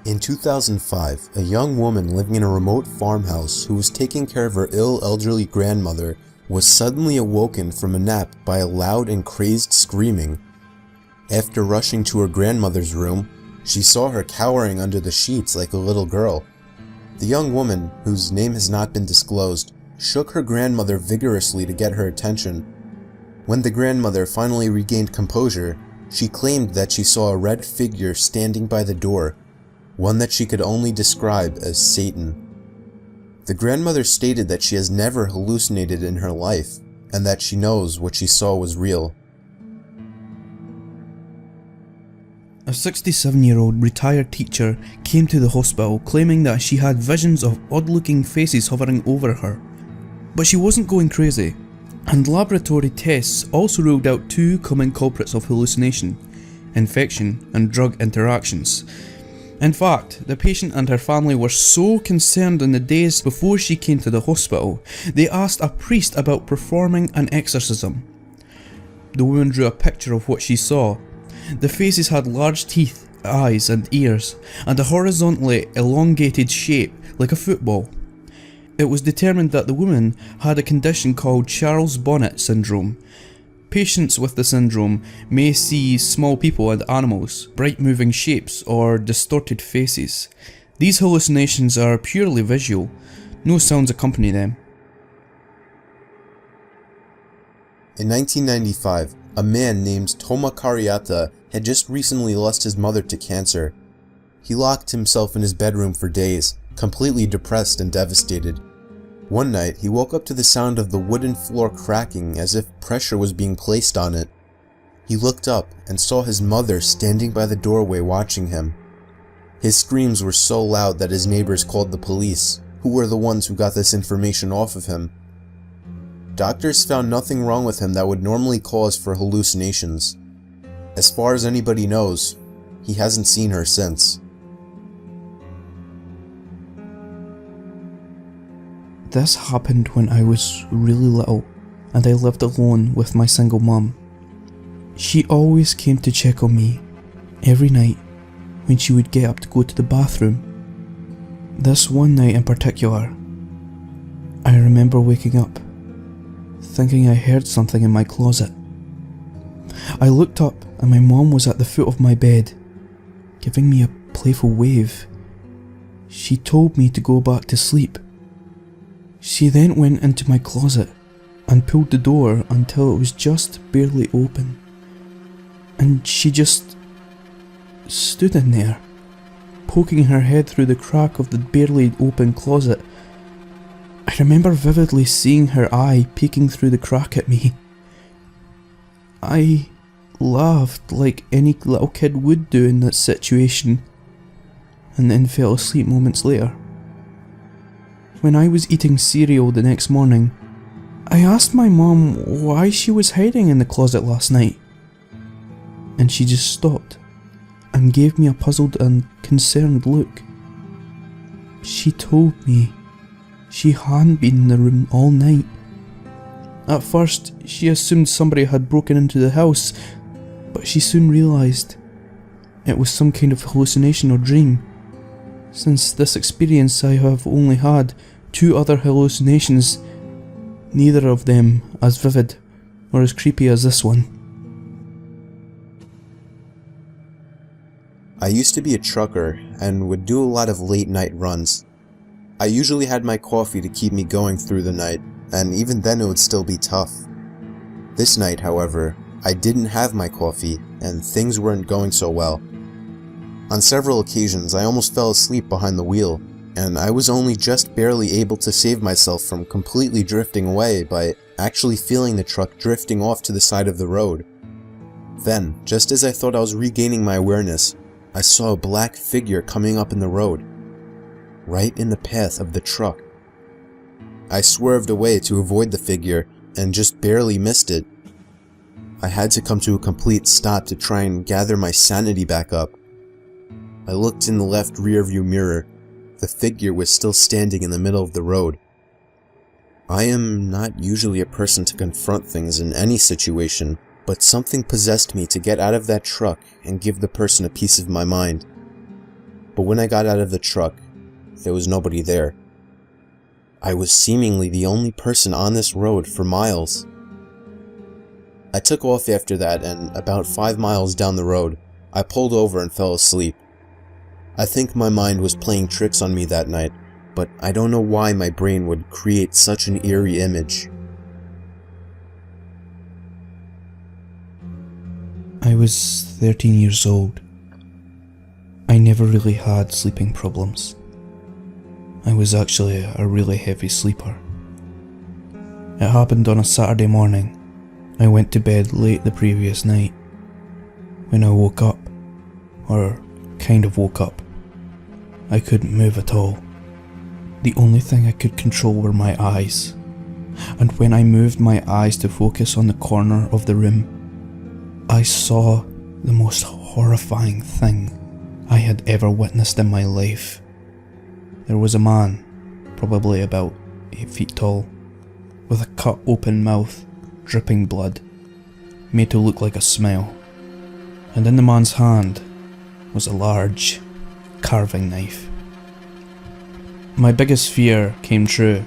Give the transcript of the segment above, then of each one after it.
In 2005, a young woman living in a remote farmhouse who was taking care of her ill elderly grandmother was suddenly awoken from a nap by a loud and crazed screaming. After rushing to her grandmother's room, she saw her cowering under the sheets like a little girl. The young woman, whose name has not been disclosed, shook her grandmother vigorously to get her attention. When the grandmother finally regained composure, she claimed that she saw a red figure standing by the door, one that she could only describe as Satan. The grandmother stated that she has never hallucinated in her life, and that she knows what she saw was real. A 67-year-old retired teacher came to the hospital claiming that she had visions of odd-looking faces hovering over her. But she wasn't going crazy, and laboratory tests also ruled out two common culprits of hallucination: infection and drug interactions. In fact, the patient and her family were so concerned in the days before she came to the hospital, they asked a priest about performing an exorcism. The woman drew a picture of what she saw. The faces had large teeth, eyes and ears, and a horizontally elongated shape like a football. It was determined that the woman had a condition called Charles Bonnet syndrome. Patients with the syndrome may see small people and animals, bright moving shapes, or distorted faces. These hallucinations are purely visual. No sounds accompany them. In 1995, a man named Toma Cariata had just recently lost his mother to cancer. He locked himself in his bedroom for days, completely depressed and devastated. One night, he woke up to the sound of the wooden floor cracking as if pressure was being placed on it. He looked up and saw his mother standing by the doorway watching him. His screams were so loud that his neighbors called the police, who were the ones who got this information off of him. Doctors found nothing wrong with him that would normally cause for hallucinations. As far as anybody knows, he hasn't seen her since. This happened when I was really little, and I lived alone with my single mum. She always came to check on me every night when she would get up to go to the bathroom. This one night in particular, I remember waking up, thinking I heard something in my closet. I looked up and my mum was at the foot of my bed, giving me a playful wave. She told me to go back to sleep. She then went into my closet and pulled the door until it was just barely open. And she just stood in there, poking her head through the crack of the barely open closet. I remember vividly seeing her eye peeking through the crack at me. I laughed like any little kid would do in that situation, and then fell asleep moments later. When I was eating cereal the next morning, I asked my mum why she was hiding in the closet last night, and she just stopped and gave me a puzzled and concerned look. She told me she hadn't been in the room all night. At first, she assumed somebody had broken into the house, but she soon realised it was some kind of hallucination or dream. Since this experience, I have only had 2 other hallucinations, neither of them as vivid or as creepy as this one. I used to be a trucker and would do a lot of late night runs. I usually had my coffee to keep me going through the night, and even then it would still be tough. This night, however, I didn't have my coffee and things weren't going so well. On several occasions, I almost fell asleep behind the wheel, and I was only just barely able to save myself from completely drifting away by actually feeling the truck drifting off to the side of the road. Then, just as I thought I was regaining my awareness, I saw a black figure coming up in the road, right in the path of the truck. I swerved away to avoid the figure and just barely missed it. I had to come to a complete stop to try and gather my sanity back up. I looked in the left rearview mirror. The figure was still standing in the middle of the road. I am not usually a person to confront things in any situation, but something possessed me to get out of that truck and give the person a piece of my mind. but when I got out of the truck, there was nobody there. I was seemingly the only person on this road for miles. I took off after that, and about 5 miles down the road, I pulled over and fell asleep. I think my mind was playing tricks on me that night, but I don't know why my brain would create such an eerie image. I was 13 years old. I never really had sleeping problems. I was actually a really heavy sleeper. It happened on a Saturday morning. I went to bed late the previous night. When I woke up, or kind of woke up, I couldn't move at all. The only thing I could control were my eyes, and when I moved my eyes to focus on the corner of the room, I saw the most horrifying thing I had ever witnessed in my life. There was a man, probably about 8 feet tall, with a cut open mouth, dripping blood, made to look like a smile, and in the man's hand was a large carving knife. My biggest fear came true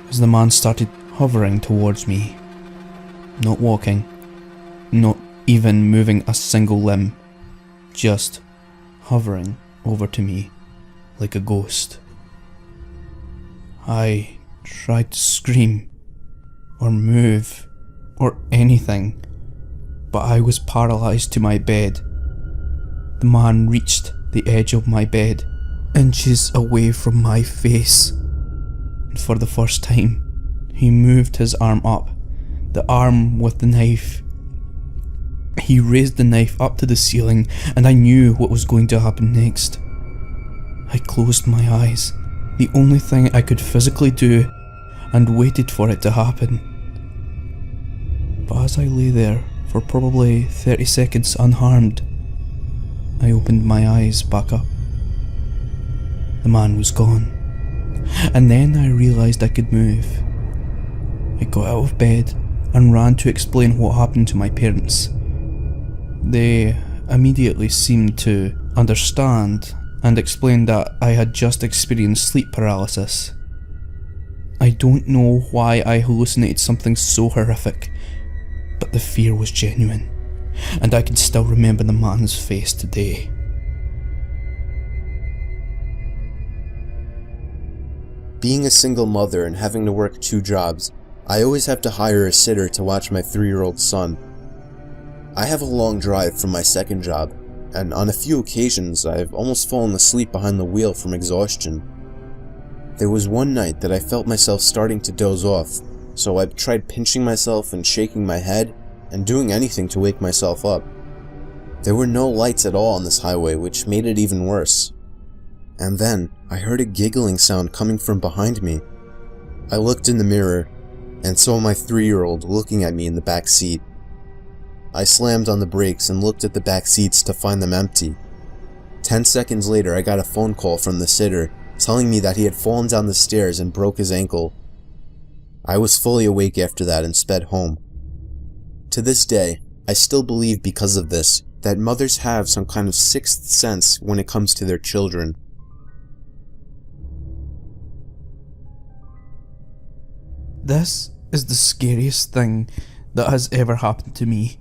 as the man started hovering towards me, not walking, not even moving a single limb, just hovering over to me like a ghost. I tried to scream or move or anything, but I was paralysed to my bed. The man reached the edge of my bed, inches away from my face, and for the first time, he moved his arm up, the arm with the knife. He raised the knife up to the ceiling, and I knew what was going to happen next. I closed my eyes, the only thing I could physically do, and waited for it to happen. But as I lay there for probably 30 seconds unharmed, I opened my eyes back up. The man was gone, and then I realised I could move. I got out of bed and ran to explain what happened to my parents. They immediately seemed to understand and explained that I had just experienced sleep paralysis. I don't know why I hallucinated something so horrific, but the fear was genuine, and I can still remember the man's face today. Being a single mother and having to work 2 jobs, I always have to hire a sitter to watch my 3-year-old son. I have a long drive from my second job, and on a few occasions I've almost fallen asleep behind the wheel from exhaustion. There was one night that I felt myself starting to doze off, so I tried pinching myself and shaking my head and doing anything to wake myself up. There were no lights at all on this highway, which made it even worse. And then I heard a giggling sound coming from behind me. I looked in the mirror and saw my 3-year-old looking at me in the back seat. I slammed on the brakes and looked at the back seats to find them empty. 10 seconds later, I got a phone call from the sitter telling me that he had fallen down the stairs and broke his ankle. I was fully awake after that and sped home. To this day, I still believe because of this that mothers have some kind of sixth sense when it comes to their children. This is the scariest thing that has ever happened to me.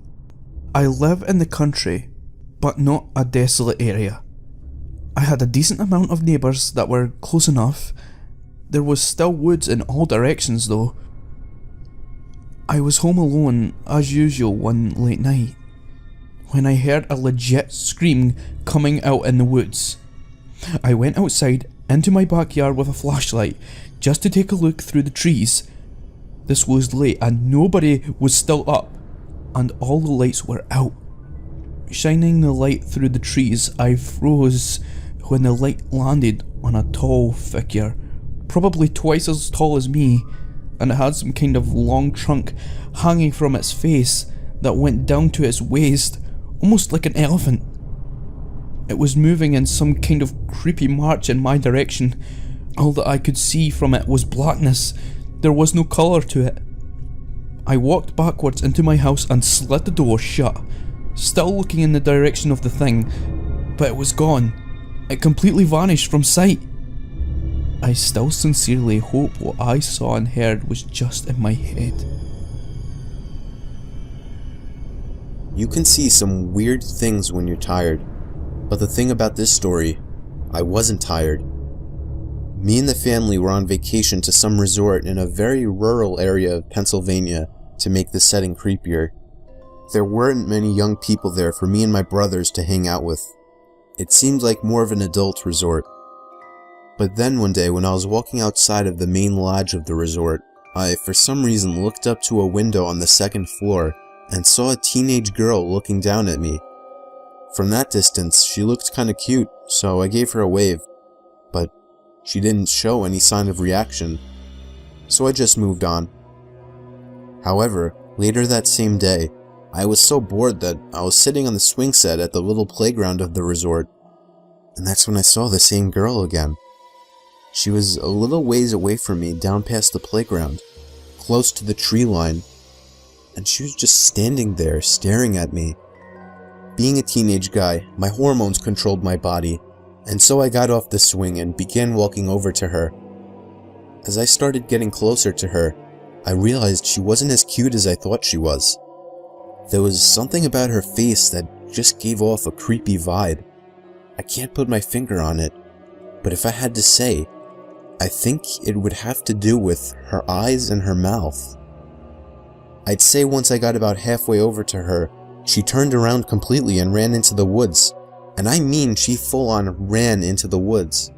I live in the country, but not a desolate area. I had a decent amount of neighbours that were close enough. There was still woods in all directions though. I was home alone as usual one late night when I heard a legit scream coming out in the woods. I went outside into my backyard with a flashlight just to take a look through the trees. This was late and nobody was still up, and all the lights were out. Shining the light through the trees, I froze when the light landed on a tall figure, probably twice as tall as me, and it had some kind of long trunk hanging from its face that went down to its waist, almost like an elephant. It was moving in some kind of creepy march in my direction. All that I could see from it was blackness. There was no colour to it. I walked backwards into my house and slid the door shut, still looking in the direction of the thing, but it was gone. It completely vanished from sight. I still sincerely hope what I saw and heard was just in my head. You can see some weird things when you're tired, but the thing about this story, I wasn't tired. Me and the family were on vacation to some resort in a very rural area of Pennsylvania to make the setting creepier. There weren't many young people there for me and my brothers to hang out with. It seemed like more of an adult resort. But then one day when I was walking outside of the main lodge of the resort, I for some reason looked up to a window on the second floor and saw a teenage girl looking down at me. From that distance, she looked kinda cute, so I gave her a wave, but she didn't show any sign of reaction, so I just moved on. However, later that same day, I was so bored that I was sitting on the swing set at the little playground of the resort, and that's when I saw the same girl again. She was a little ways away from me down past the playground, close to the tree line, and she was just standing there staring at me. Being a teenage guy, my hormones controlled my body, and so I got off the swing and began walking over to her. As I started getting closer to her, I realized she wasn't as cute as I thought she was. There was something about her face that just gave off a creepy vibe. I can't put my finger on it, but if I had to say, I think it would have to do with her eyes and her mouth. I'd say once I got about halfway over to her, she turned around completely and ran into the woods. And I mean she full on ran into the woods.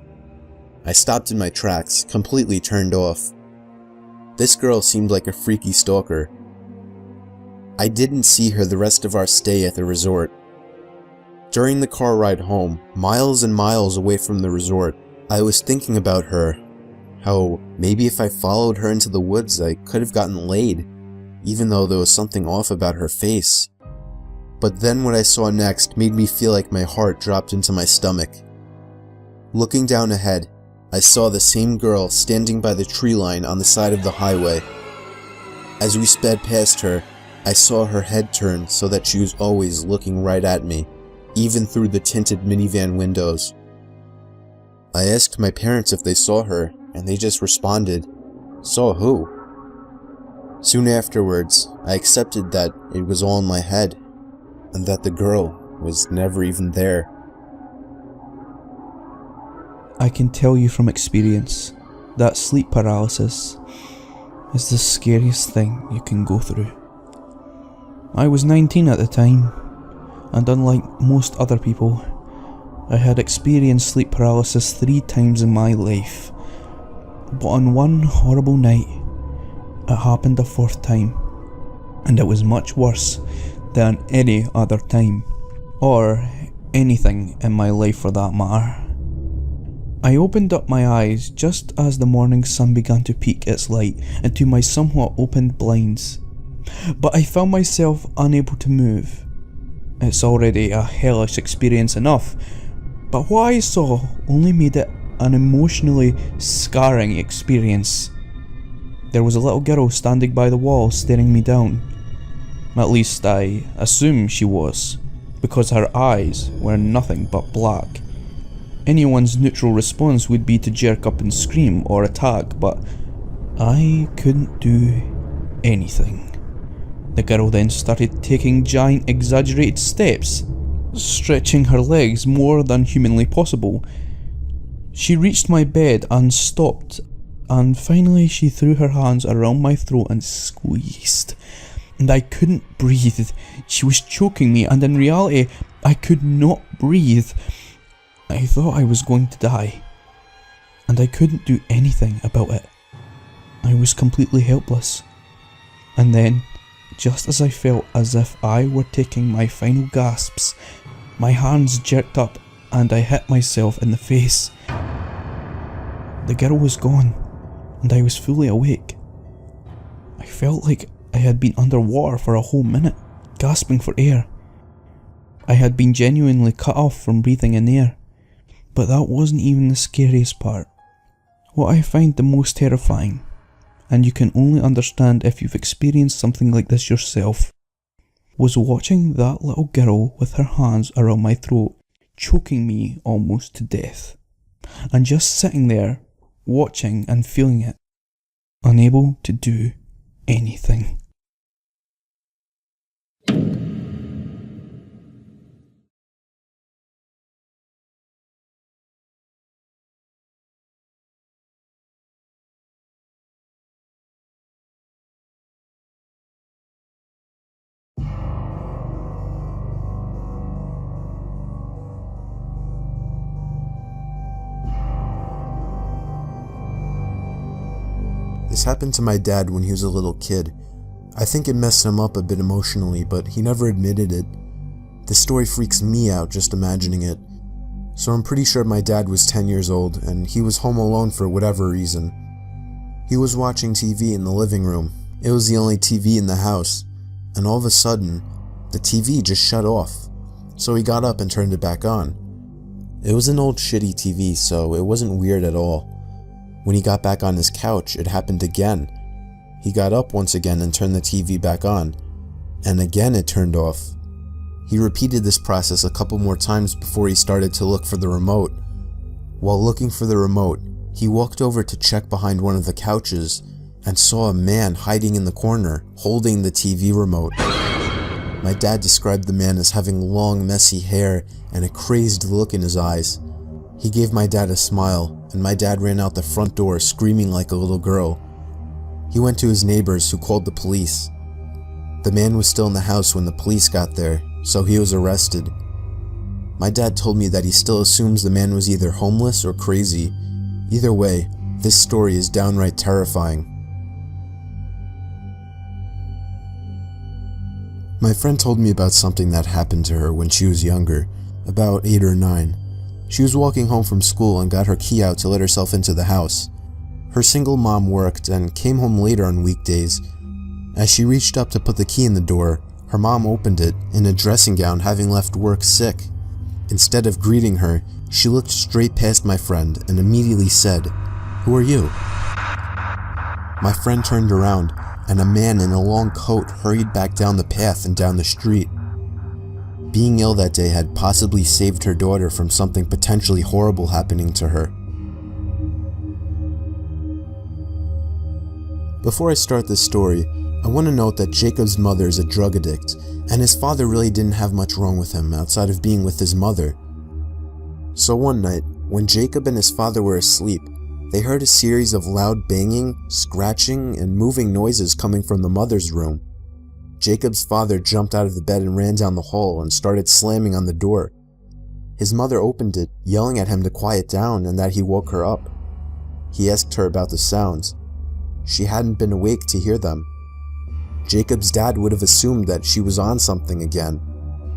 I stopped in my tracks, completely turned off. This girl seemed like a freaky stalker. I didn't see her the rest of our stay at the resort. During the car ride home, miles and miles away from the resort, I was thinking about her. How maybe if I followed her into the woods I could have gotten laid, even though there was something off about her face. But then what I saw next made me feel like my heart dropped into my stomach. Looking down ahead, I saw the same girl standing by the tree line on the side of the highway. As we sped past her, I saw her head turn so that she was always looking right at me, even through the tinted minivan windows. I asked my parents if they saw her, and they just responded, "Saw who?" Soon afterwards, I accepted that it was all in my head, and that the girl was never even there. I can tell you from experience that sleep paralysis is the scariest thing you can go through. I was 19 at the time, and unlike most other people, I had experienced sleep paralysis 3 times in my life. But on one horrible night, it happened a 4th time, and it was much worse than any other time, or anything in my life for that matter. I opened up my eyes just as the morning sun began to peek its light into my somewhat opened blinds, but I found myself unable to move. It's already a hellish experience enough, but what I saw only made it an emotionally scarring experience. There was a little girl standing by the wall staring me down. At least I assume she was, because her eyes were nothing but black. Anyone's neutral response would be to jerk up and scream or attack, but I couldn't do anything. The girl then started taking giant exaggerated steps, stretching her legs more than humanly possible. She reached my bed and stopped, and finally she threw her hands around my throat and squeezed. And I couldn't breathe. She was choking me, and in reality, I could not breathe. I thought I was going to die, and I couldn't do anything about it. I was completely helpless. And then, just as I felt as if I were taking my final gasps, my hands jerked up and I hit myself in the face. The girl was gone, and I was fully awake. I felt like I had been underwater for a whole minute, gasping for air. I had been genuinely cut off from breathing in air. But that wasn't even the scariest part. What I find the most terrifying, and you can only understand if you've experienced something like this yourself, was watching that little girl with her hands around my throat, choking me almost to death, and just sitting there, watching and feeling it, unable to do anything. This happened to my dad when he was a little kid. I think it messed him up a bit emotionally, but he never admitted it. This story freaks me out just imagining it. So I'm pretty sure my dad was 10 years old, and he was home alone for whatever reason. He was watching TV in the living room. It was the only TV in the house, and all of a sudden, the TV just shut off. So he got up and turned it back on. It was an old shitty TV, so it wasn't weird at all. When he got back on his couch, it happened again. He got up once again and turned the TV back on, and again it turned off. He repeated this process a couple more times before he started to look for the remote. While looking for the remote, he walked over to check behind one of the couches and saw a man hiding in the corner, holding the TV remote. My dad described the man as having long, messy hair and a crazed look in his eyes. He gave my dad a smile, and my dad ran out the front door screaming like a little girl. He went to his neighbors, who called the police. The man was still in the house when the police got there, so he was arrested. My dad told me that he still assumes the man was either homeless or crazy. Either way, this story is downright terrifying. My friend told me about something that happened to her when she was younger, about 8 or 9. She was walking home from school and got her key out to let herself into the house. Her single mom worked and came home later on weekdays. As she reached up to put the key in the door, her mom opened it in a dressing gown, having left work sick. Instead of greeting her, she looked straight past my friend and immediately said, "Who are you?" My friend turned around, and a man in a long coat hurried back down the path and down the street. Being ill that day had possibly saved her daughter from something potentially horrible happening to her. Before I start this story, I want to note that Jacob's mother is a drug addict, and his father really didn't have much wrong with him outside of being with his mother. So one night, when Jacob and his father were asleep, they heard a series of loud banging, scratching, and moving noises coming from the mother's room. Jacob's father jumped out of the bed and ran down the hall and started slamming on the door. His mother opened it, yelling at him to quiet down and that he woke her up. He asked her about the sounds. She hadn't been awake to hear them. Jacob's dad would have assumed that she was on something again,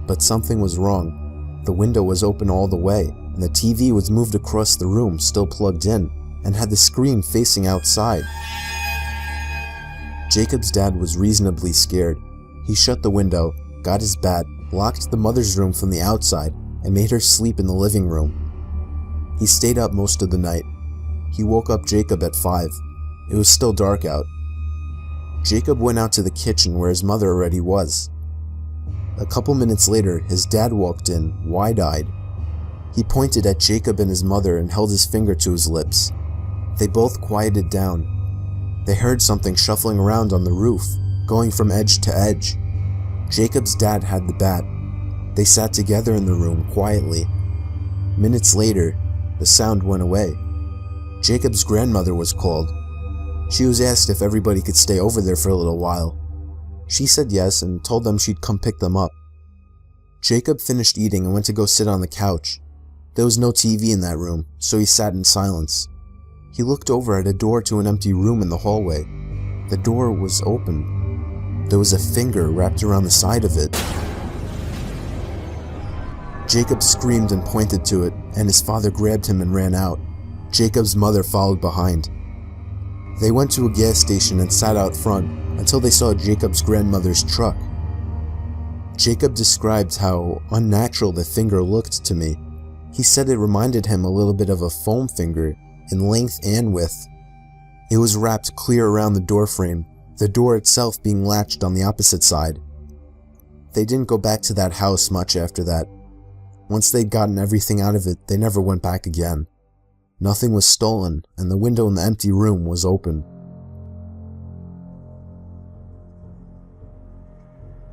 but something was wrong. The window was open all the way, and the TV was moved across the room, still plugged in, and had the screen facing outside. Jacob's dad was reasonably scared. He shut the window, got his bat, locked the mother's room from the outside, and made her sleep in the living room. He stayed up most of the night. He woke up Jacob at 5. It was still dark out. Jacob went out to the kitchen where his mother already was. A couple minutes later, his dad walked in, wide-eyed. He pointed at Jacob and his mother and held his finger to his lips. They both quieted down. They heard something shuffling around on the roof, going from edge to edge. Jacob's dad had the bat. They sat together in the room, quietly. Minutes later, the sound went away. Jacob's grandmother was called. She was asked if everybody could stay over there for a little while. She said yes and told them she'd come pick them up. Jacob finished eating and went to go sit on the couch. There was no TV in that room, so he sat in silence. He looked over at a door to an empty room in the hallway. The door was open. There was a finger wrapped around the side of it. Jacob screamed and pointed to it, and his father grabbed him and ran out. Jacob's mother followed behind. They went to a gas station and sat out front until they saw Jacob's grandmother's truck. Jacob described how unnatural the finger looked to me. He said it reminded him a little bit of a foam finger in length and width. It was wrapped clear around the door frame, the door itself being latched on the opposite side. They didn't go back to that house much after that. Once they'd gotten everything out of it, they never went back again. Nothing was stolen, and the window in the empty room was open.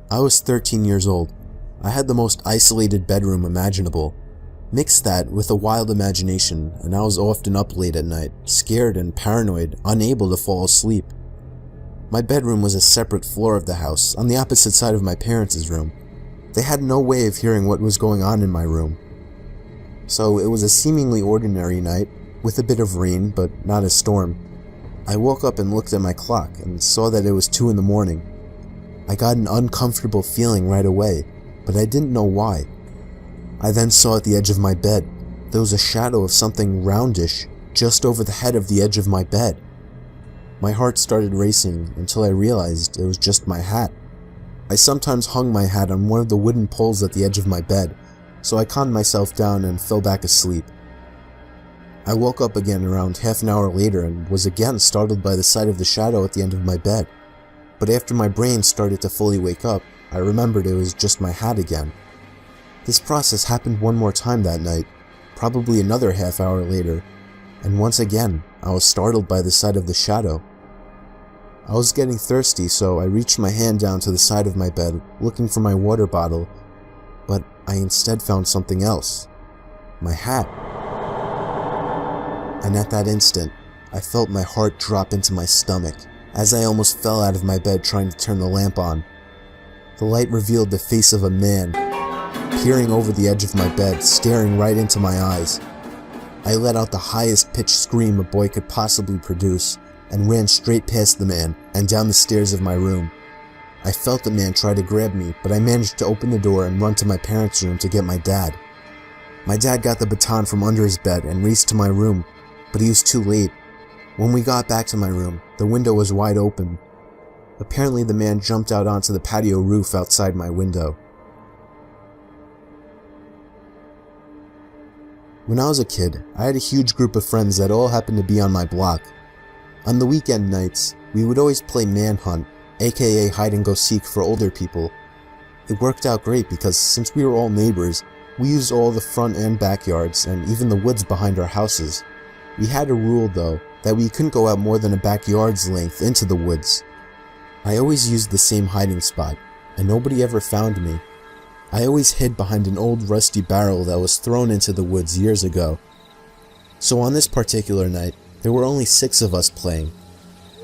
I was 13 years old. I had the most isolated bedroom imaginable. Mix that with a wild imagination, and I was often up late at night, scared and paranoid, unable to fall asleep. My bedroom was a separate floor of the house, on the opposite side of my parents' room. They had no way of hearing what was going on in my room. So it was a seemingly ordinary night, with a bit of rain, but not a storm. I woke up and looked at my clock, and saw that it was 2 in the morning. I got an uncomfortable feeling right away, but I didn't know why. I then saw at the edge of my bed, there was a shadow of something roundish just over the head of the edge of my bed. My heart started racing until I realized it was just my hat. I sometimes hung my hat on one of the wooden poles at the edge of my bed, so I calmed myself down and fell back asleep. I woke up again around half an hour later and was again startled by the sight of the shadow at the end of my bed. But after my brain started to fully wake up, I remembered it was just my hat again. This process happened one more time that night, probably another half hour later, and once again, I was startled by the sight of the shadow. I was getting thirsty, so I reached my hand down to the side of my bed, looking for my water bottle, but I instead found something else. My hat. And at that instant, I felt my heart drop into my stomach, as I almost fell out of my bed trying to turn the lamp on. The light revealed the face of a man, peering over the edge of my bed, staring right into my eyes. I let out the highest pitched scream a boy could possibly produce, and ran straight past the man and down the stairs of my room. I felt the man try to grab me, but I managed to open the door and run to my parents' room to get my dad. My dad got the baton from under his bed and raced to my room, but he was too late. When we got back to my room, the window was wide open. Apparently the man jumped out onto the patio roof outside my window. When I was a kid, I had a huge group of friends that all happened to be on my block. On the weekend nights, we would always play manhunt, aka hide and go seek for older people. It worked out great because since we were all neighbors, we used all the front and backyards and even the woods behind our houses. We had a rule though, that we couldn't go out more than a backyard's length into the woods. I always used the same hiding spot, and nobody ever found me. I always hid behind an old rusty barrel that was thrown into the woods years ago. So on this particular night, there were only 6 of us playing.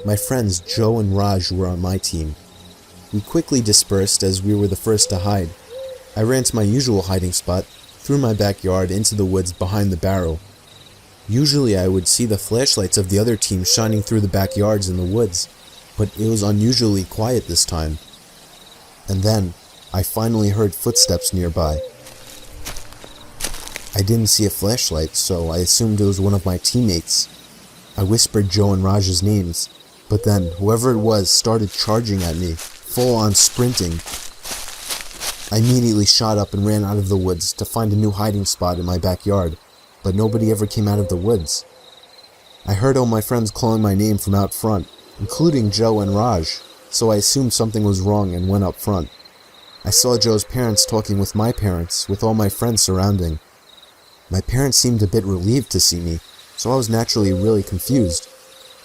My friends Joe and Raj were on my team. We quickly dispersed as we were the first to hide. I ran to my usual hiding spot, through my backyard into the woods behind the barrel. Usually I would see the flashlights of the other team shining through the backyards in the woods, but it was unusually quiet this time. And then, I finally heard footsteps nearby. I didn't see a flashlight, so I assumed it was one of my teammates. I whispered Joe and Raj's names, but then whoever it was started charging at me, full on sprinting. I immediately shot up and ran out of the woods to find a new hiding spot in my backyard, but nobody ever came out of the woods. I heard all my friends calling my name from out front, including Joe and Raj, so I assumed something was wrong and went up front. I saw Joe's parents talking with my parents, with all my friends surrounding. My parents seemed a bit relieved to see me, so I was naturally really confused.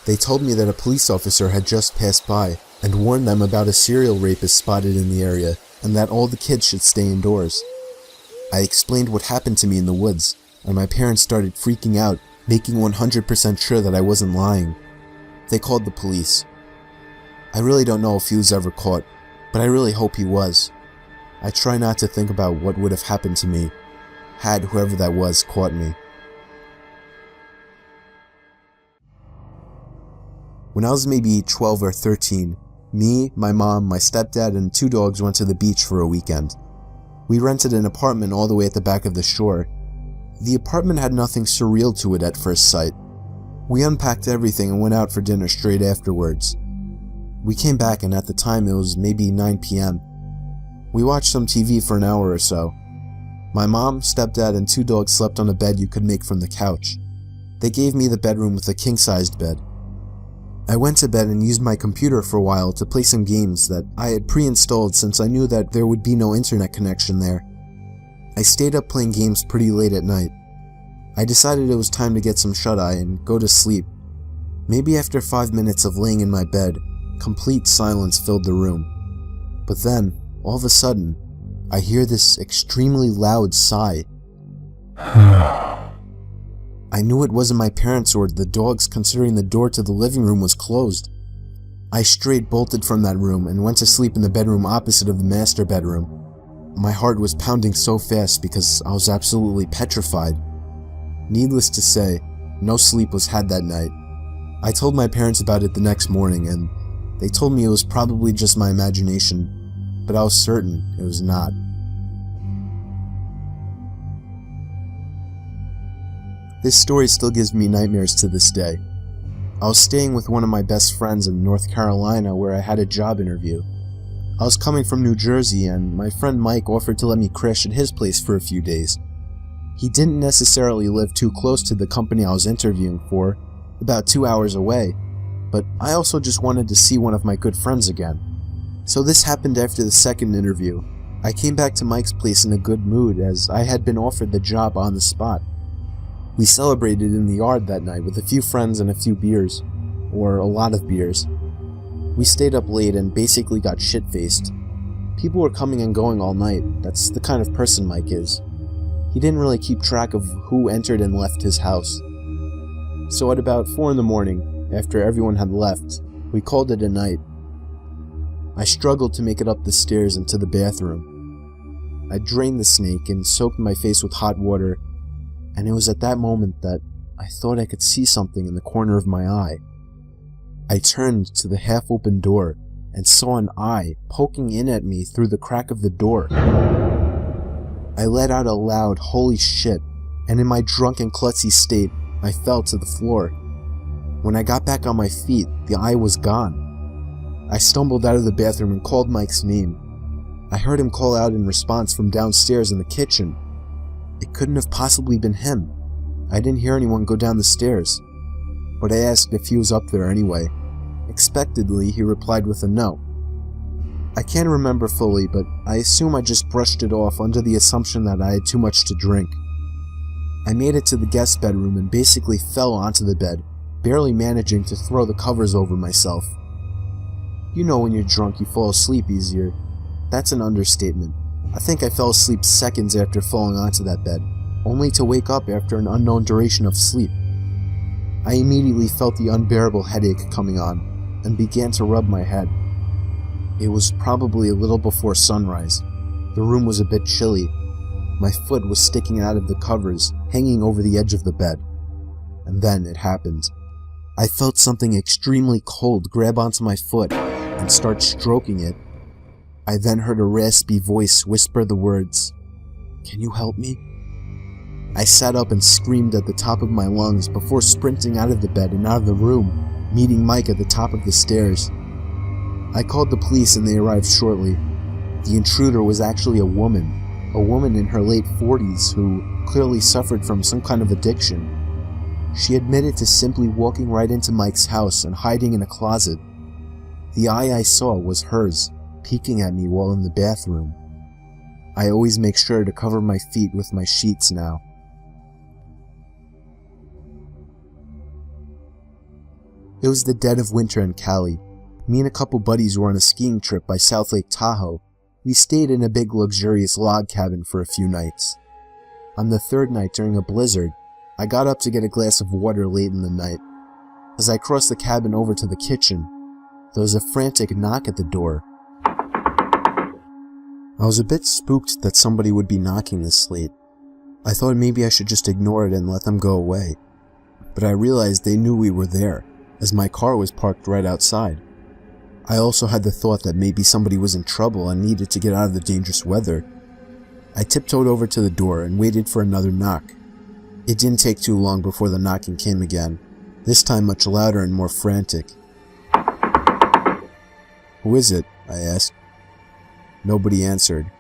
They told me that a police officer had just passed by and warned them about a serial rapist spotted in the area and that all the kids should stay indoors. I explained what happened to me in the woods, and my parents started freaking out, making 100% sure that I wasn't lying. They called the police. I really don't know if he was ever caught, but I really hope he was. I try not to think about what would have happened to me had whoever that was caught me. When I was maybe 12 or 13, me, my mom, my stepdad, and 2 dogs went to the beach for a weekend. We rented an apartment all the way at the back of the shore. The apartment had nothing surreal to it at first sight. We unpacked everything and went out for dinner straight afterwards. We came back and at the time it was maybe 9 p.m. We watched some TV for an hour or so. My mom, stepdad, and 2 dogs slept on a bed you could make from the couch. They gave me the bedroom with a king-sized bed. I went to bed and used my computer for a while to play some games that I had pre-installed since I knew that there would be no internet connection there. I stayed up playing games pretty late at night. I decided it was time to get some shut-eye and go to sleep. Maybe after 5 minutes of laying in my bed, complete silence filled the room. But then, all of a sudden, I hear this extremely loud sigh. I knew it wasn't my parents or the dogs, considering the door to the living room was closed. I straight bolted from that room and went to sleep in the bedroom opposite of the master bedroom. My heart was pounding so fast because I was absolutely petrified. Needless to say, no sleep was had that night. I told my parents about it the next morning, and they told me it was probably just my imagination, but I was certain it was not. This story still gives me nightmares to this day. I was staying with one of my best friends in North Carolina where I had a job interview. I was coming from New Jersey, and my friend Mike offered to let me crash at his place for a few days. He didn't necessarily live too close to the company I was interviewing for, about 2 hours away, but I also just wanted to see one of my good friends again. So this happened after the second interview. I came back to Mike's place in a good mood as I had been offered the job on the spot. We celebrated in the yard that night with a few friends and a few beers, or a lot of beers. We stayed up late and basically got shit-faced. People were coming and going all night. That's the kind of person Mike is. He didn't really keep track of who entered and left his house. So at about 4 in the morning, after everyone had left, we called it a night. I struggled to make it up the stairs and to the bathroom. I drained the snake and soaked my face with hot water, and it was at that moment that I thought I could see something in the corner of my eye. I turned to the half-open door and saw an eye poking in at me through the crack of the door. I let out a loud "holy shit," and in my drunken klutzy state, I fell to the floor. When I got back on my feet, the eye was gone. I stumbled out of the bathroom and called Mike's name. I heard him call out in response from downstairs in the kitchen. It couldn't have possibly been him. I didn't hear anyone go down the stairs, but I asked if he was up there anyway. Expectedly, he replied with a no. I can't remember fully, but I assume I just brushed it off under the assumption that I had too much to drink. I made it to the guest bedroom and basically fell onto the bed, barely managing to throw the covers over myself. You know when you're drunk you fall asleep easier. That's an understatement. I think I fell asleep seconds after falling onto that bed, only to wake up after an unknown duration of sleep. I immediately felt the unbearable headache coming on, and began to rub my head. It was probably a little before sunrise. The room was a bit chilly. My foot was sticking out of the covers, hanging over the edge of the bed. And then it happened. I felt something extremely cold grab onto my foot and start stroking it. I then heard a raspy voice whisper the words, "Can you help me?" I sat up and screamed at the top of my lungs before sprinting out of the bed and out of the room, meeting Mike at the top of the stairs. I called the police and they arrived shortly. The intruder was actually a woman in her late 40s who clearly suffered from some kind of addiction. She admitted to simply walking right into Mike's house and hiding in a closet. The eye I saw was hers, peeking at me while in the bathroom. I always make sure to cover my feet with my sheets now. It was the dead of winter in Cali. Me and a couple buddies were on a skiing trip by South Lake Tahoe. We stayed in a big luxurious log cabin for a few nights. On the third night during a blizzard, I got up to get a glass of water late in the night. As I crossed the cabin over to the kitchen, there was a frantic knock at the door. I was a bit spooked that somebody would be knocking this late. I thought maybe I should just ignore it and let them go away. But I realized they knew we were there, as my car was parked right outside. I also had the thought that maybe somebody was in trouble and needed to get out of the dangerous weather. I tiptoed over to the door and waited for another knock. It didn't take too long before the knocking came again, this time much louder and more frantic. "Who is it?" I asked. Nobody answered.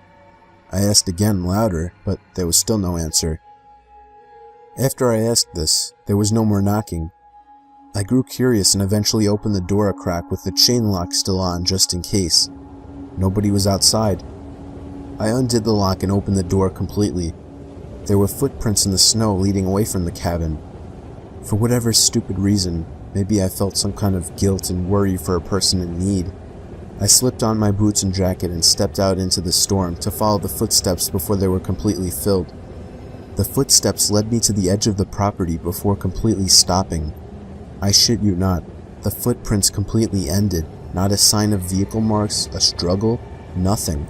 I asked again louder, but there was still no answer. After I asked this, there was no more knocking. I grew curious and eventually opened the door a crack with the chain lock still on just in case. Nobody was outside. I undid the lock and opened the door completely. There were footprints in the snow leading away from the cabin. For whatever stupid reason, maybe I felt some kind of guilt and worry for a person in need. I slipped on my boots and jacket and stepped out into the storm to follow the footsteps before they were completely filled. The footsteps led me to the edge of the property before completely stopping. I shit you not, the footprints completely ended, not a sign of vehicle marks, a struggle, nothing.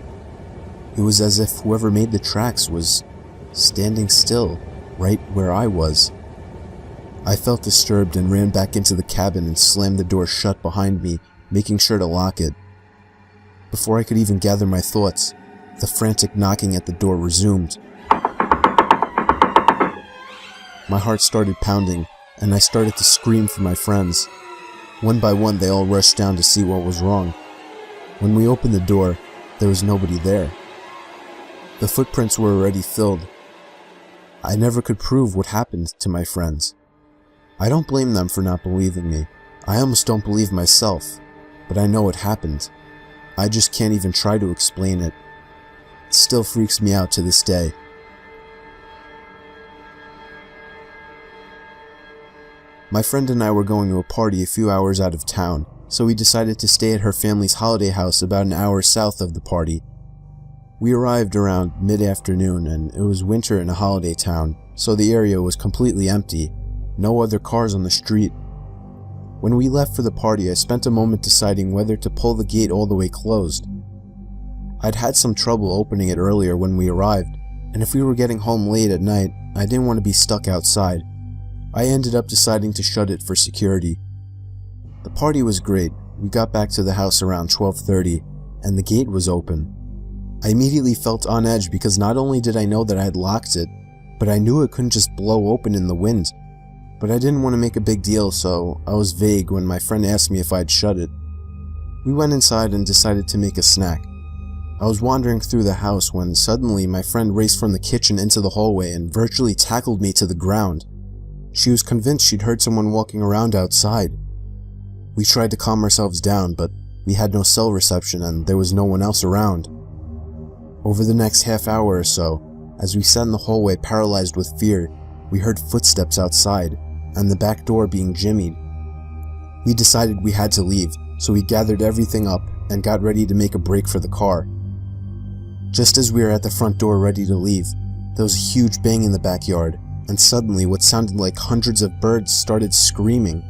It was as if whoever made the tracks was standing still, right where I was. I felt disturbed and ran back into the cabin and slammed the door shut behind me, making sure to lock it. Before I could even gather my thoughts, the frantic knocking at the door resumed. My heart started pounding, and I started to scream for my friends. One by one, they all rushed down to see what was wrong. When we opened the door, there was nobody there. The footprints were already filled. I never could prove what happened to my friends. I don't blame them for not believing me. I almost don't believe myself, but I know it happened. I just can't even try to explain it. It still freaks me out to this day. My friend and I were going to a party a few hours out of town, so we decided to stay at her family's holiday house about an hour south of the party. We arrived around mid-afternoon, and it was winter in a holiday town, so the area was completely empty. No other cars on the street. When we left for the party, I spent a moment deciding whether to pull the gate all the way closed. I'd had some trouble opening it earlier when we arrived, and if we were getting home late at night, I didn't want to be stuck outside. I ended up deciding to shut it for security. The party was great. We got back to the house around 12:30, and the gate was open. I immediately felt on edge because not only did I know that I had locked it, but I knew it couldn't just blow open in the wind. But I didn't want to make a big deal, so I was vague when my friend asked me if I'd shut it. We went inside and decided to make a snack. I was wandering through the house when suddenly my friend raced from the kitchen into the hallway and virtually tackled me to the ground. She was convinced she'd heard someone walking around outside. We tried to calm ourselves down, but we had no cell reception and there was no one else around. Over the next half hour or so, as we sat in the hallway paralyzed with fear, we heard footsteps outside and the back door being jimmied. We decided we had to leave, so we gathered everything up and got ready to make a break for the car. Just as we were at the front door ready to leave, there was a huge bang in the backyard, and suddenly what sounded like hundreds of birds started screaming.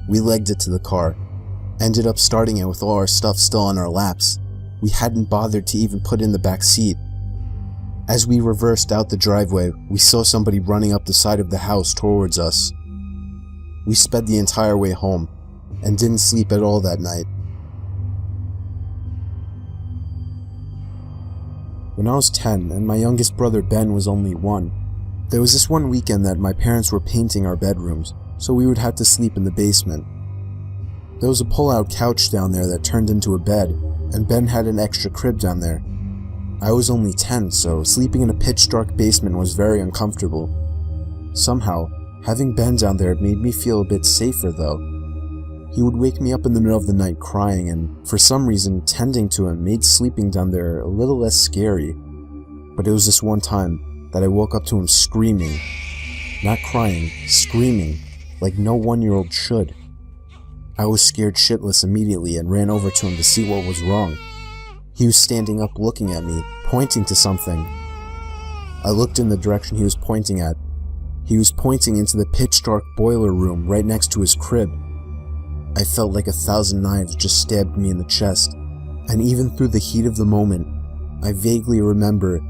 We legged it to the car, ended up starting it with all our stuff still on our laps. We hadn't bothered to even put in the back seat. As we reversed out the driveway, we saw somebody running up the side of the house towards us. We sped the entire way home, and didn't sleep at all that night. When I was 10 and my youngest brother Ben was only 1, there was this one weekend that my parents were painting our bedrooms, so we would have to sleep in the basement. There was a pull-out couch down there that turned into a bed, and Ben had an extra crib down there. I was only 10, so sleeping in a pitch-dark basement was very uncomfortable. Somehow, having Ben down there made me feel a bit safer though. He would wake me up in the middle of the night crying, and for some reason, tending to him made sleeping down there a little less scary. But it was this one time that I woke up to him screaming. Not crying, screaming, like no 1-year-old should. I was scared shitless immediately and ran over to him to see what was wrong. He was standing up looking at me, pointing to something. I looked in the direction he was pointing at. He was pointing into the pitch-dark boiler room right next to his crib. I felt like 1,000 knives just stabbed me in the chest, and even through the heat of the moment, I vaguely remember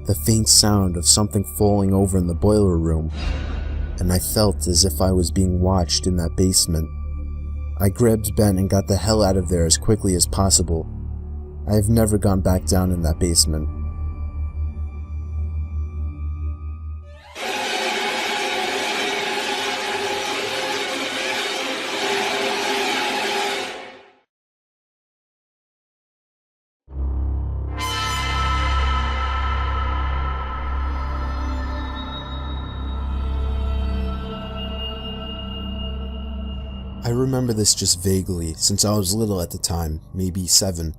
the faint sound of something falling over in the boiler room, and I felt as if I was being watched in that basement. I grabbed Ben and got the hell out of there as quickly as possible. I have never gone back down in that basement. I remember this just vaguely, since I was little at the time, maybe 7.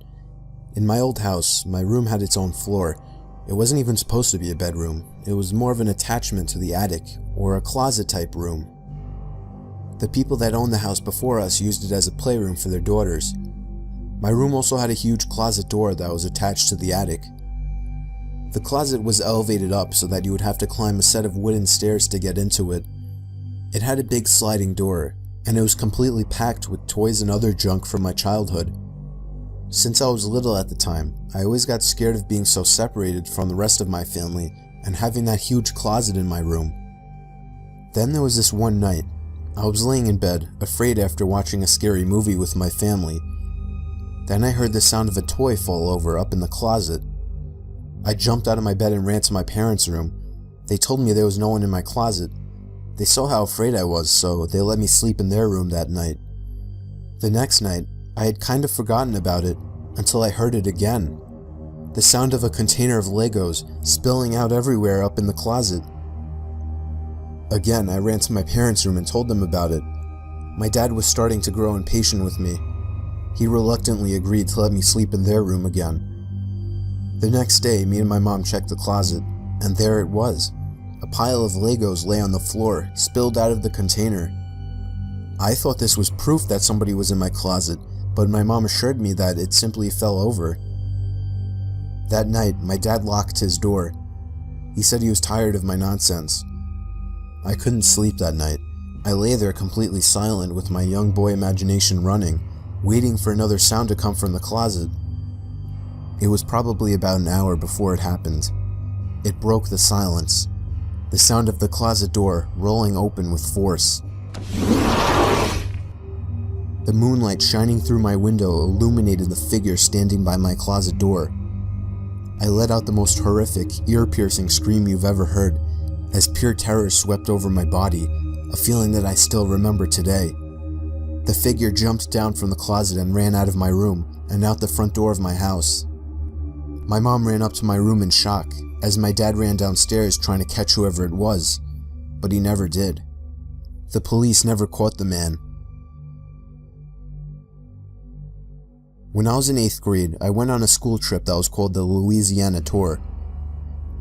In my old house, my room had its own floor. It wasn't even supposed to be a bedroom. It was more of an attachment to the attic, or a closet type room. The people that owned the house before us used it as a playroom for their daughters. My room also had a huge closet door that was attached to the attic. The closet was elevated up so that you would have to climb a set of wooden stairs to get into it. It had a big sliding door, and it was completely packed with toys and other junk from my childhood. Since I was little at the time, I always got scared of being so separated from the rest of my family and having that huge closet in my room. Then there was this one night. I was laying in bed, afraid after watching a scary movie with my family. Then I heard the sound of a toy fall over up in the closet. I jumped out of my bed and ran to my parents' room. They told me there was no one in my closet. They saw how afraid I was, so they let me sleep in their room that night. The next night, I had kind of forgotten about it until I heard it again. The sound of a container of Legos spilling out everywhere up in the closet. Again, I ran to my parents' room and told them about it. My dad was starting to grow impatient with me. He reluctantly agreed to let me sleep in their room again. The next day, me and my mom checked the closet, and there it was. A pile of Legos lay on the floor, spilled out of the container. I thought this was proof that somebody was in my closet, but my mom assured me that it simply fell over. That night, my dad locked his door. He said he was tired of my nonsense. I couldn't sleep that night. I lay there completely silent with my young boy imagination running, waiting for another sound to come from the closet. It was probably about an hour before it happened. It broke the silence. The sound of the closet door rolling open with force. The moonlight shining through my window illuminated the figure standing by my closet door. I let out the most horrific, ear-piercing scream you've ever heard, as pure terror swept over my body, a feeling that I still remember today. The figure jumped down from the closet and ran out of my room and out the front door of my house. My mom ran up to my room in shock, as my dad ran downstairs trying to catch whoever it was, but he never did. The police never caught the man. When I was in 8th grade, I went on a school trip that was called the Louisiana Tour.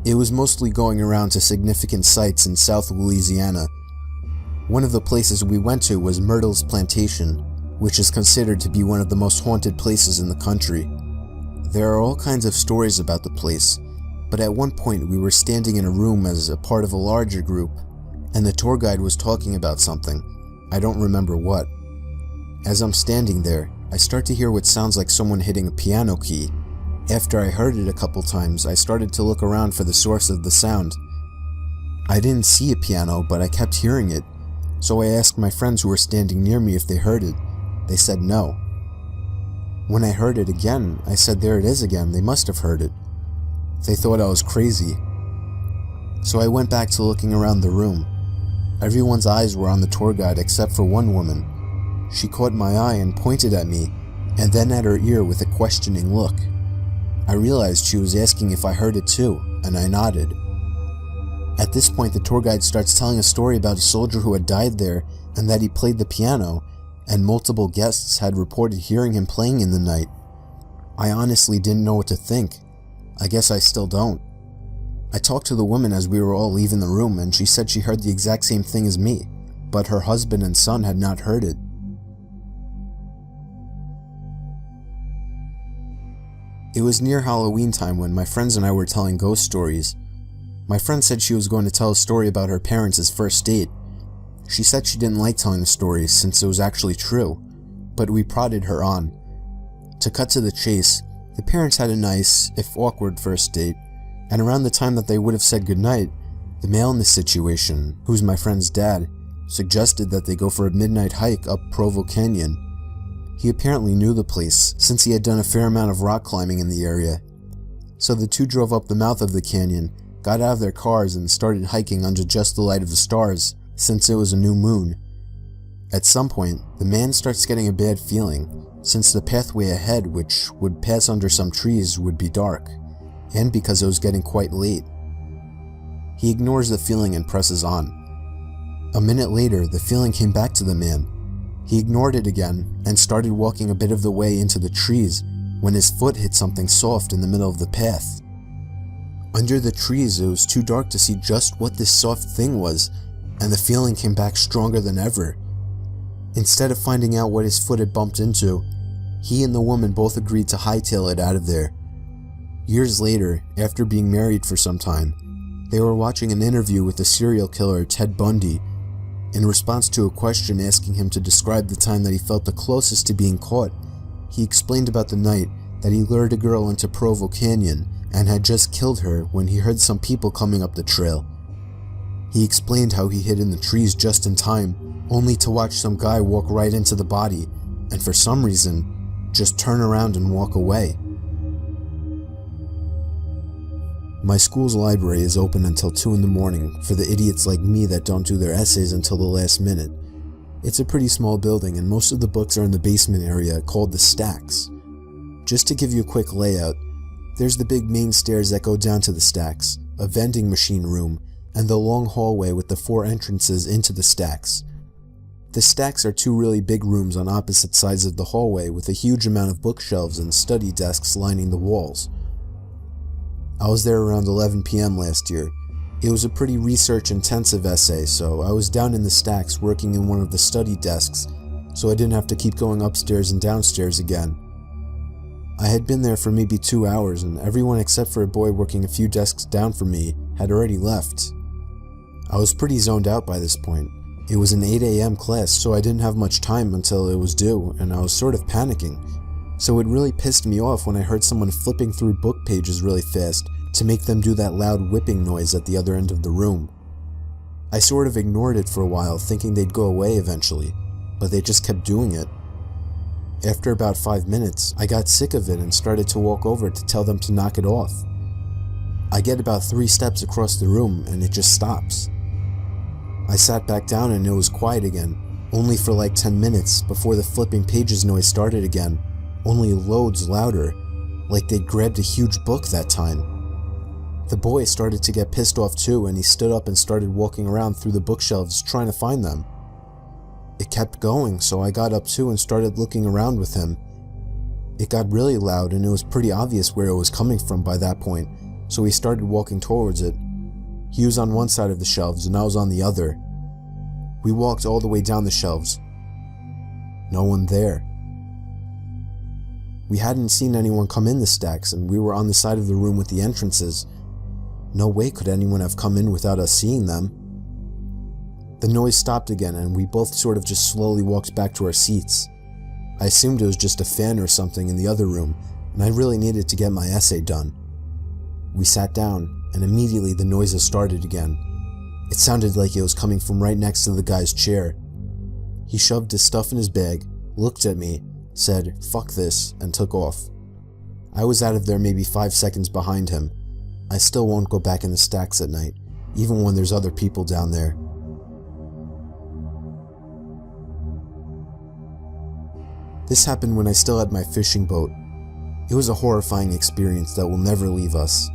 It was mostly going around to significant sites in South Louisiana. One of the places we went to was Myrtle's Plantation, which is considered to be one of the most haunted places in the country. There are all kinds of stories about the place, but at one point we were standing in a room as a part of a larger group, and the tour guide was talking about something. I don't remember what. As I'm standing there, I start to hear what sounds like someone hitting a piano key. After I heard it a couple times, I started to look around for the source of the sound. I didn't see a piano, but I kept hearing it, so I asked my friends who were standing near me if they heard it. They said no. When I heard it again, I said there it is again, they must have heard it. They thought I was crazy. So I went back to looking around the room. Everyone's eyes were on the tour guide except for one woman. She caught my eye and pointed at me, and then at her ear with a questioning look. I realized she was asking if I heard it too, and I nodded. At this point, the tour guide starts telling a story about a soldier who had died there and that he played the piano, and multiple guests had reported hearing him playing in the night. I honestly didn't know what to think. I guess I still don't. I talked to the woman as we were all leaving the room, and she said she heard the exact same thing as me, but her husband and son had not heard it. It was near Halloween time when my friends and I were telling ghost stories. My friend said she was going to tell a story about her parents' first date. She said she didn't like telling the stories since it was actually true, but we prodded her on. To cut to the chase, the parents had a nice, if awkward, first date, and around the time that they would have said goodnight, the male in the situation, who's my friend's dad, suggested that they go for a midnight hike up Provo Canyon. He apparently knew the place, since he had done a fair amount of rock climbing in the area. So the two drove up the mouth of the canyon, got out of their cars, and started hiking under just the light of the stars, since it was a new moon. At some point, the man starts getting a bad feeling, since the pathway ahead, which would pass under some trees, would be dark, and because it was getting quite late. He ignores the feeling and presses on. A minute later, the feeling came back to the man. He ignored it again and started walking a bit of the way into the trees, when his foot hit something soft in the middle of the path. Under the trees, it was too dark to see just what this soft thing was, and the feeling came back stronger than ever. Instead of finding out what his foot had bumped into, he and the woman both agreed to hightail it out of there. Years later, after being married for some time, they were watching an interview with the serial killer Ted Bundy. In response to a question asking him to describe the time that he felt the closest to being caught, he explained about the night that he lured a girl into Provo Canyon and had just killed her when he heard some people coming up the trail. He explained how he hid in the trees just in time, only to watch some guy walk right into the body, and for some reason, just turn around and walk away. My school's library is open until 2 in the morning for the idiots like me that don't do their essays until the last minute. It's a pretty small building and most of the books are in the basement area called the stacks. Just to give you a quick layout, there's the big main stairs that go down to the stacks, a vending machine room, and the long hallway with the 4 entrances into the stacks. The stacks are 2 really big rooms on opposite sides of the hallway with a huge amount of bookshelves and study desks lining the walls. I was there around 11 p.m. last year. It was a pretty research-intensive essay, so I was down in the stacks working in one of the study desks, so I didn't have to keep going upstairs and downstairs again. I had been there for maybe 2 hours, and everyone except for a boy working a few desks down from me had already left. I was pretty zoned out by this point. It was an 8 a.m. class, so I didn't have much time until it was due, and I was sort of panicking. So it really pissed me off when I heard someone flipping through book pages really fast to make them do that loud whipping noise at the other end of the room. I sort of ignored it for a while, thinking they'd go away eventually, but they just kept doing it. After about 5 minutes, I got sick of it and started to walk over to tell them to knock it off. I get about 3 steps across the room and it just stops. I sat back down and it was quiet again, only for like 10 minutes before the flipping pages noise started again, only loads louder, like they'd grabbed a huge book that time. The boy started to get pissed off too, and he stood up and started walking around through the bookshelves trying to find them. It kept going, so I got up too and started looking around with him. It got really loud and it was pretty obvious where it was coming from by that point, so we started walking towards it. He was on one side of the shelves and I was on the other. We walked all the way down the shelves. No one there. We hadn't seen anyone come in the stacks and we were on the side of the room with the entrances. No way could anyone have come in without us seeing them. The noise stopped again and we both sort of just slowly walked back to our seats. I assumed it was just a fan or something in the other room and I really needed to get my essay done. We sat down and immediately the noises started again. It sounded like it was coming from right next to the guy's chair. He shoved his stuff in his bag, looked at me, said, "Fuck this," and took off. I was out of there maybe 5 seconds behind him. I still won't go back in the stacks at night, even when there's other people down there. This happened when I still had my fishing boat. It was a horrifying experience that will never leave us.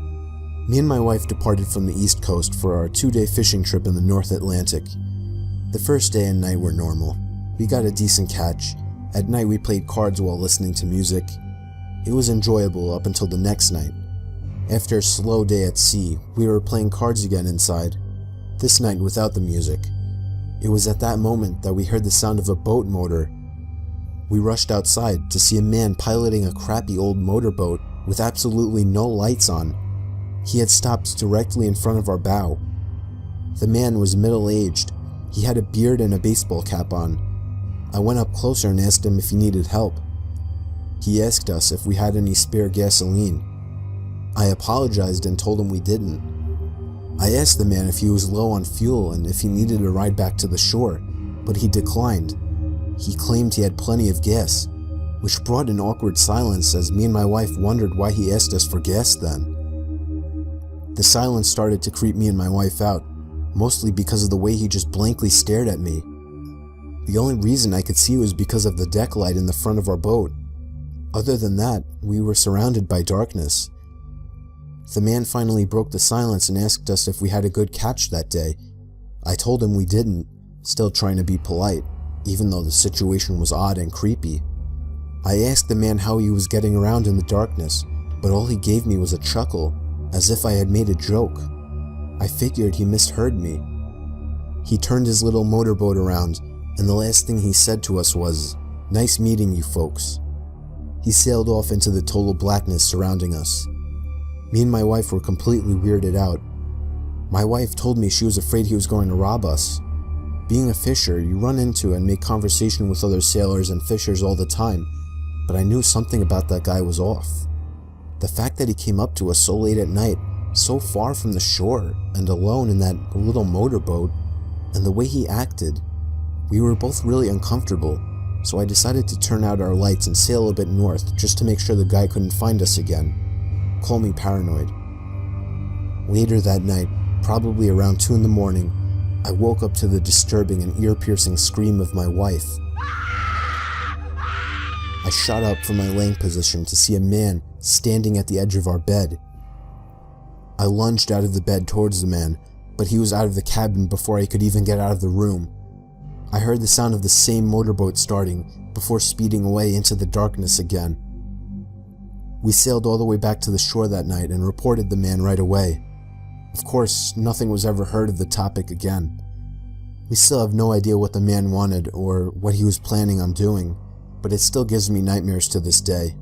Me and my wife departed from the East Coast for our 2-day fishing trip in the North Atlantic. The first day and night were normal. We got a decent catch. At night we played cards while listening to music. It was enjoyable up until the next night. After a slow day at sea, we were playing cards again inside, this night without the music. It was at that moment that we heard the sound of a boat motor. We rushed outside to see a man piloting a crappy old motorboat with absolutely no lights on. He had stopped directly in front of our bow. The man was middle-aged. He had a beard and a baseball cap on. I went up closer and asked him if he needed help. He asked us if we had any spare gasoline. I apologized and told him we didn't. I asked the man if he was low on fuel and if he needed a ride back to the shore, but he declined. He claimed he had plenty of gas, which brought an awkward silence as me and my wife wondered why he asked us for gas then. The silence started to creep me and my wife out, mostly because of the way he just blankly stared at me. The only reason I could see was because of the deck light in the front of our boat. Other than that, we were surrounded by darkness. The man finally broke the silence and asked us if we had a good catch that day. I told him we didn't, still trying to be polite, even though the situation was odd and creepy. I asked the man how he was getting around in the darkness, but all he gave me was a chuckle, as if I had made a joke. I figured he misheard me. He turned his little motorboat around, and the last thing he said to us was, "Nice meeting you folks." He sailed off into the total blackness surrounding us. Me and my wife were completely weirded out. My wife told me she was afraid he was going to rob us. Being a fisher, you run into and make conversation with other sailors and fishers all the time, but I knew something about that guy was off. The fact that he came up to us so late at night, so far from the shore, and alone in that little motorboat, and the way he acted, we were both really uncomfortable, so I decided to turn out our lights and sail a bit north just to make sure the guy couldn't find us again. Call me paranoid. Later that night, probably around 2 in the morning, I woke up to the disturbing and ear-piercing scream of my wife. I shot up from my laying position to see a man standing at the edge of our bed. I lunged out of the bed towards the man, but he was out of the cabin before I could even get out of the room. I heard the sound of the same motorboat starting before speeding away into the darkness again. We sailed all the way back to the shore that night and reported the man right away. Of course, nothing was ever heard of the topic again. We still have no idea what the man wanted or what he was planning on doing, but it still gives me nightmares to this day.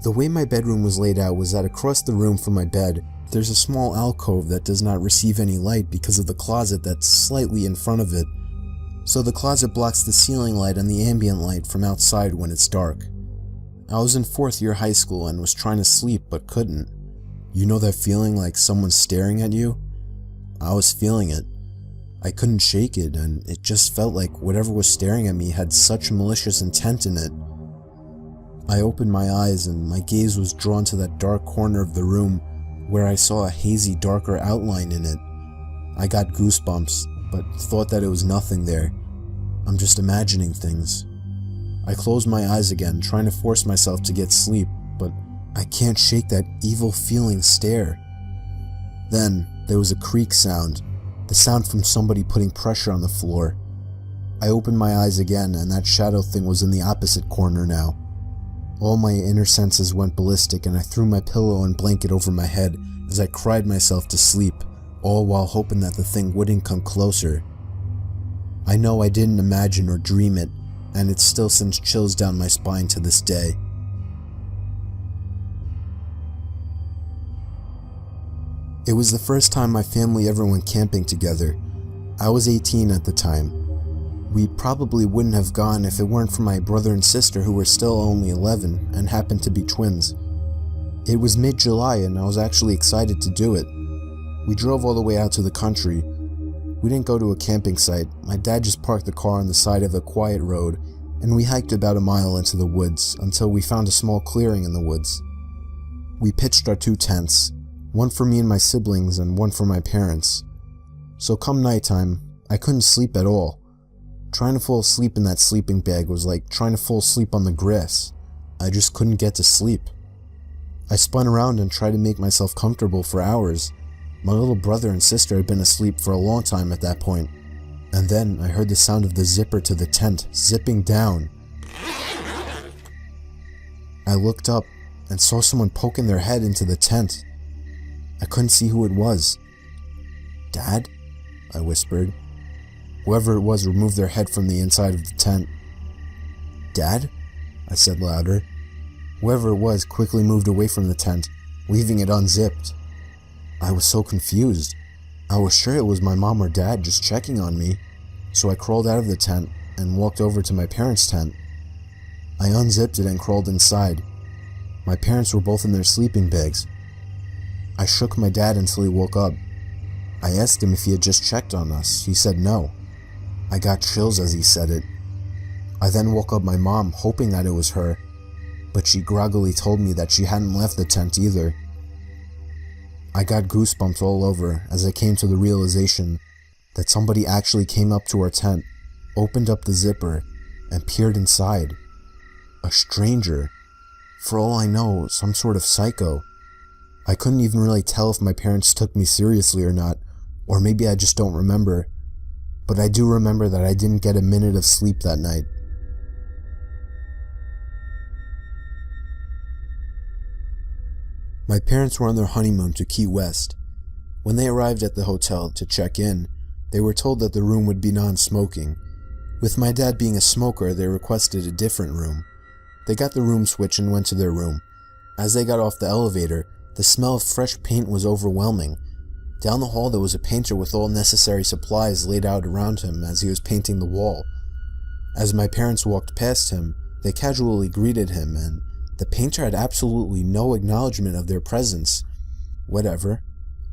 The way my bedroom was laid out was that across the room from my bed, there's a small alcove that does not receive any light because of the closet that's slightly in front of it. So the closet blocks the ceiling light and the ambient light from outside when it's dark. I was in 4th year high school and was trying to sleep but couldn't. You know that feeling like someone's staring at you? I was feeling it. I couldn't shake it, and it just felt like whatever was staring at me had such malicious intent in it. I opened my eyes and my gaze was drawn to that dark corner of the room where I saw a hazy, darker outline in it. I got goosebumps, but thought that it was nothing there. I'm just imagining things. I closed my eyes again, trying to force myself to get sleep, but I can't shake that evil feeling stare. Then, there was a creak sound, the sound from somebody putting pressure on the floor. I opened my eyes again, and that shadow thing was in the opposite corner now. All my inner senses went ballistic, and I threw my pillow and blanket over my head as I cried myself to sleep, all while hoping that the thing wouldn't come closer. I know I didn't imagine or dream it, and it still sends chills down my spine to this day. It was the first time my family ever went camping together. I was 18 at the time. We probably wouldn't have gone if it weren't for my brother and sister who were still only 11 and happened to be twins. It was mid-July and I was actually excited to do it. We drove all the way out to the country. We didn't go to a camping site. My dad just parked the car on the side of a quiet road, and we hiked about a mile into the woods until we found a small clearing in the woods. We pitched our 2 tents, one for me and my siblings and one for my parents. So come nighttime, I couldn't sleep at all. Trying to fall asleep in that sleeping bag was like trying to fall asleep on the grass. I just couldn't get to sleep. I spun around and tried to make myself comfortable for hours. My little brother and sister had been asleep for a long time at that point. And then I heard the sound of the zipper to the tent zipping down. I looked up and saw someone poking their head into the tent. I couldn't see who it was. "Dad?" I whispered. Whoever it was removed their head from the inside of the tent. "Dad?" I said louder. Whoever it was quickly moved away from the tent, leaving it unzipped. I was so confused. I was sure it was my mom or dad just checking on me, so I crawled out of the tent and walked over to my parents' tent. I unzipped it and crawled inside. My parents were both in their sleeping bags. I shook my dad until he woke up. I asked him if he had just checked on us. He said no. I got chills as he said it. I then woke up my mom, hoping that it was her, but she groggily told me that she hadn't left the tent either. I got goosebumps all over as I came to the realization that somebody actually came up to our tent, opened up the zipper, and peered inside. A stranger. For all I know, some sort of psycho. I couldn't even really tell if my parents took me seriously or not, or maybe I just don't remember. but I do remember that I didn't get a minute of sleep that night. My parents were on their honeymoon to Key West. When they arrived at the hotel to check in, they were told that the room would be non-smoking. With my dad being a smoker, they requested a different room. They got the room switch and went to their room. As they got off the elevator, the smell of fresh paint was overwhelming. Down the hall there was a painter with all necessary supplies laid out around him as he was painting the wall. As my parents walked past him, they casually greeted him, and the painter had absolutely no acknowledgement of their presence. Whatever.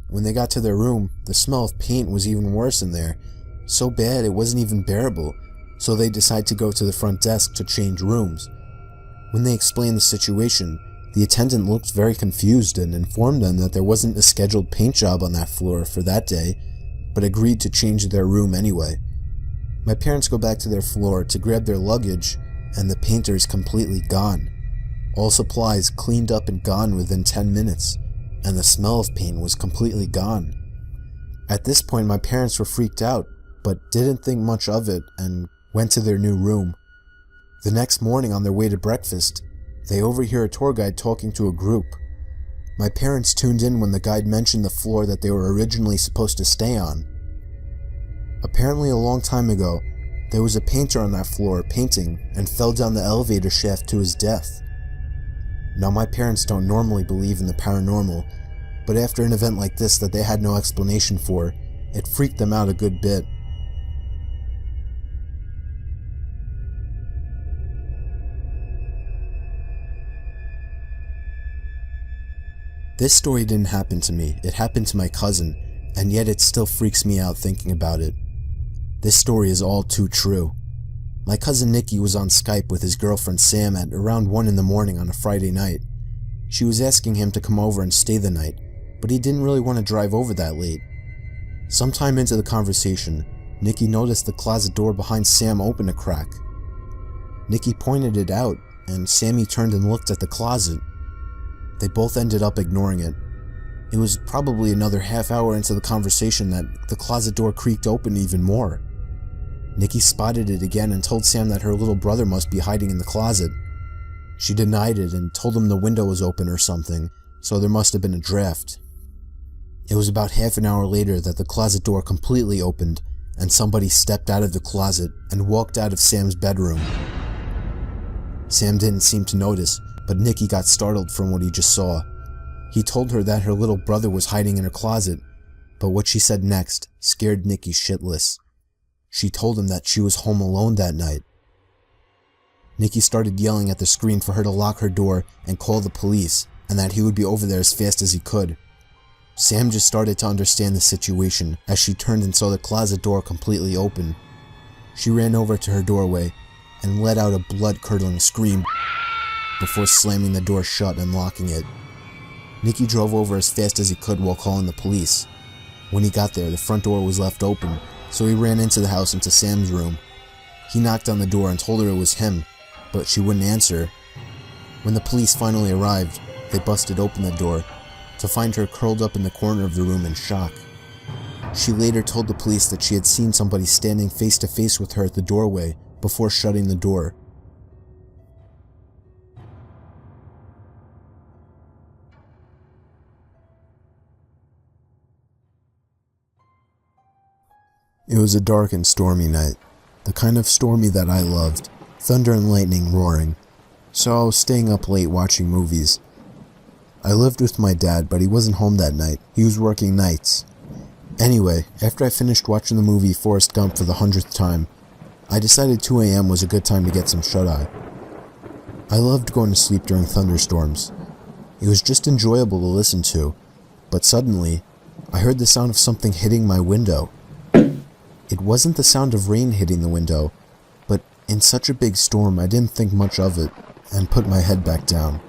When they got to their room, the smell of paint was even worse in there. So bad it wasn't even bearable, so they decided to go to the front desk to change rooms. When they explained the situation, the attendant looked very confused and informed them that there wasn't a scheduled paint job on that floor for that day, but agreed to change their room anyway. My parents go back to their floor to grab their luggage, and the painter is completely gone. All supplies cleaned up and gone within 10 minutes, and the smell of paint was completely gone. At this point, my parents were freaked out, but didn't think much of it and went to their new room. The next morning on their way to breakfast, they overhear a tour guide talking to a group. My parents tuned in when the guide mentioned the floor that they were originally supposed to stay on. Apparently a long time ago, there was a painter on that floor painting and fell down the elevator shaft to his death. Now my parents don't normally believe in the paranormal, but after an event like this that they had no explanation for, it freaked them out a good bit. This story didn't happen to me, it happened to my cousin, and yet it still freaks me out thinking about it. This story is all too true. My cousin Nikki was on Skype with his girlfriend Sam at around 1 in the morning on a Friday night. She was asking him to come over and stay the night, but he didn't really want to drive over that late. Sometime into the conversation, Nikki noticed the closet door behind Sam open a crack. Nikki pointed it out, and Sammy turned and looked at the closet. They both ended up ignoring it. It was probably another half hour into the conversation that the closet door creaked open even more. Nikki spotted it again and told Sam that her little brother must be hiding in the closet. She denied it and told him the window was open or something, so there must have been a draft. It was about half an hour later that the closet door completely opened and somebody stepped out of the closet and walked out of Sam's bedroom. Sam didn't seem to notice, but Nikki got startled from what he just saw. He told her that her little brother was hiding in her closet, but what she said next scared Nikki shitless. She told him that she was home alone that night. Nikki started yelling at the screen for her to lock her door and call the police, and that he would be over there as fast as he could. Sam just started to understand the situation as she turned and saw the closet door completely open. She ran over to her doorway and let out a blood-curdling scream before slamming the door shut and locking it. Nikki drove over as fast as he could while calling the police. When he got there, the front door was left open, so he ran into the house into Sam's room. He knocked on the door and told her it was him, but she wouldn't answer. When the police finally arrived, they busted open the door to find her curled up in the corner of the room in shock. She later told the police that she had seen somebody standing face to face with her at the doorway before shutting the door. It was a dark and stormy night, the kind of stormy that I loved, thunder and lightning roaring, so I was staying up late watching movies. I lived with my dad, but he wasn't home that night. He was working nights. Anyway, after I finished watching the movie Forrest Gump for the 100th time, I decided 2 a.m. was a good time to get some shut-eye. I loved going to sleep during thunderstorms. It was just enjoyable to listen to, but suddenly, I heard the sound of something hitting my window. It wasn't the sound of rain hitting the window, but in such a big storm I didn't think much of it and put my head back down.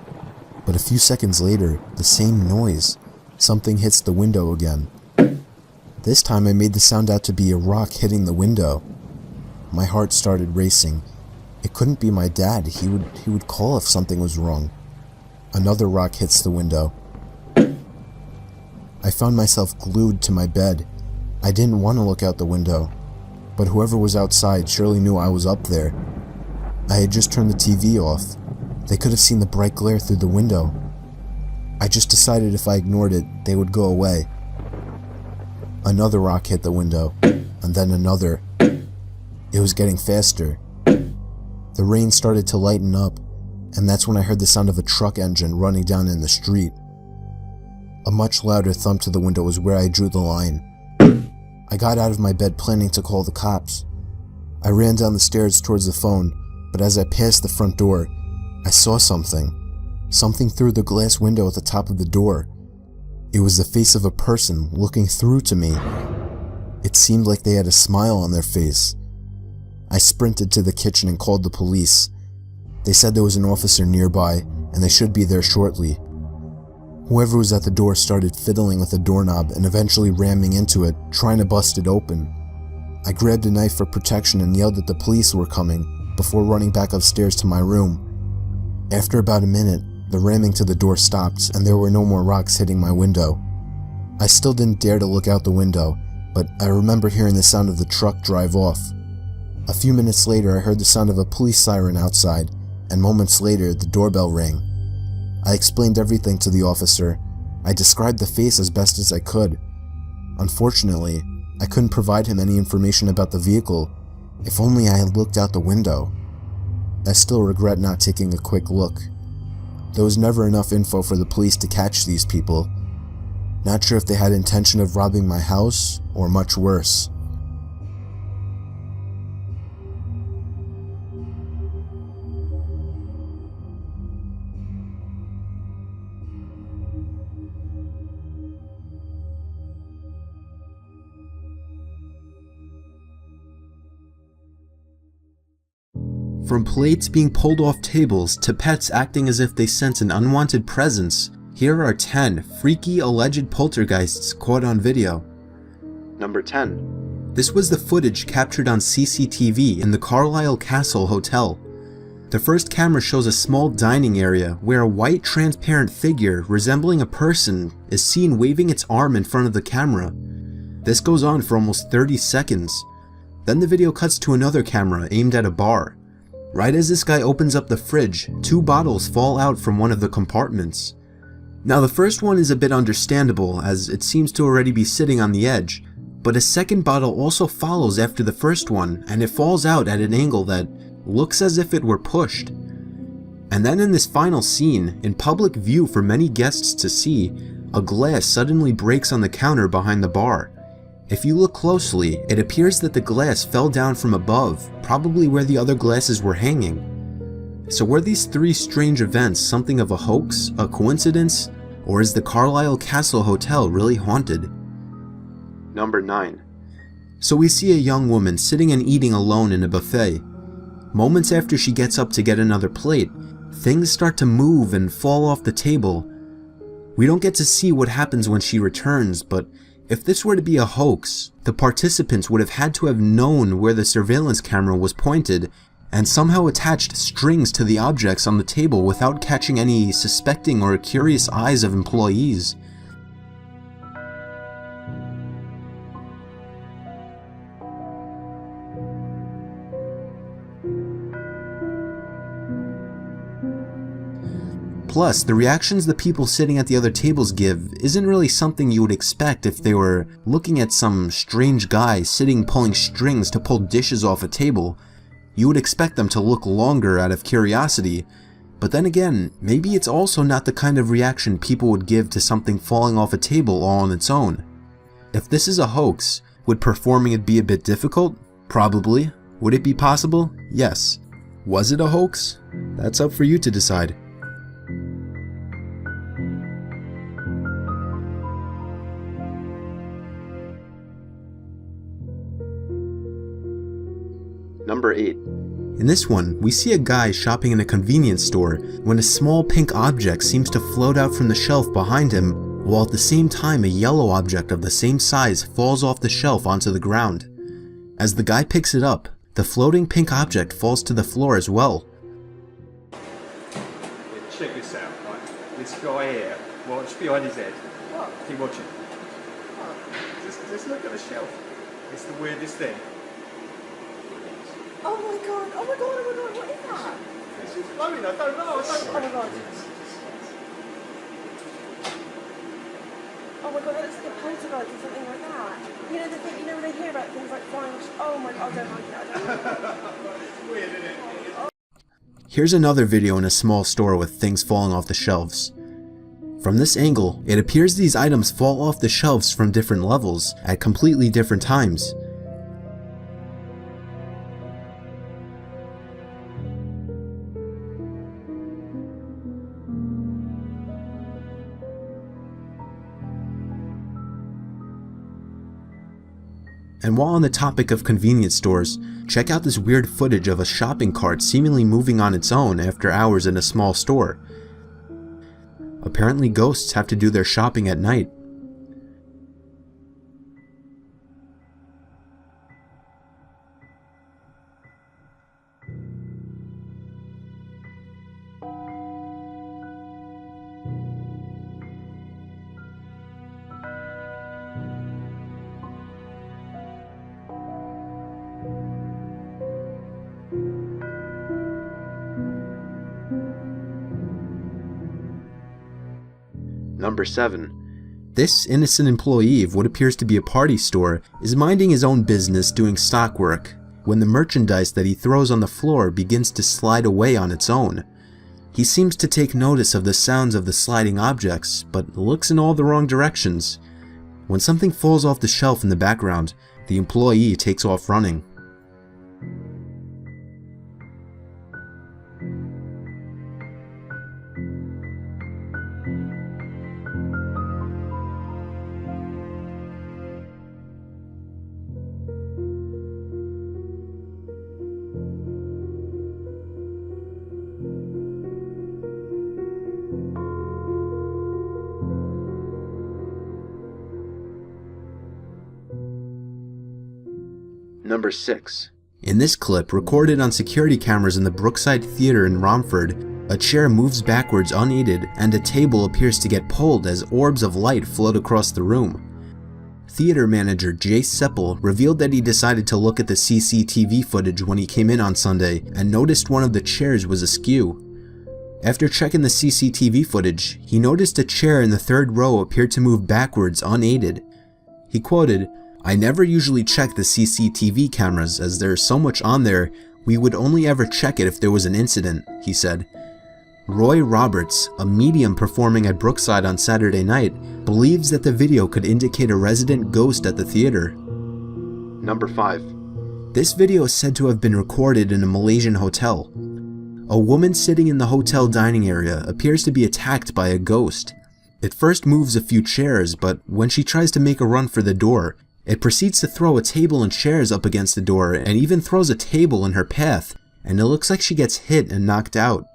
But a few seconds later, the same noise. Something hits the window again. This time I made the sound out to be a rock hitting the window. My heart started racing. It couldn't be my dad. He would call if something was wrong. Another rock hits the window. I found myself glued to my bed. I didn't want to look out the window. but whoever was outside surely knew I was up there. I had just turned the TV off. They could have seen the bright glare through the window. I just decided if I ignored it, they would go away. Another rock hit the window, and then another. It was getting faster. The rain started to lighten up, and that's when I heard the sound of a truck engine running down in the street. A much louder thump to the window was where I drew the line. I got out of my bed planning to call the cops. I ran down the stairs towards the phone, but as I passed the front door, I saw something. Something through the glass window at the top of the door. It was the face of a person looking through to me. It seemed like they had a smile on their face. I sprinted to the kitchen and called the police. They said there was an officer nearby, and they should be there shortly. Whoever was at the door started fiddling with the doorknob and eventually ramming into it, trying to bust it open. I grabbed a knife for protection and yelled that the police were coming, before running back upstairs to my room. After about a minute, the ramming to the door stopped and there were no more rocks hitting my window. I still didn't dare to look out the window, but I remember hearing the sound of the truck drive off. A few minutes later, I heard the sound of a police siren outside, and moments later, the doorbell rang. I explained everything to the officer. I described the face as best as I could. Unfortunately, I couldn't provide him any information about the vehicle. If only I had looked out the window. I still regret not taking a quick look. There was never enough info for the police to catch these people. Not sure if they had intention of robbing my house, or much worse. From plates being pulled off tables to pets acting as if they sense an unwanted presence, here are 10 freaky alleged poltergeists caught on video. Number 10. This was the footage captured on CCTV in the Carlisle Castle Hotel. The first camera shows a small dining area where a white transparent figure resembling a person is seen waving its arm in front of the camera. This goes on for almost 30 seconds. Then the video cuts to another camera aimed at a bar. Right as this guy opens up the fridge, 2 bottles fall out from one of the compartments. Now the first one is a bit understandable as it seems to already be sitting on the edge, but a second bottle also follows after the first one and it falls out at an angle that looks as if it were pushed. And then in this final scene, in public view for many guests to see, a glass suddenly breaks on the counter behind the bar. If you look closely, it appears that the glass fell down from above, probably where the other glasses were hanging. So were these 3 strange events something of a hoax, a coincidence, or is the Carlisle Castle Hotel really haunted? Number 9. So we see a young woman sitting and eating alone in a buffet. Moments after she gets up to get another plate, things start to move and fall off the table. We don't get to see what happens when she returns, but if this were to be a hoax, the participants would have had to have known where the surveillance camera was pointed and somehow attached strings to the objects on the table without catching any suspecting or curious eyes of employees. Plus, the reactions the people sitting at the other tables give isn't really something you would expect if they were looking at some strange guy sitting pulling strings to pull dishes off a table. You would expect them to look longer out of curiosity, but then again, maybe it's also not the kind of reaction people would give to something falling off a table all on its own. If this is a hoax, would performing it be a bit difficult? Probably. Would it be possible? Yes. Was it a hoax? That's up for you to decide. Number 8. In this one, we see a guy shopping in a convenience store when a small pink object seems to float out from the shelf behind him, while at the same time a yellow object of the same size falls off the shelf onto the ground. As the guy picks it up, the floating pink object falls to the floor as well. Check this out, right? This guy here, watch behind his head. What? Keep watching. What? Just look at the shelf. It's the weirdest thing. Oh my god, oh my god, oh my god, what is that? It's just blowing, I don't know, I don't Oh my god. Oh my god, that looks like a poltergeist or something like that. You know the thing, you know when they hear about things like flying, oh my god, I don't like it, I don't like it. It's weird, isn't it? Here's another video in a small store with things falling off the shelves. From this angle, it appears these items fall off the shelves from different levels at completely different times. And while on the topic of convenience stores, check out this weird footage of a shopping cart seemingly moving on its own after hours in a small store. Apparently ghosts have to do their shopping at night. Number 7. This innocent employee of what appears to be a party store is minding his own business doing stock work when the merchandise that he throws on the floor begins to slide away on its own. He seems to take notice of the sounds of the sliding objects, but looks in all the wrong directions. When something falls off the shelf in the background, the employee takes off running. Number 6. In this clip, recorded on security cameras in the Brookside Theater in Romford, a chair moves backwards unaided and a table appears to get pulled as orbs of light float across the room. Theater manager Jace Seppel revealed that he decided to look at the CCTV footage when he came in on Sunday and noticed one of the chairs was askew. After checking the CCTV footage, he noticed a chair in the third row appeared to move backwards unaided. He quoted, "I never usually check the CCTV cameras as there's so much on there, we would only ever check it if there was an incident," he said. Roy Roberts, a medium performing at Brookside on Saturday night, believes that the video could indicate a resident ghost at the theater. Number 5. This video is said to have been recorded in a Malaysian hotel. A woman sitting in the hotel dining area appears to be attacked by a ghost. It first moves a few chairs, but when she tries to make a run for the door, it proceeds to throw a table and chairs up against the door and even throws a table in her path, and it looks like she gets hit and knocked out.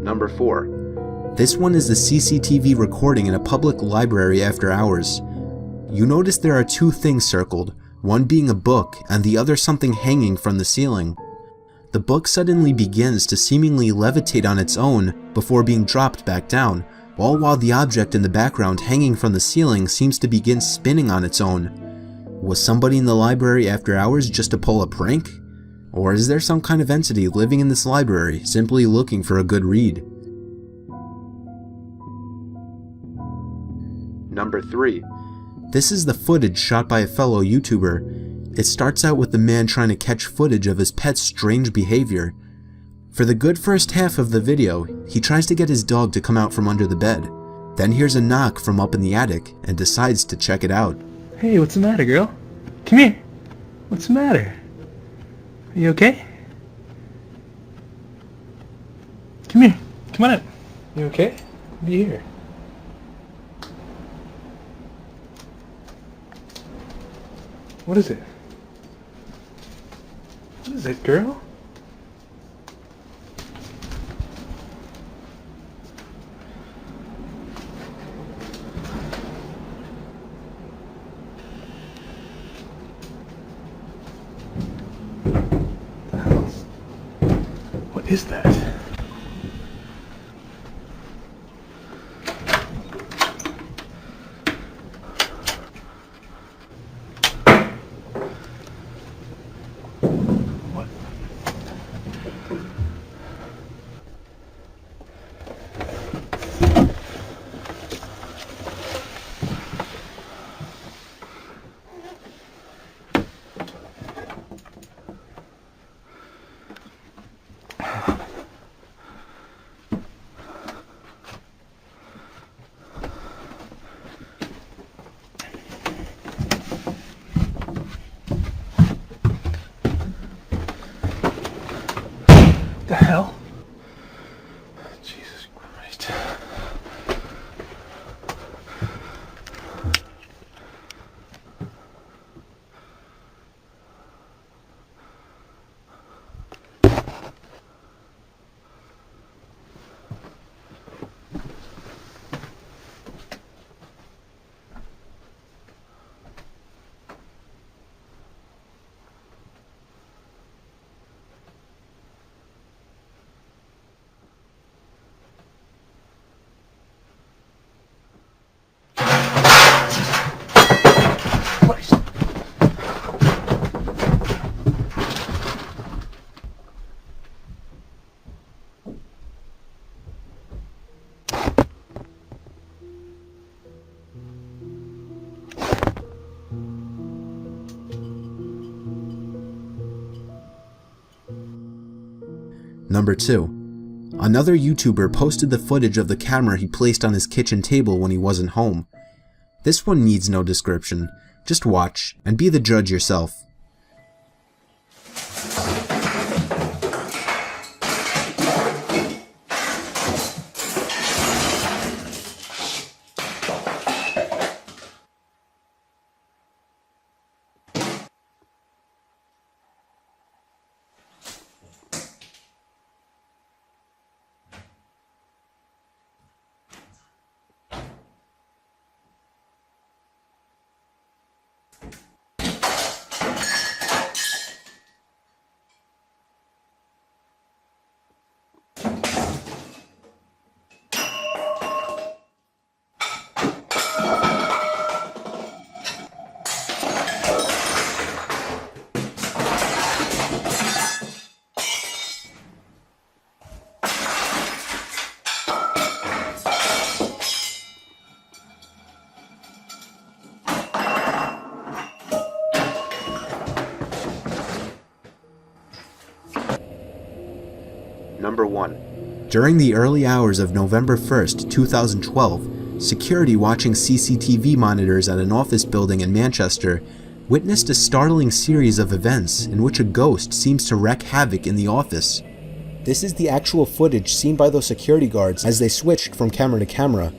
Number 4. This one is the CCTV recording in a public library after hours. You notice there are two things circled, one being a book and the other something hanging from the ceiling. The book suddenly begins to seemingly levitate on its own before being dropped back down, all while the object in the background hanging from the ceiling seems to begin spinning on its own. Was somebody in the library after hours just to pull a prank? Or is there some kind of entity living in this library simply looking for a good read? Number 3. This is the footage shot by a fellow YouTuber. It starts out with the man trying to catch footage of his pet's strange behavior. For the good first half of the video, he tries to get his dog to come out from under the bed, then hears a knock from up in the attic and decides to check it out. Hey, what's the matter, girl? Come here. What's the matter? Are you okay? Come here. Come on up. You okay? Be here. What is it? What is it, girl? The hell? What is that? What? The hell? Jesus Christ. Christ. Number 2. Another YouTuber posted the footage of the camera he placed on his kitchen table when he wasn't home. This one needs no description. Just watch and be the judge yourself. Number 1. During the early hours of November 1st, 2012, security watching CCTV monitors at an office building in Manchester witnessed a startling series of events in which a ghost seems to wreak havoc in the office. This is the actual footage seen by those security guards as they switched from camera to camera.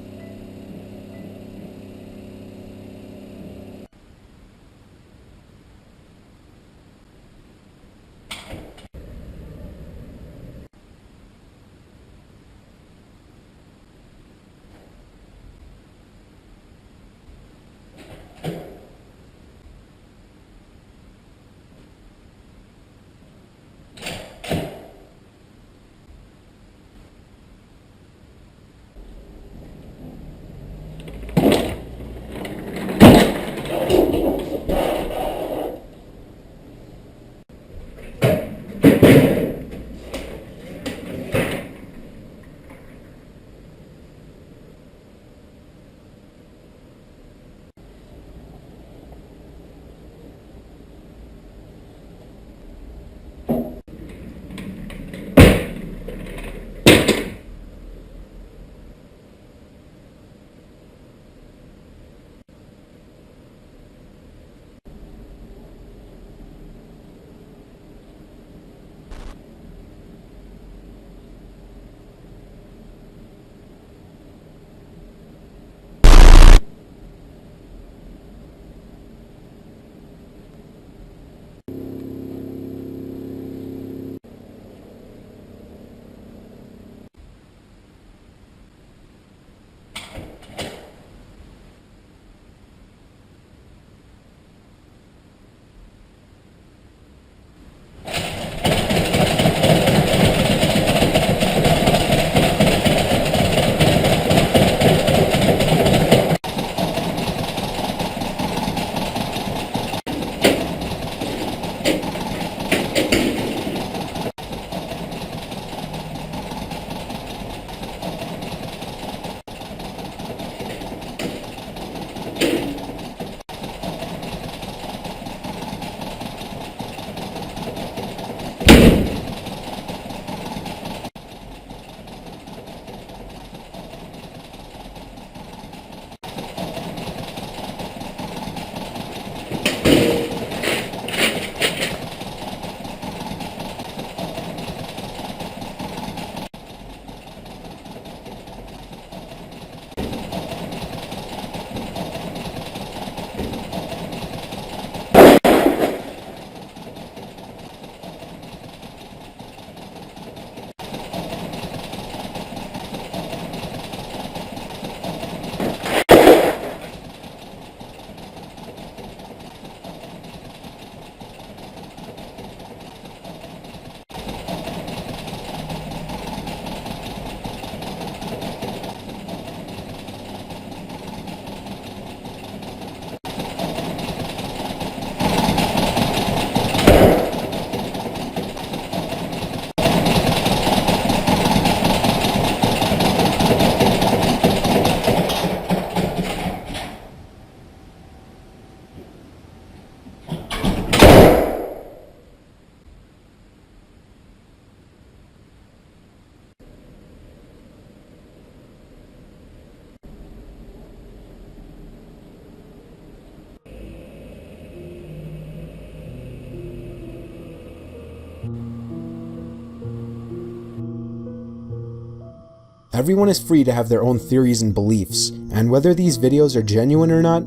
Everyone is free to have their own theories and beliefs, and whether these videos are genuine or not,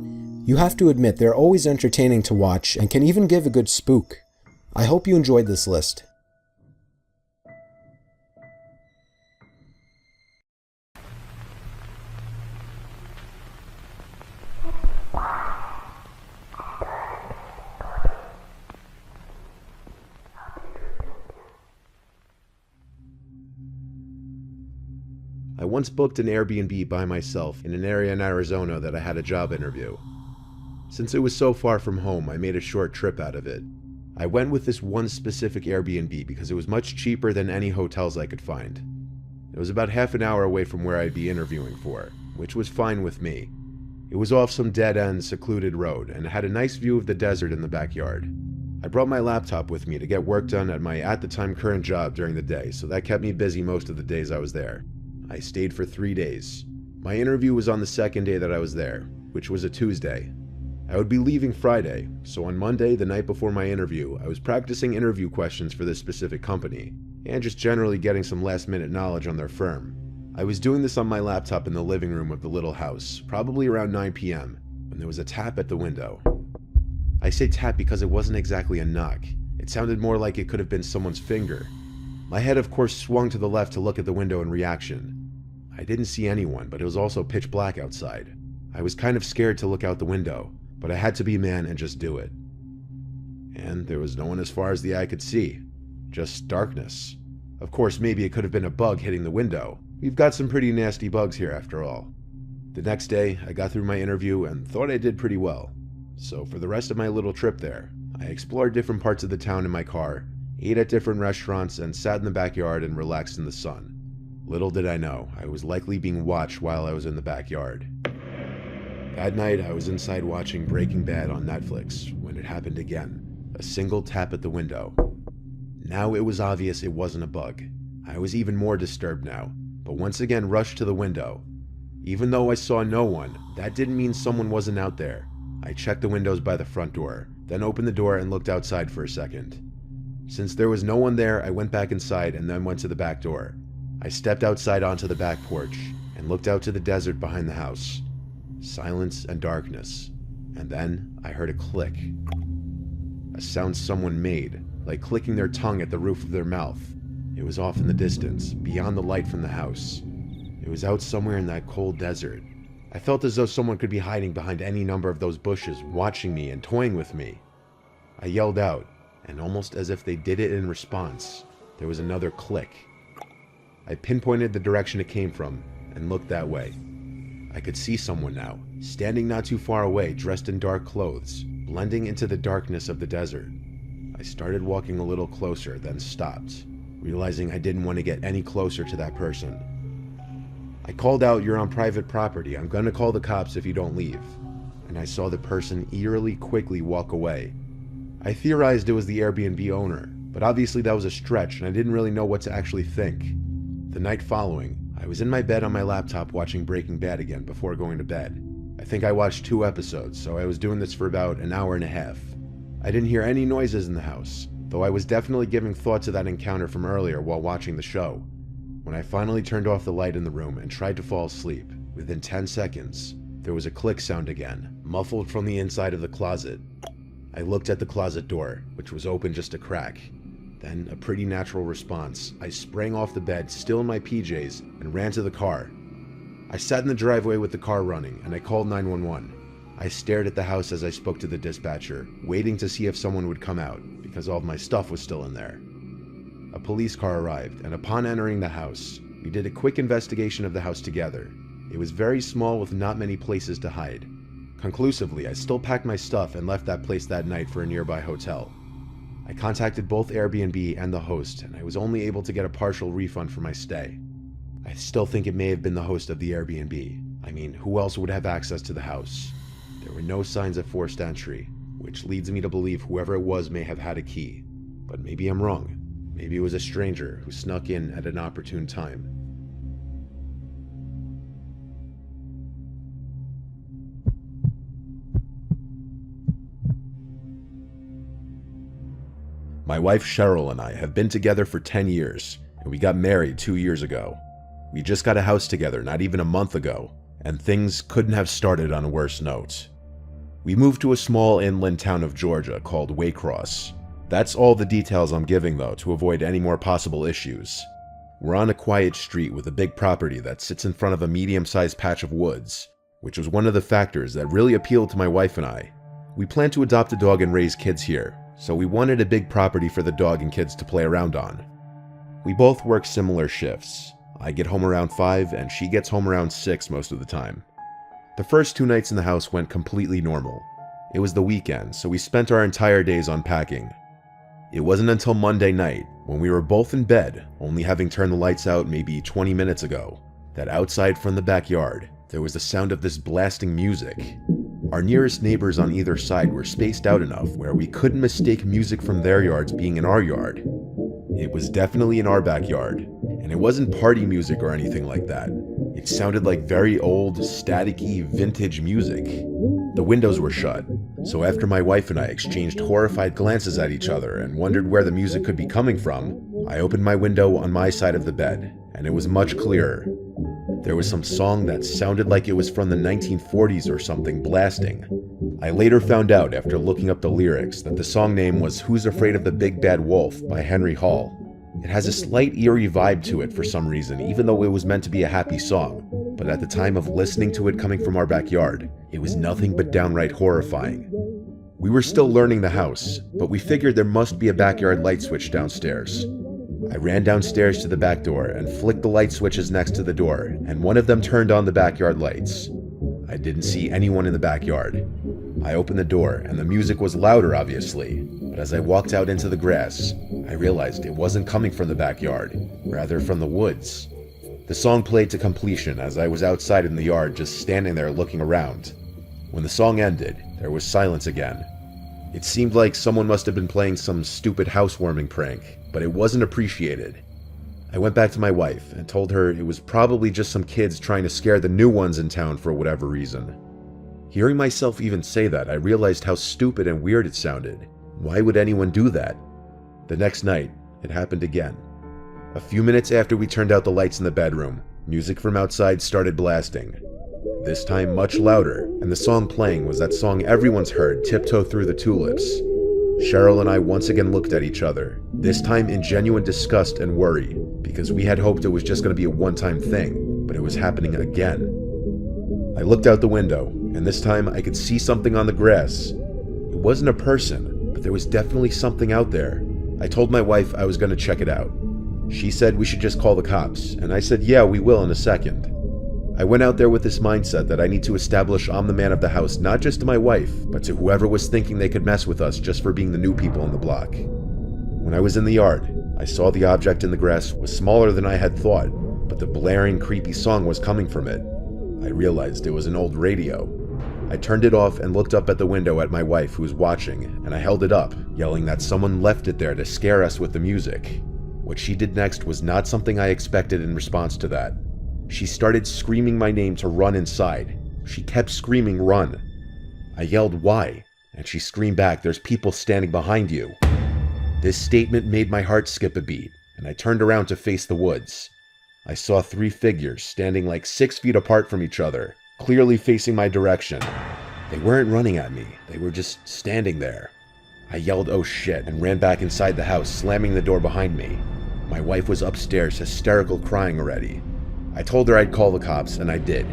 you have to admit they're always entertaining to watch and can even give a good spook. I hope you enjoyed this list. I once booked an Airbnb by myself in an area in Arizona that I had a job interview. Since it was so far from home, I made a short trip out of it. I went with this one specific Airbnb because it was much cheaper than any hotels I could find. It was about half an hour away from where I'd be interviewing for, which was fine with me. It was off some dead-end, secluded road, and it had a nice view of the desert in the backyard. I brought my laptop with me to get work done at my at-the-time current job during the day, so that kept me busy most of the days I was there. I stayed for 3 days. My interview was on the second day that I was there, which was a Tuesday. I would be leaving Friday, so on Monday, the night before my interview, I was practicing interview questions for this specific company, and just generally getting some last-minute knowledge on their firm. I was doing this on my laptop in the living room of the little house, probably around 9 p.m., when there was a tap at the window. I say tap because it wasn't exactly a knock. It sounded more like it could have been someone's finger. My head, of course, swung to the left to look at the window in reaction. I didn't see anyone, but it was also pitch black outside. I was kind of scared to look out the window, but I had to be a man and just do it. And there was no one as far as the eye could see. Just darkness. Of course, maybe it could have been a bug hitting the window. We've got some pretty nasty bugs here after all. The next day, I got through my interview and thought I did pretty well. So for the rest of my little trip there, I explored different parts of the town in my car, ate at different restaurants, and sat in the backyard and relaxed in the sun. Little did I know, I was likely being watched while I was in the backyard. That night, I was inside watching Breaking Bad on Netflix when it happened again. A single tap at the window. Now it was obvious it wasn't a bug. I was even more disturbed now, but once again rushed to the window. Even though I saw no one, that didn't mean someone wasn't out there. I checked the windows by the front door, then opened the door and looked outside for a second. Since there was no one there, I went back inside and then went to the back door. I stepped outside onto the back porch and looked out to the desert behind the house. Silence and darkness. And then I heard a click. A sound someone made, like clicking their tongue at the roof of their mouth. It was off in the distance, beyond the light from the house. It was out somewhere in that cold desert. I felt as though someone could be hiding behind any number of those bushes, watching me and toying with me. I yelled out, and almost as if they did it in response, there was another click. I pinpointed the direction it came from and looked that way. I could see someone now, standing not too far away, dressed in dark clothes, blending into the darkness of the desert. I started walking a little closer, then stopped, realizing I didn't want to get any closer to that person. I called out, "You're on private property. I'm gonna call the cops if you don't leave." And I saw the person eerily quickly walk away. I theorized it was the Airbnb owner, but obviously that was a stretch and I didn't really know what to actually think. The night following, I was in my bed on my laptop watching Breaking Bad again before going to bed. I think I watched 2 episodes, so I was doing this for about an hour and a half. I didn't hear any noises in the house, though I was definitely giving thought to that encounter from earlier while watching the show. When I finally turned off the light in the room and tried to fall asleep, within 10 seconds, there was a click sound again, muffled from the inside of the closet. I looked at the closet door, which was open just a crack. Then, a pretty natural response, I sprang off the bed, still in my PJs, and ran to the car. I sat in the driveway with the car running, and I called 911. I stared at the house as I spoke to the dispatcher, waiting to see if someone would come out, because all of my stuff was still in there. A police car arrived, and upon entering the house, we did a quick investigation of the house together. It was very small with not many places to hide. Conclusively, I still packed my stuff and left that place that night for a nearby hotel. I contacted both Airbnb and the host, and I was only able to get a partial refund for my stay. I still think it may have been the host of the Airbnb. I mean, who else would have access to the house? There were no signs of forced entry, which leads me to believe whoever it was may have had a key. But maybe I'm wrong. Maybe it was a stranger who snuck in at an opportune time. My wife Cheryl and I have been together for 10 years, and we got married 2 years ago. We just got a house together not even a month ago, and things couldn't have started on a worse note. We moved to a small inland town of Georgia called Waycross. That's all the details I'm giving though, to avoid any more possible issues. We're on a quiet street with a big property that sits in front of a medium-sized patch of woods, which was one of the factors that really appealed to my wife and I. We plan to adopt a dog and raise kids here, so we wanted a big property for the dog and kids to play around on. We both work similar shifts. I get home around 5 and she gets home around 6 most of the time. The first 2 nights in the house went completely normal. It was the weekend, so we spent our entire days unpacking. It wasn't until Monday night, when we were both in bed, only having turned the lights out maybe 20 minutes ago, that outside from the backyard, there was the sound of this blasting music. Our nearest neighbors on either side were spaced out enough where we couldn't mistake music from their yards being in our yard. It was definitely in our backyard, and it wasn't party music or anything like that. It sounded like very old, static-y, vintage music. The windows were shut, so after my wife and I exchanged horrified glances at each other and wondered where the music could be coming from, I opened my window on my side of the bed, and it was much clearer. There was some song that sounded like it was from the 1940s or something blasting. I later found out after looking up the lyrics that the song name was Who's Afraid of the Big Bad Wolf by Henry Hall. It has a slight eerie vibe to it for some reason, even though it was meant to be a happy song. But at the time of listening to it coming from our backyard, it was nothing but downright horrifying. We were still learning the house, but we figured there must be a backyard light switch downstairs. I ran downstairs to the back door and flicked the light switches next to the door, and one of them turned on the backyard lights. I didn't see anyone in the backyard. I opened the door, and the music was louder, obviously, but as I walked out into the grass, I realized it wasn't coming from the backyard, rather from the woods. The song played to completion as I was outside in the yard just standing there looking around. When the song ended, there was silence again. It seemed like someone must have been playing some stupid housewarming prank, but it wasn't appreciated. I went back to my wife and told her it was probably just some kids trying to scare the new ones in town for whatever reason. Hearing myself even say that, I realized how stupid and weird it sounded. Why would anyone do that? The next night, it happened again. A few minutes after we turned out the lights in the bedroom, music from outside started blasting. This time much louder, and the song playing was that song everyone's heard, Tiptoe Through the Tulips. Cheryl and I once again looked at each other, this time in genuine disgust and worry, because we had hoped it was just going to be a one-time thing, but it was happening again. I looked out the window, and this time I could see something on the grass. It wasn't a person, but there was definitely something out there. I told my wife I was going to check it out. She said we should just call the cops, and I said yeah, we will in a second. I went out there with this mindset that I need to establish I'm the man of the house, not just to my wife, but to whoever was thinking they could mess with us just for being the new people on the block. When I was in the yard, I saw the object in the grass was smaller than I had thought, but the blaring, creepy song was coming from it. I realized it was an old radio. I turned it off and looked up at the window at my wife who was watching, and I held it up, yelling that someone left it there to scare us with the music. What she did next was not something I expected in response to that. She started screaming my name to run inside. She kept screaming, "Run." I yelled, "Why?" And she screamed back, "There's people standing behind you." This statement made my heart skip a beat, and I turned around to face the woods. I saw 3 figures standing like 6 feet apart from each other, clearly facing my direction. They weren't running at me, they were just standing there. I yelled, "Oh shit," and ran back inside the house, slamming the door behind me. My wife was upstairs, hysterical, crying already. I told her I'd call the cops, and I did.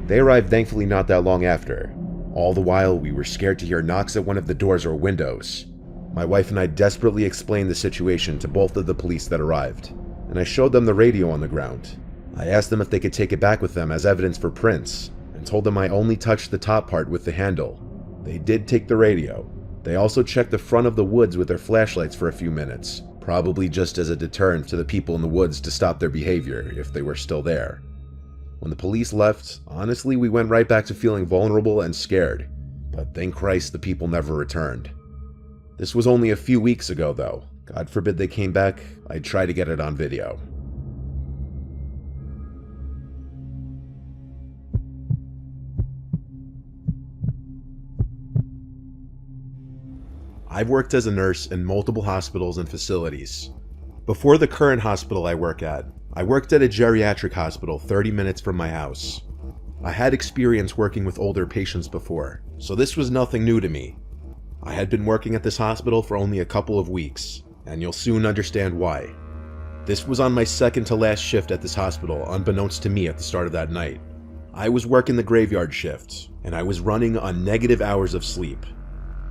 They arrived thankfully not that long after. All the while, we were scared to hear knocks at one of the doors or windows. My wife and I desperately explained the situation to both of the police that arrived, and I showed them the radio on the ground. I asked them if they could take it back with them as evidence for prints, and told them I only touched the top part with the handle. They did take the radio. They also checked the front of the woods with their flashlights for a few minutes, probably just as a deterrent to the people in the woods to stop their behavior if they were still there. When the police left, honestly, we went right back to feeling vulnerable and scared, but thank Christ the people never returned. This was only a few weeks ago though. God forbid they came back, I'd try to get it on video. I've worked as a nurse in multiple hospitals and facilities. Before the current hospital I work at, I worked at a geriatric hospital 30 minutes from my house. I had experience working with older patients before, so this was nothing new to me. I had been working at this hospital for only a couple of weeks, and you'll soon understand why. This was on my second to last shift at this hospital, unbeknownst to me at the start of that night. I was working the graveyard shift, and I was running on negative hours of sleep.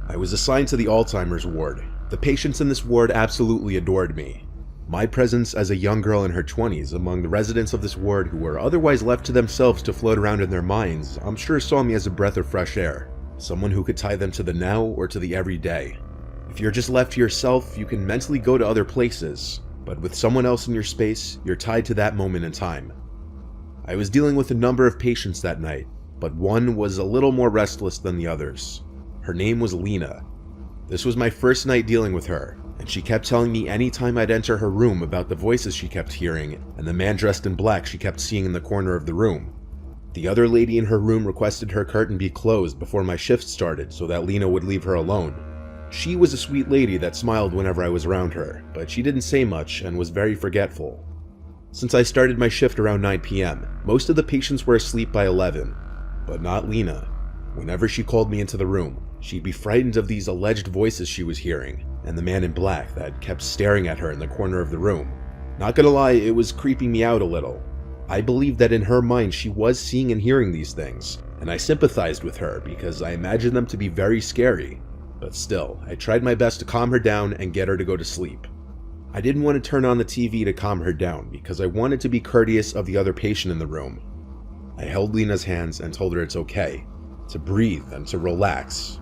I was assigned to the Alzheimer's ward. The patients in this ward absolutely adored me. My presence as a young girl in her 20s among the residents of this ward who were otherwise left to themselves to float around in their minds, I'm sure saw me as a breath of fresh air, someone who could tie them to the now or to the everyday. If you're just left to yourself, you can mentally go to other places, but with someone else in your space, you're tied to that moment in time. I was dealing with a number of patients that night, but one was a little more restless than the others. Her name was Lena. This was my first night dealing with her, and she kept telling me anytime I'd enter her room about the voices she kept hearing and the man dressed in black she kept seeing in the corner of the room. The other lady in her room requested her curtain be closed before my shift started so that Lena would leave her alone. She was a sweet lady that smiled whenever I was around her, but she didn't say much and was very forgetful. Since I started my shift around 9 p.m., most of the patients were asleep by 11, but not Lena. Whenever she called me into the room, she'd be frightened of these alleged voices she was hearing, and the man in black that kept staring at her in the corner of the room. Not gonna lie, it was creeping me out a little. I believed that in her mind she was seeing and hearing these things, and I sympathized with her because I imagined them to be very scary. But still, I tried my best to calm her down and get her to go to sleep. I didn't want to turn on the TV to calm her down because I wanted to be courteous of the other patient in the room. I held Lena's hands and told her it's okay, to breathe and to relax.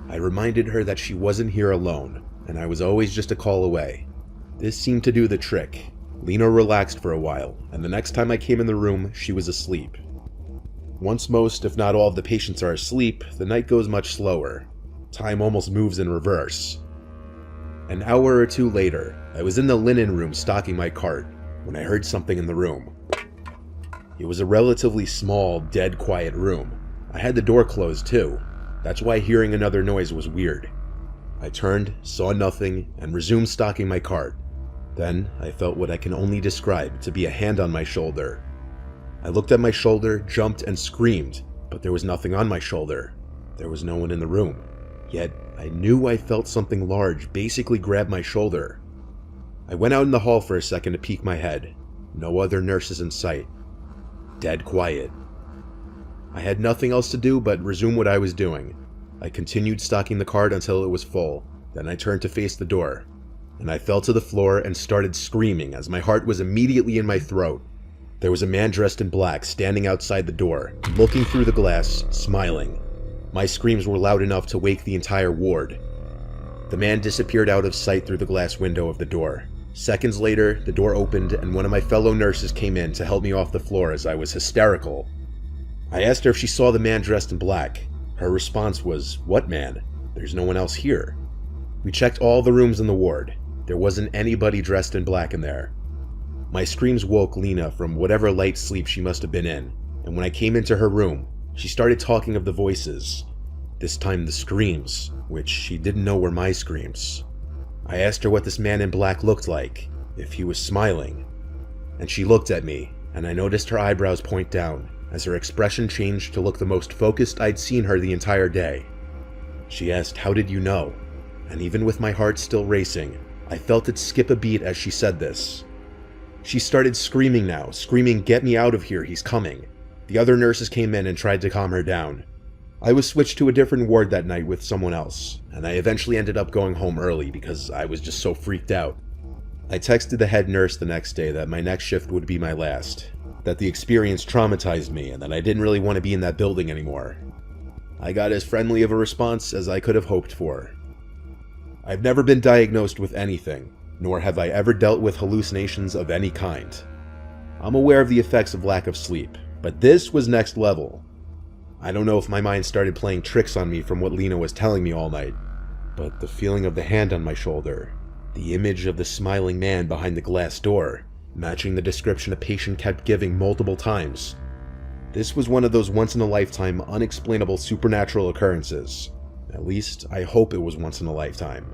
I reminded her that she wasn't here alone, and I was always just a call away. This seemed to do the trick. Lena relaxed for a while, and the next time I came in the room, she was asleep. Once most, if not all, of the patients are asleep, the night goes much slower. Time almost moves in reverse. An hour or two later, I was in the linen room stocking my cart when I heard something in the room. It was a relatively small, dead quiet room. I had the door closed too. That's why hearing another noise was weird. I turned, saw nothing, and resumed stocking my cart. Then I felt what I can only describe to be a hand on my shoulder. I looked at my shoulder, jumped, and screamed, but there was nothing on my shoulder. There was no one in the room. Yet, I knew I felt something large basically grab my shoulder. I went out in the hall for a second to peek my head. No other nurses in sight. Dead quiet. I had nothing else to do but resume what I was doing. I continued stocking the cart until it was full. Then I turned to face the door. And I fell to the floor and started screaming as my heart was immediately in my throat. There was a man dressed in black standing outside the door, looking through the glass, smiling. My screams were loud enough to wake the entire ward. The man disappeared out of sight through the glass window of the door. Seconds later, the door opened and one of my fellow nurses came in to help me off the floor as I was hysterical. I asked her if she saw the man dressed in black. Her response was, "What man? There's no one else here." We checked all the rooms in the ward. There wasn't anybody dressed in black in there. My screams woke Lena from whatever light sleep she must have been in, and when I came into her room, she started talking of the voices. This time the screams, which she didn't know were my screams. I asked her what this man in black looked like, if he was smiling. And she looked at me, and I noticed her eyebrows point down, as her expression changed to look the most focused I'd seen her the entire day. She asked, "How did you know?" And even with my heart still racing, I felt it skip a beat as she said this. She started screaming now, screaming, "Get me out of here, he's coming." The other nurses came in and tried to calm her down. I was switched to a different ward that night with someone else, and I eventually ended up going home early because I was just so freaked out. I texted the head nurse the next day that my next shift would be my last, that the experience traumatized me and that I didn't really want to be in that building anymore. I got as friendly of a response as I could have hoped for. I've never been diagnosed with anything, nor have I ever dealt with hallucinations of any kind. I'm aware of the effects of lack of sleep, but this was next level. I don't know if my mind started playing tricks on me from what Lena was telling me all night, but the feeling of the hand on my shoulder, the image of the smiling man behind the glass door, matching the description a patient kept giving multiple times. This was one of those once-in-a-lifetime, unexplainable supernatural occurrences. At least, I hope it was once in a lifetime.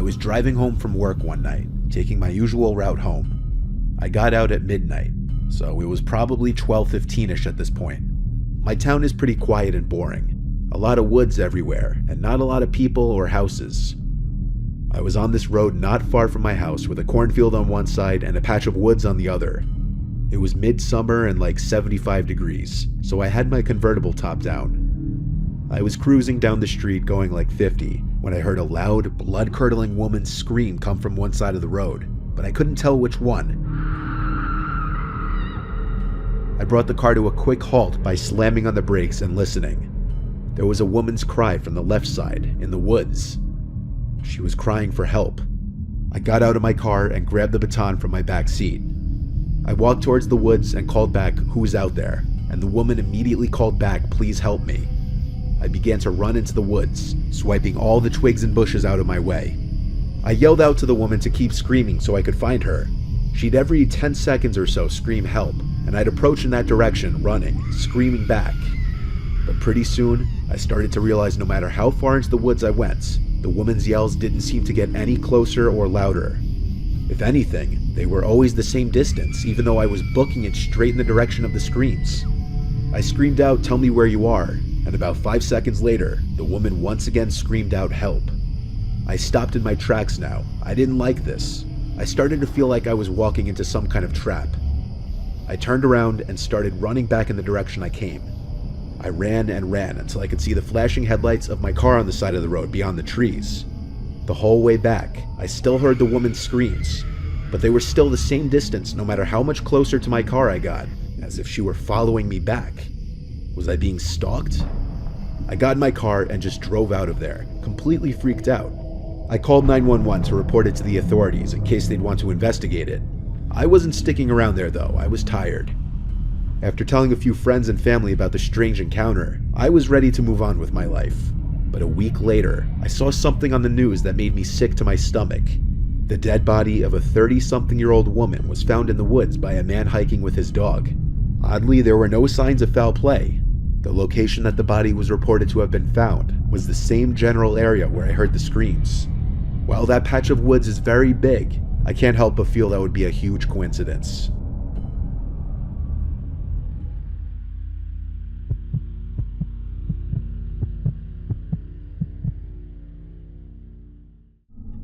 was driving home from work one night, taking my usual route home. I got out at midnight, so it was probably 12:15ish at this point. My town is pretty quiet and boring. A lot of woods everywhere, and not a lot of people or houses. I was on this road not far from my house with a cornfield on one side and a patch of woods on the other. It was midsummer and like 75 degrees, so I had my convertible top down. I was cruising down the street going like 50 when I heard a loud, blood-curdling woman's scream come from one side of the road, but I couldn't tell which one. I brought the car to a quick halt by slamming on the brakes and listening. There was a woman's cry from the left side, in the woods. She was crying for help. I got out of my car and grabbed the baton from my back seat. I walked towards the woods and called back, "Who's out there?" and the woman immediately called back, "Please help me." I began to run into the woods, swiping all the twigs and bushes out of my way. I yelled out to the woman to keep screaming so I could find her. She'd every 10 seconds or so scream help, and I'd approach in that direction, running, screaming back. But pretty soon, I started to realize no matter how far into the woods I went, the woman's yells didn't seem to get any closer or louder. If anything, they were always the same distance, even though I was booking it straight in the direction of the screams. I screamed out, "Tell me where you are," and about 5 seconds later, the woman once again screamed out, "Help." I stopped in my tracks now. I didn't like this. I started to feel like I was walking into some kind of trap. I turned around and started running back in the direction I came. I ran and ran until I could see the flashing headlights of my car on the side of the road beyond the trees. The whole way back, I still heard the woman's screams, but they were still the same distance no matter how much closer to my car I got, as if she were following me back. Was I being stalked? I got in my car and just drove out of there, completely freaked out. I called 911 to report it to the authorities in case they'd want to investigate it. I wasn't sticking around there though, I was tired. After telling a few friends and family about the strange encounter, I was ready to move on with my life. But a week later, I saw something on the news that made me sick to my stomach. The dead body of a 30-something-year-old woman was found in the woods by a man hiking with his dog. Oddly, there were no signs of foul play. The location that the body was reported to have been found was the same general area where I heard the screams. While that patch of woods is very big, I can't help but feel that would be a huge coincidence.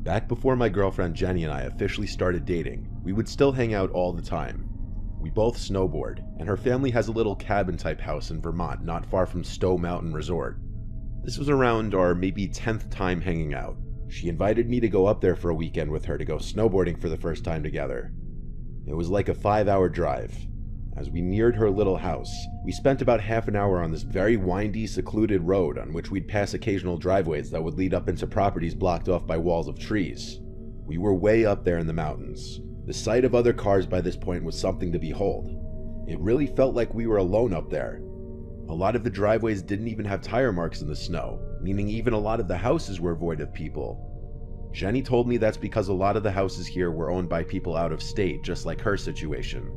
Back before my girlfriend Jenny and I officially started dating, we would still hang out all the time. We both snowboard, and her family has a little cabin-type house in Vermont not far from Stowe Mountain Resort. This was around our maybe 10th time hanging out. She invited me to go up there for a weekend with her to go snowboarding for the first time together. It was like a 5-hour drive. As we neared her little house, we spent about half an hour on this very windy, secluded road on which we'd pass occasional driveways that would lead up into properties blocked off by walls of trees. We were way up there in the mountains. The sight of other cars by this point was something to behold. It really felt like we were alone up there. A lot of the driveways didn't even have tire marks in the snow, meaning even a lot of the houses were void of people. Jenny told me that's because a lot of the houses here were owned by people out of state, just like her situation.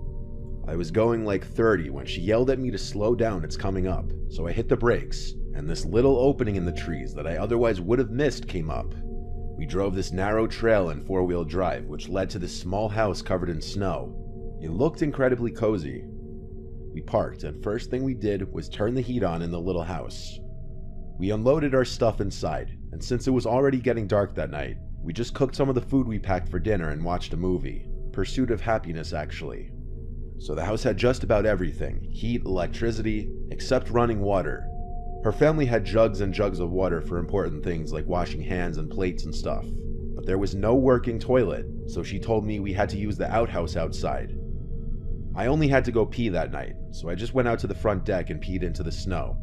I was going like 30 when she yelled at me to slow down, it's coming up, so I hit the brakes, and this little opening in the trees that I otherwise would have missed came up. We drove this narrow trail in 4-wheel drive, which led to this small house covered in snow. It looked incredibly cozy. We parked, and first thing we did was turn the heat on in the little house. We unloaded our stuff inside, and since it was already getting dark that night, we just cooked some of the food we packed for dinner and watched a movie. Pursuit of Happiness, actually. So the house had just about everything: heat, electricity, except running water. Her family had jugs and jugs of water for important things like washing hands and plates and stuff. But there was no working toilet, so she told me we had to use the outhouse outside. I only had to go pee that night, so I just went out to the front deck and peed into the snow.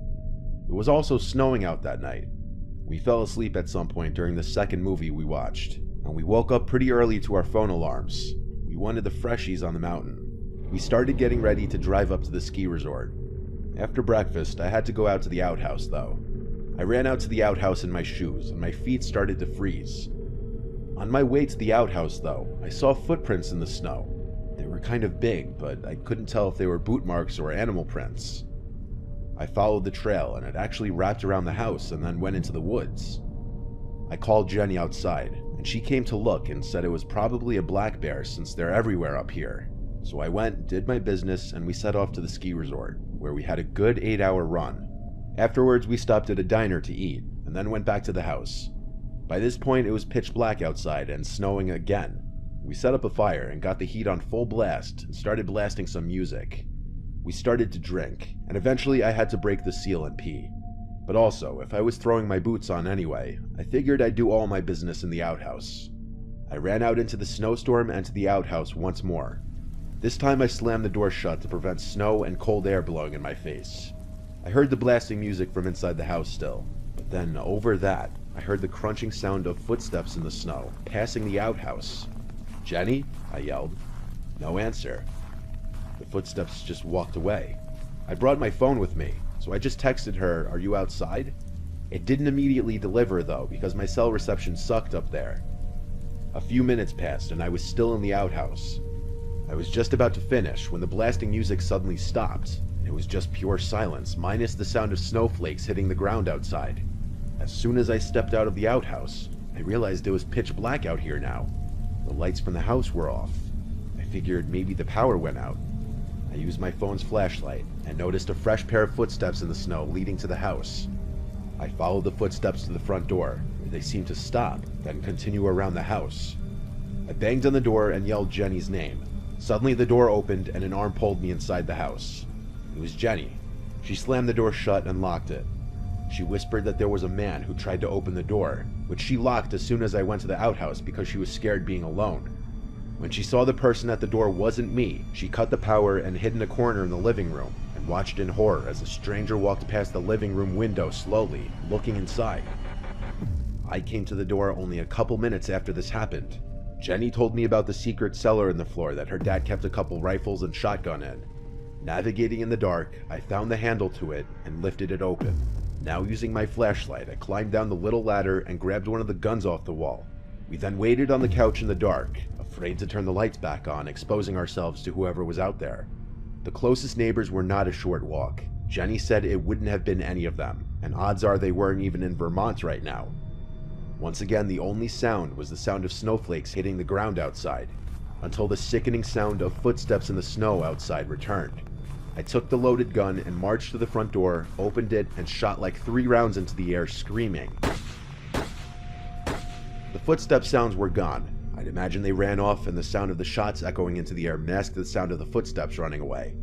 It was also snowing out that night. We fell asleep at some point during the second movie we watched, and we woke up pretty early to our phone alarms. We wanted the freshies on the mountain. We started getting ready to drive up to the ski resort. After breakfast, I had to go out to the outhouse though. I ran out to the outhouse in my shoes, and my feet started to freeze. On my way to the outhouse though, I saw footprints in the snow. They were kind of big, but I couldn't tell if they were boot marks or animal prints. I followed the trail, and it actually wrapped around the house and then went into the woods. I called Jenny outside, and she came to look and said it was probably a black bear since they're everywhere up here. So I went, did my business, and we set off to the ski resort, where we had a good 8-hour run. Afterwards, we stopped at a diner to eat, and then went back to the house. By this point, it was pitch black outside and snowing again. We set up a fire and got the heat on full blast and started blasting some music. We started to drink, and eventually I had to break the seal and pee. But also, if I was throwing my boots on anyway, I figured I'd do all my business in the outhouse. I ran out into the snowstorm and to the outhouse once more. This time I slammed the door shut to prevent snow and cold air blowing in my face. I heard the blasting music from inside the house still, but then over that, I heard the crunching sound of footsteps in the snow, passing the outhouse. "Jenny?" I yelled. No answer. The footsteps just walked away. I brought my phone with me, so I just texted her, "Are you outside?" It didn't immediately deliver though, because my cell reception sucked up there. A few minutes passed and I was still in the outhouse. I was just about to finish when the blasting music suddenly stopped. It was just pure silence, minus the sound of snowflakes hitting the ground outside. As soon as I stepped out of the outhouse, I realized it was pitch black out here now. The lights from the house were off. I figured maybe the power went out. I used my phone's flashlight and noticed a fresh pair of footsteps in the snow leading to the house. I followed the footsteps to the front door, where they seemed to stop, then continue around the house. I banged on the door and yelled Jenny's name. Suddenly the door opened and an arm pulled me inside the house. It was Jenny. She slammed the door shut and locked it. She whispered that there was a man who tried to open the door, which she locked as soon as I went to the outhouse because she was scared being alone. When she saw the person at the door wasn't me, she cut the power and hid in a corner in the living room and watched in horror as a stranger walked past the living room window slowly, looking inside. I came to the door only a couple minutes after this happened. Jenny told me about the secret cellar in the floor that her dad kept a couple rifles and shotgun in. Navigating in the dark, I found the handle to it and lifted it open. Now using my flashlight, I climbed down the little ladder and grabbed one of the guns off the wall. We then waited on the couch in the dark, afraid to turn the lights back on, exposing ourselves to whoever was out there. The closest neighbors were not a short walk. Jenny said it wouldn't have been any of them, and odds are they weren't even in Vermont right now. Once again, the only sound was the sound of snowflakes hitting the ground outside, until the sickening sound of footsteps in the snow outside returned. I took the loaded gun and marched to the front door, opened it, and shot like 3 rounds into the air, screaming. The footstep sounds were gone. I'd imagine they ran off, and the sound of the shots echoing into the air masked the sound of the footsteps running away.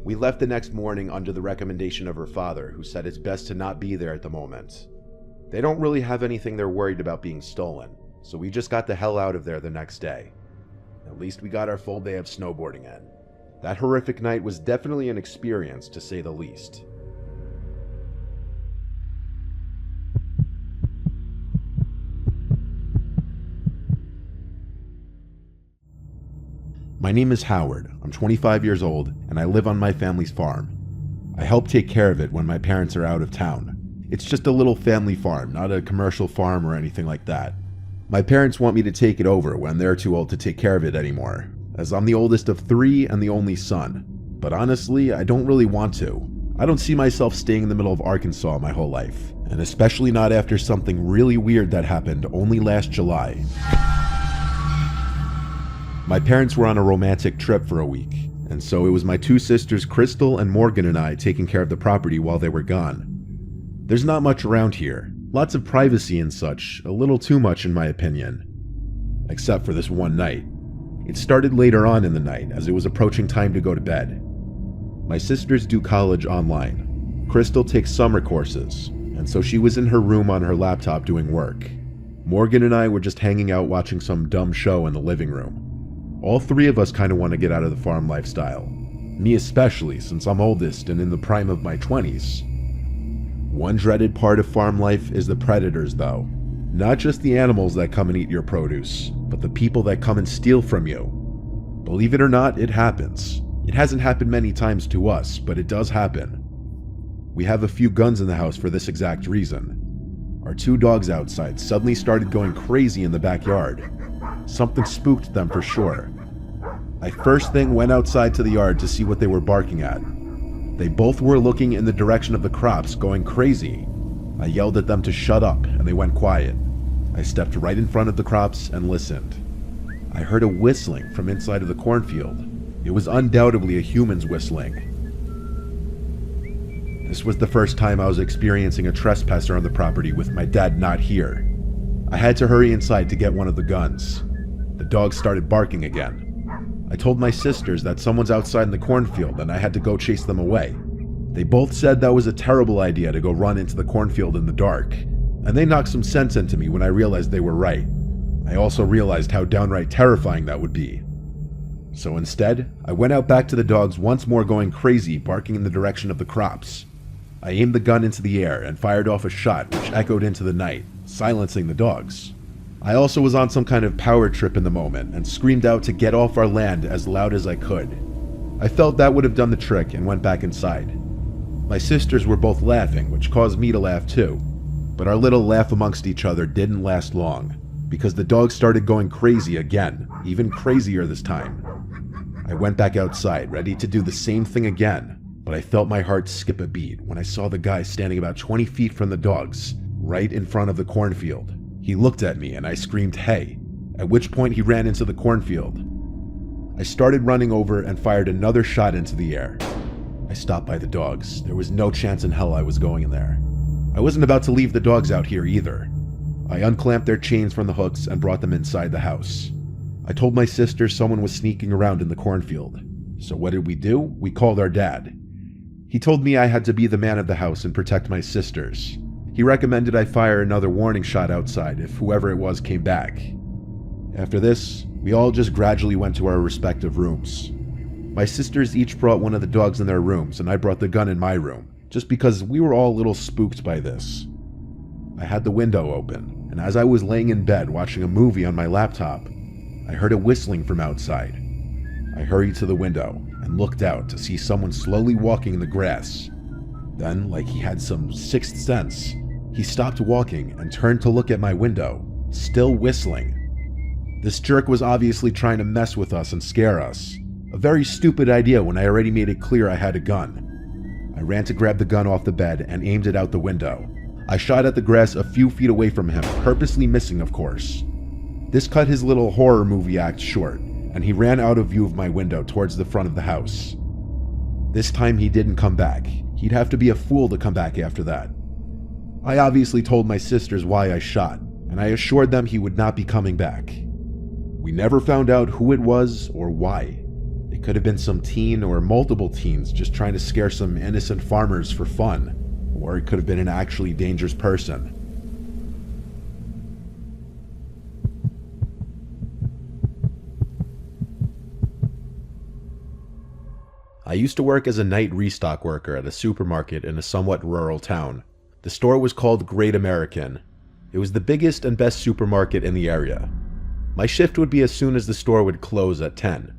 We left the next morning under the recommendation of her father, who said it's best to not be there at the moment. They don't really have anything they're worried about being stolen, so we just got the hell out of there the next day. At least we got our full day of snowboarding in. That horrific night was definitely an experience, to say the least. My name is Howard. I'm 25 years old, and I live on my family's farm. I help take care of it when my parents are out of town. It's just a little family farm, not a commercial farm or anything like that. My parents want me to take it over when they're too old to take care of it anymore, as I'm the oldest of 3 and the only son. But honestly, I don't really want to. I don't see myself staying in the middle of Arkansas my whole life, and especially not after something really weird that happened only last July. My parents were on a romantic trip for a week, and so it was my 2 sisters, Crystal and Morgan, and I taking care of the property while they were gone. There's not much around here. Lots of privacy and such, a little too much in my opinion. Except for this one night. It started later on in the night, as it was approaching time to go to bed. My sisters do college online. Crystal takes summer courses, and so she was in her room on her laptop doing work. Morgan and I were just hanging out watching some dumb show in the living room. All 3 of us kind of want to get out of the farm lifestyle. Me especially, since I'm oldest and in the prime of my 20s. One dreaded part of farm life is the predators, though. Not just the animals that come and eat your produce, but the people that come and steal from you. Believe it or not, it happens. It hasn't happened many times to us, but it does happen. We have a few guns in the house for this exact reason. Our 2 dogs outside suddenly started going crazy in the backyard. Something spooked them for sure. I first thing went outside to the yard to see what they were barking at. They both were looking in the direction of the crops, going crazy. I yelled at them to shut up, and they went quiet. I stepped right in front of the crops and listened. I heard a whistling from inside of the cornfield. It was undoubtedly a human's whistling. This was the first time I was experiencing a trespasser on the property with my dad not here. I had to hurry inside to get one of the guns. The dogs started barking again. I told my sisters that someone's outside in the cornfield and I had to go chase them away. They both said that was a terrible idea to go run into the cornfield in the dark, and they knocked some sense into me when I realized they were right. I also realized how downright terrifying that would be. So instead, I went out back to the dogs once more going crazy, barking in the direction of the crops. I aimed the gun into the air and fired off a shot which echoed into the night, silencing the dogs. I also was on some kind of power trip in the moment and screamed out to get off our land as loud as I could. I felt that would have done the trick and went back inside. My sisters were both laughing, which caused me to laugh too. But our little laugh amongst each other didn't last long, because the dogs started going crazy again, even crazier this time. I went back outside, ready to do the same thing again, but I felt my heart skip a beat when I saw the guy standing about 20 feet from the dogs, right in front of the cornfield. He looked at me and I screamed, "Hey," at which point he ran into the cornfield. I started running over and fired another shot into the air. I stopped by the dogs. There was no chance in hell I was going in there. I wasn't about to leave the dogs out here either. I unclamped their chains from the hooks and brought them inside the house. I told my sister someone was sneaking around in the cornfield. So what did we do? We called our dad. He told me I had to be the man of the house and protect my sisters. He recommended I fire another warning shot outside if whoever it was came back. After this, we all just gradually went to our respective rooms. My sisters each brought one of the dogs in their rooms and I brought the gun in my room, just because we were all a little spooked by this. I had the window open, and as I was laying in bed watching a movie on my laptop, I heard a whistling from outside. I hurried to the window and looked out to see someone slowly walking in the grass. Then, like he had some sixth sense, he stopped walking and turned to look at my window, still whistling. This jerk was obviously trying to mess with us and scare us. A very stupid idea when I already made it clear I had a gun. I ran to grab the gun off the bed and aimed it out the window. I shot at the grass a few feet away from him, purposely missing, of course. This cut his little horror movie act short, and he ran out of view of my window towards the front of the house. This time he didn't come back. He'd have to be a fool to come back after that. I obviously told my sisters why I shot, and I assured them he would not be coming back. We never found out who it was or why. It could have been some teen or multiple teens just trying to scare some innocent farmers for fun, or it could have been an actually dangerous person. I used to work as a night restock worker at a supermarket in a somewhat rural town. The store was called Great American. It was the biggest and best supermarket in the area. My shift would be as soon as the store would close at 10.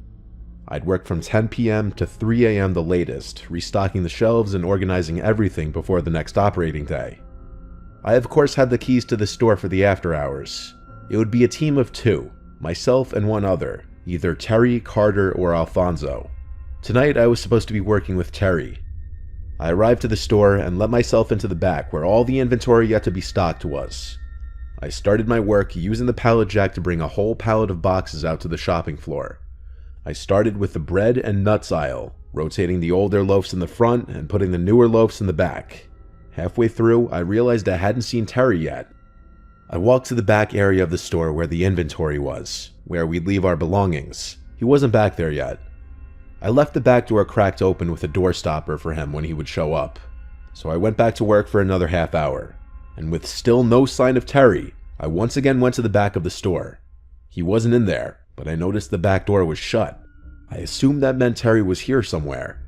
I'd work from 10 p.m. to 3 a.m. the latest, restocking the shelves and organizing everything before the next operating day. I of course had the keys to the store for the after hours. It would be a team of two, myself and one other, either Terry, Carter, or Alfonso. Tonight I was supposed to be working with Terry. I arrived to the store and let myself into the back where all the inventory yet to be stocked was. I started my work using the pallet jack to bring a whole pallet of boxes out to the shopping floor. I started with the bread and nuts aisle, rotating the older loaves in the front and putting the newer loaves in the back. Halfway through, I realized I hadn't seen Terry yet. I walked to the back area of the store where the inventory was, where we'd leave our belongings. He wasn't back there yet. I left the back door cracked open with a door stopper for him when he would show up. So I went back to work for another half hour. And with still no sign of Terry, I once again went to the back of the store. He wasn't in there, but I noticed the back door was shut. I assumed that meant Terry was here somewhere.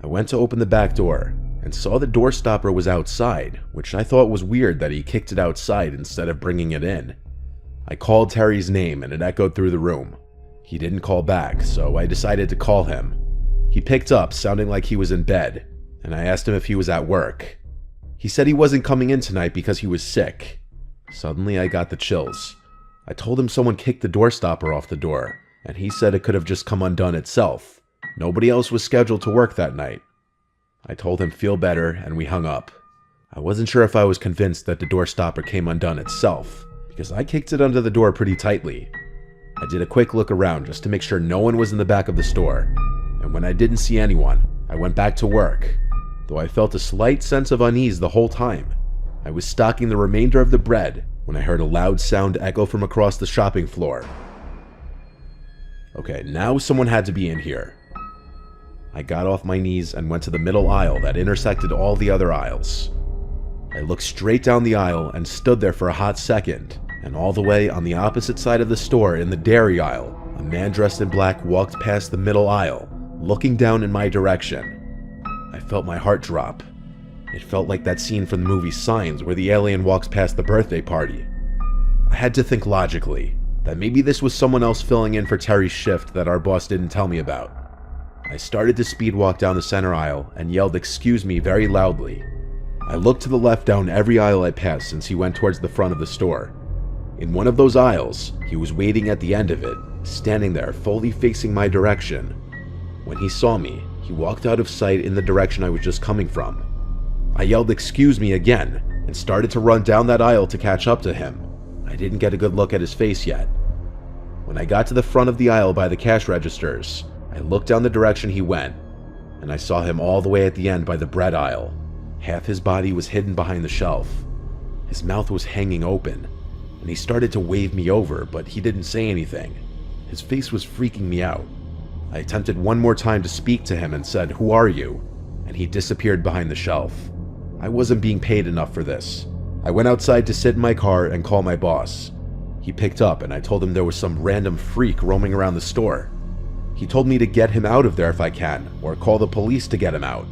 I went to open the back door and saw the door stopper was outside, which I thought was weird that he kicked it outside instead of bringing it in. I called Terry's name and it echoed through the room. He didn't call back, so I decided to call him. He picked up, sounding like he was in bed, and I asked him if he was at work. He said he wasn't coming in tonight because he was sick. Suddenly I got the chills. I told him someone kicked the door stopper off the door, and he said it could have just come undone itself. Nobody else was scheduled to work that night. I told him feel better, and we hung up. I wasn't sure if I was convinced that the door stopper came undone itself, because I kicked it under the door pretty tightly. I did a quick look around just to make sure no one was in the back of the store, and when I didn't see anyone, I went back to work, though I felt a slight sense of unease the whole time. I was stocking the remainder of the bread when I heard a loud sound echo from across the shopping floor. Okay, now someone had to be in here. I got off my knees and went to the middle aisle that intersected all the other aisles. I looked straight down the aisle and stood there for a hot second, and all the way on the opposite side of the store in the dairy aisle, a man dressed in black walked past the middle aisle, looking down in my direction. I felt my heart drop. It felt like that scene from the movie Signs where the alien walks past the birthday party. I had to think logically, that maybe this was someone else filling in for Terry's shift that our boss didn't tell me about. I started to speed walk down the center aisle and yelled "excuse me" very loudly. I looked to the left down every aisle I passed since he went towards the front of the store. In one of those aisles, he was waiting at the end of it, standing there fully facing my direction. When he saw me, he walked out of sight in the direction I was just coming from. I yelled "excuse me" again and started to run down that aisle to catch up to him. I didn't get a good look at his face yet. When I got to the front of the aisle by the cash registers, I looked down the direction he went, and I saw him all the way at the end by the bread aisle. Half his body was hidden behind the shelf. His mouth was hanging open, and he started to wave me over, but he didn't say anything. His face was freaking me out. I attempted one more time to speak to him and said, "Who are you?" And he disappeared behind the shelf. I wasn't being paid enough for this. I went outside to sit in my car and call my boss. He picked up and I told him there was some random freak roaming around the store. He told me to get him out of there if I can, or call the police to get him out.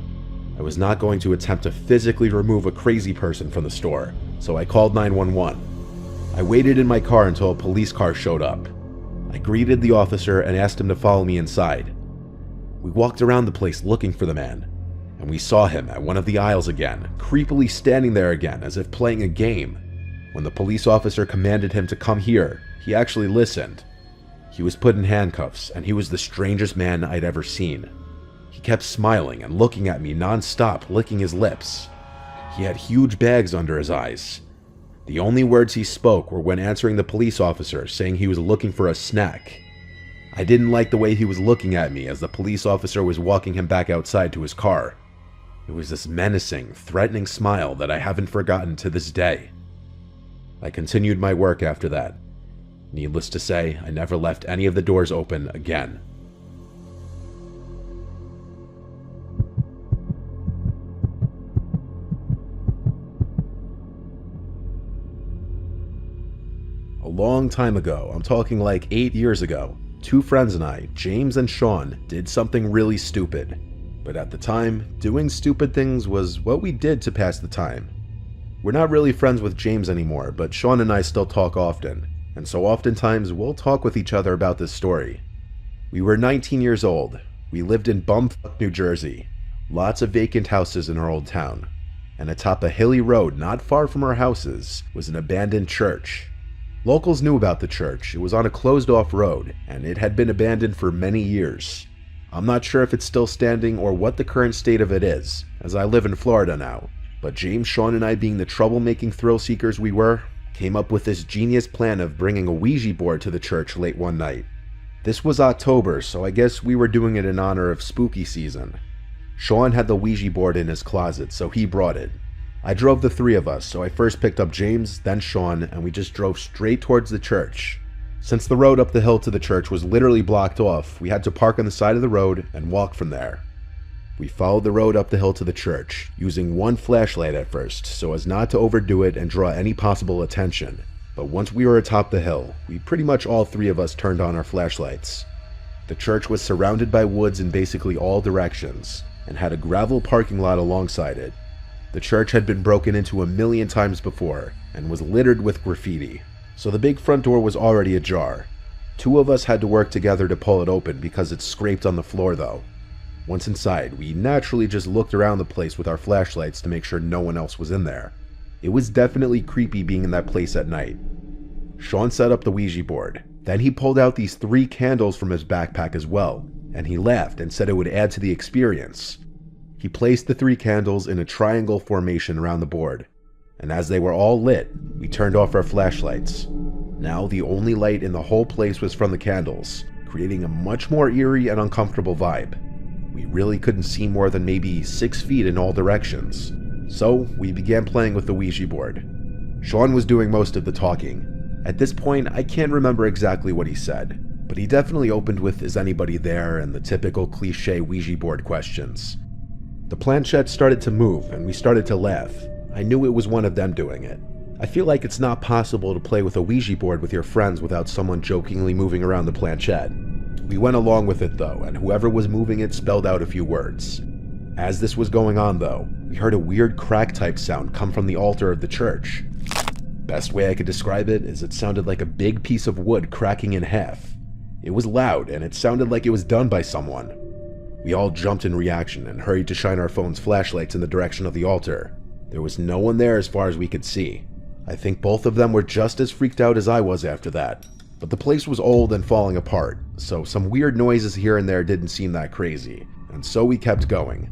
I was not going to attempt to physically remove a crazy person from the store, so I called 911. I waited in my car until a police car showed up. I greeted the officer and asked him to follow me inside. We walked around the place looking for the man, and we saw him at one of the aisles again, creepily standing there again as if playing a game. When the police officer commanded him to come here, he actually listened. He was put in handcuffs, and he was the strangest man I'd ever seen. He kept smiling and looking at me non-stop, licking his lips. He had huge bags under his eyes. The only words he spoke were when answering the police officer, saying he was looking for a snack. I didn't like the way he was looking at me as the police officer was walking him back outside to his car. It was this menacing, threatening smile that I haven't forgotten to this day. I continued my work after that. Needless to say, I never left any of the doors open again. A long time ago, I'm talking like 8 years ago, two friends and I, James and Sean, did something really stupid. But at the time, doing stupid things was what we did to pass the time. We're not really friends with James anymore, but Sean and I still talk often, and so oftentimes we'll talk with each other about this story. We were 19 years old. We lived in bumfuck New Jersey. Lots of vacant houses in our old town. And atop a hilly road not far from our houses was an abandoned church. Locals knew about the church. It was on a closed-off road, and it had been abandoned for many years. I'm not sure if it's still standing or what the current state of it is, as I live in Florida now. But James, Sean, and I, being the troublemaking thrill-seekers we were, came up with this genius plan of bringing a Ouija board to the church late one night. This was October, so I guess we were doing it in honor of spooky season. Sean had the Ouija board in his closet, so he brought it. I drove the three of us, so I first picked up James, then Sean, and we just drove straight towards the church. Since the road up the hill to the church was literally blocked off, we had to park on the side of the road and walk from there. We followed the road up the hill to the church, using one flashlight at first, so as not to overdo it and draw any possible attention. But once we were atop the hill, we pretty much all three of us turned on our flashlights. The church was surrounded by woods in basically all directions, and had a gravel parking lot alongside it. The church had been broken into a million times before, and was littered with graffiti, so the big front door was already ajar. Two of us had to work together to pull it open because it scraped on the floor though. Once inside, we naturally just looked around the place with our flashlights to make sure no one else was in there. It was definitely creepy being in that place at night. Sean set up the Ouija board. Then he pulled out these 3 candles from his backpack as well, and he laughed and said it would add to the experience. He placed the 3 candles in a triangle formation around the board, and as they were all lit, We turned off our flashlights. Now the only light in the whole place was from the candles, creating a much more eerie and uncomfortable vibe. We really couldn't see more than maybe 6 feet in all directions. So we began playing with the Ouija board. Sean was doing most of the talking. At this point, I can't remember exactly what he said, but he definitely opened with "Is anybody there?" and the typical cliche Ouija board questions. The planchette started to move and we started to laugh. I knew it was one of them doing it. I feel like it's not possible to play with a Ouija board with your friends without someone jokingly moving around the planchette. We went along with it though, and whoever was moving it spelled out a few words. As this was going on though, we heard a weird crack type sound come from the altar of the church. Best way I could describe it is it sounded like a big piece of wood cracking in half. It was loud and it sounded like it was done by someone. We all jumped in reaction and hurried to shine our phone's flashlights in the direction of the altar. There was no one there as far as we could see. I think both of them were just as freaked out as I was after that. But the place was old and falling apart, so some weird noises here and there didn't seem that crazy, and so we kept going.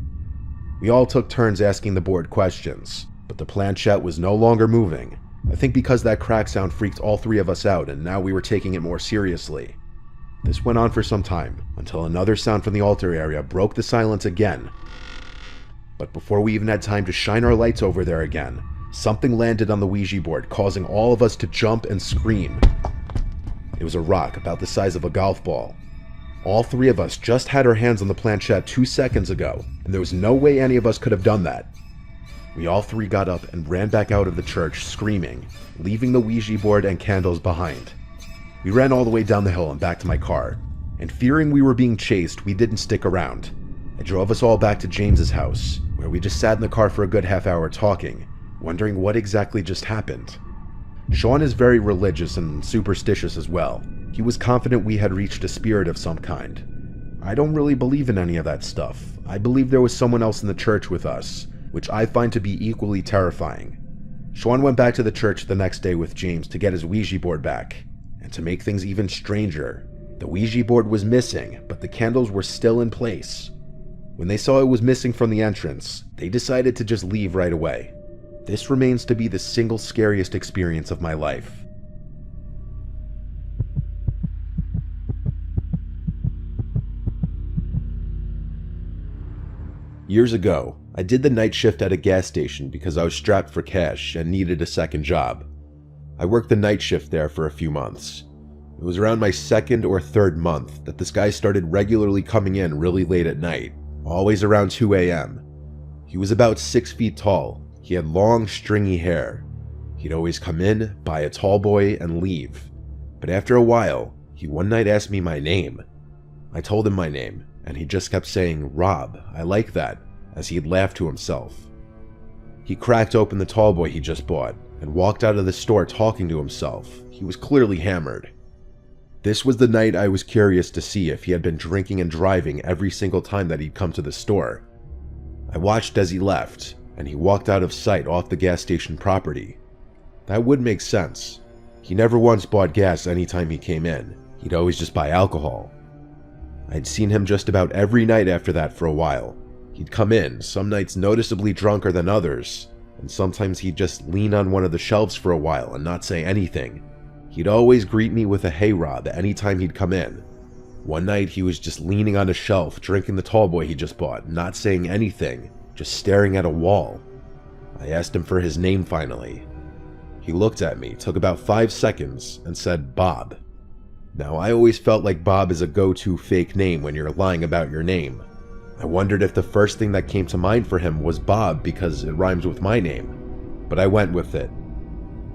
We all took turns asking the board questions, but the planchette was no longer moving. I think because that crack sound freaked all three of us out, and now we were taking it more seriously. This went on for some time, until another sound from the altar area broke the silence again. But before we even had time to shine our lights over there again, something landed on the Ouija board, causing all of us to jump and scream. It was a rock about the size of a golf ball. All three of us just had our hands on the planchette 2 seconds ago, and there was no way any of us could have done that. We all three got up and ran back out of the church screaming, leaving the Ouija board and candles behind. We ran all the way down the hill and back to my car, and fearing we were being chased, we didn't stick around. I drove us all back to James's house, where we just sat in the car for a good half hour talking, wondering what exactly just happened. Sean is very religious and superstitious as well. He was confident we had reached a spirit of some kind. I don't really believe in any of that stuff. I believe there was someone else in the church with us, which I find to be equally terrifying. Sean went back to the church the next day with James to get his Ouija board back. And to make things even stranger, the Ouija board was missing, but the candles were still in place. When they saw it was missing from the entrance, they decided to just leave right away. This remains to be the single scariest experience of my life. Years ago, I did the night shift at a gas station because I was strapped for cash and needed a second job. I worked the night shift there for a few months. It was around my second or third month that this guy started regularly coming in really late at night, always around 2 a.m. He was about 6 feet tall. He had long, stringy hair. He'd always come in, buy a tall boy, and leave. But after a while, he one night asked me my name. I told him my name, and he just kept saying, "Rob, I like that," as he'd laugh to himself. He cracked open the tall boy he just bought, and walked out of the store talking to himself. He was clearly hammered. This was the night I was curious to see if he had been drinking and driving every single time that he'd come to the store. I watched as he left, and he walked out of sight off the gas station property. That would make sense. He never once bought gas anytime he came in. He'd always just buy alcohol. I'd seen him just about every night after that for a while. He'd come in, some nights noticeably drunker than others, and sometimes he'd just lean on one of the shelves for a while and not say anything. He'd always greet me with a "Hey Rob" anytime he'd come in. One night he was just leaning on a shelf, drinking the tall boy he just bought, not saying anything, just staring at a wall. I asked him for his name finally. He looked at me, took about 5 seconds, and said, "Bob." Now I always felt like Bob is a go-to fake name when you're lying about your name. I wondered if the first thing that came to mind for him was Bob because it rhymes with my name, but I went with it.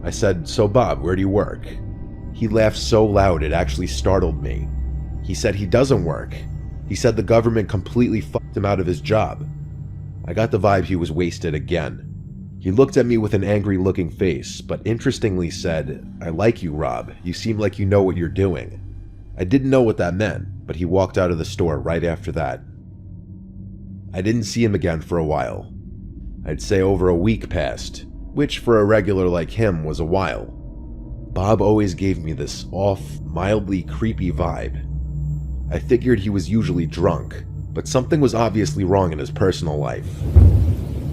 I said, "So Bob, where do you work?" He laughed so loud it actually startled me. He said he doesn't work. He said the government completely fucked him out of his job. I got the vibe he was wasted again. He looked at me with an angry looking face, but interestingly said, "I like you, Rob. You seem like you know what you're doing." I didn't know what that meant, but he walked out of the store right after that. I didn't see him again for a while. I'd say over a week passed, which for a regular like him was a while. Bob always gave me this off, mildly creepy vibe. I figured he was usually drunk, but something was obviously wrong in his personal life.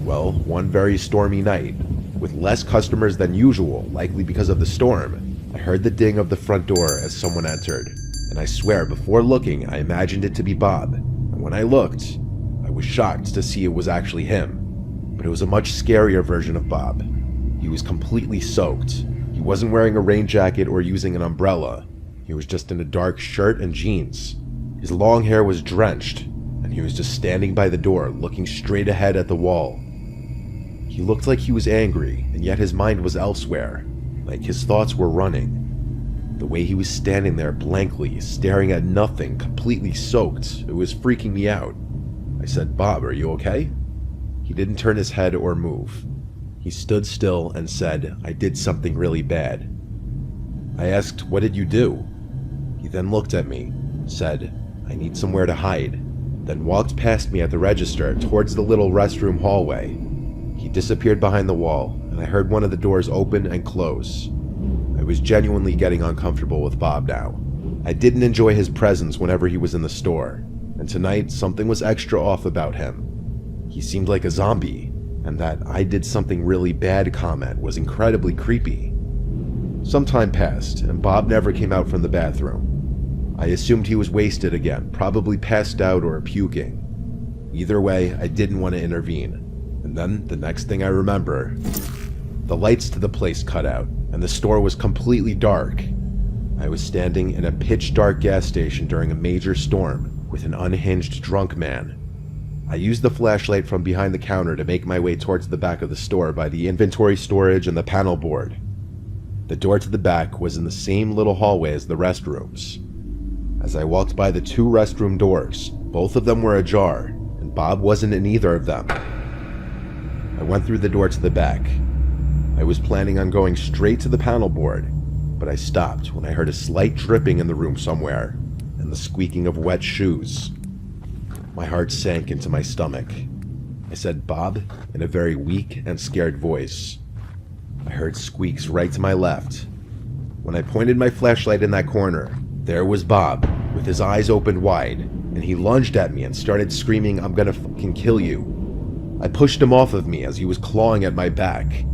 Well, one very stormy night, with less customers than usual, likely because of the storm. I heard the ding of the front door as someone entered, and I swear before looking I imagined it to be Bob, and when I looked, I was shocked to see it was actually him. But it was a much scarier version of Bob. He was completely soaked. He wasn't wearing a rain jacket or using an umbrella. He was just in a dark shirt and jeans. His long hair was drenched, and he was just standing by the door, looking straight ahead at the wall. He looked like he was angry, and yet his mind was elsewhere, like his thoughts were running. The way he was standing there blankly, staring at nothing, completely soaked, it was freaking me out. I said, "Bob, are you okay?" He didn't turn his head or move. He stood still and said, "I did something really bad." I asked, "What did you do?" He then looked at me, said, "I need somewhere to hide," then walked past me at the register towards the little restroom hallway. He disappeared behind the wall, and I heard one of the doors open and close. I was genuinely getting uncomfortable with Bob now. I didn't enjoy his presence whenever he was in the store, and tonight something was extra off about him. He seemed like a zombie, and that "I did something really bad" comment was incredibly creepy. Some time passed, and Bob never came out from the bathroom. I assumed he was wasted again, probably passed out or puking. Either way, I didn't want to intervene. And then, the next thing I remember, the lights to the place cut out, and the store was completely dark. I was standing in a pitch-dark gas station during a major storm with an unhinged drunk man. I used the flashlight from behind the counter to make my way towards the back of the store by the inventory storage and the panel board. The door to the back was in the same little hallway as the restrooms. As I walked by the two restroom doors, both of them were ajar, and Bob wasn't in either of them. I went through the door to the back. I was planning on going straight to the panel board, but I stopped when I heard a slight dripping in the room somewhere, and the squeaking of wet shoes. My heart sank into my stomach. I said, "Bob," in a very weak and scared voice. I heard squeaks right to my left. When I pointed my flashlight in that corner, there was Bob, with his eyes opened wide, and he lunged at me and started screaming, "I'm gonna fucking kill you." I pushed him off of me as he was clawing at my back.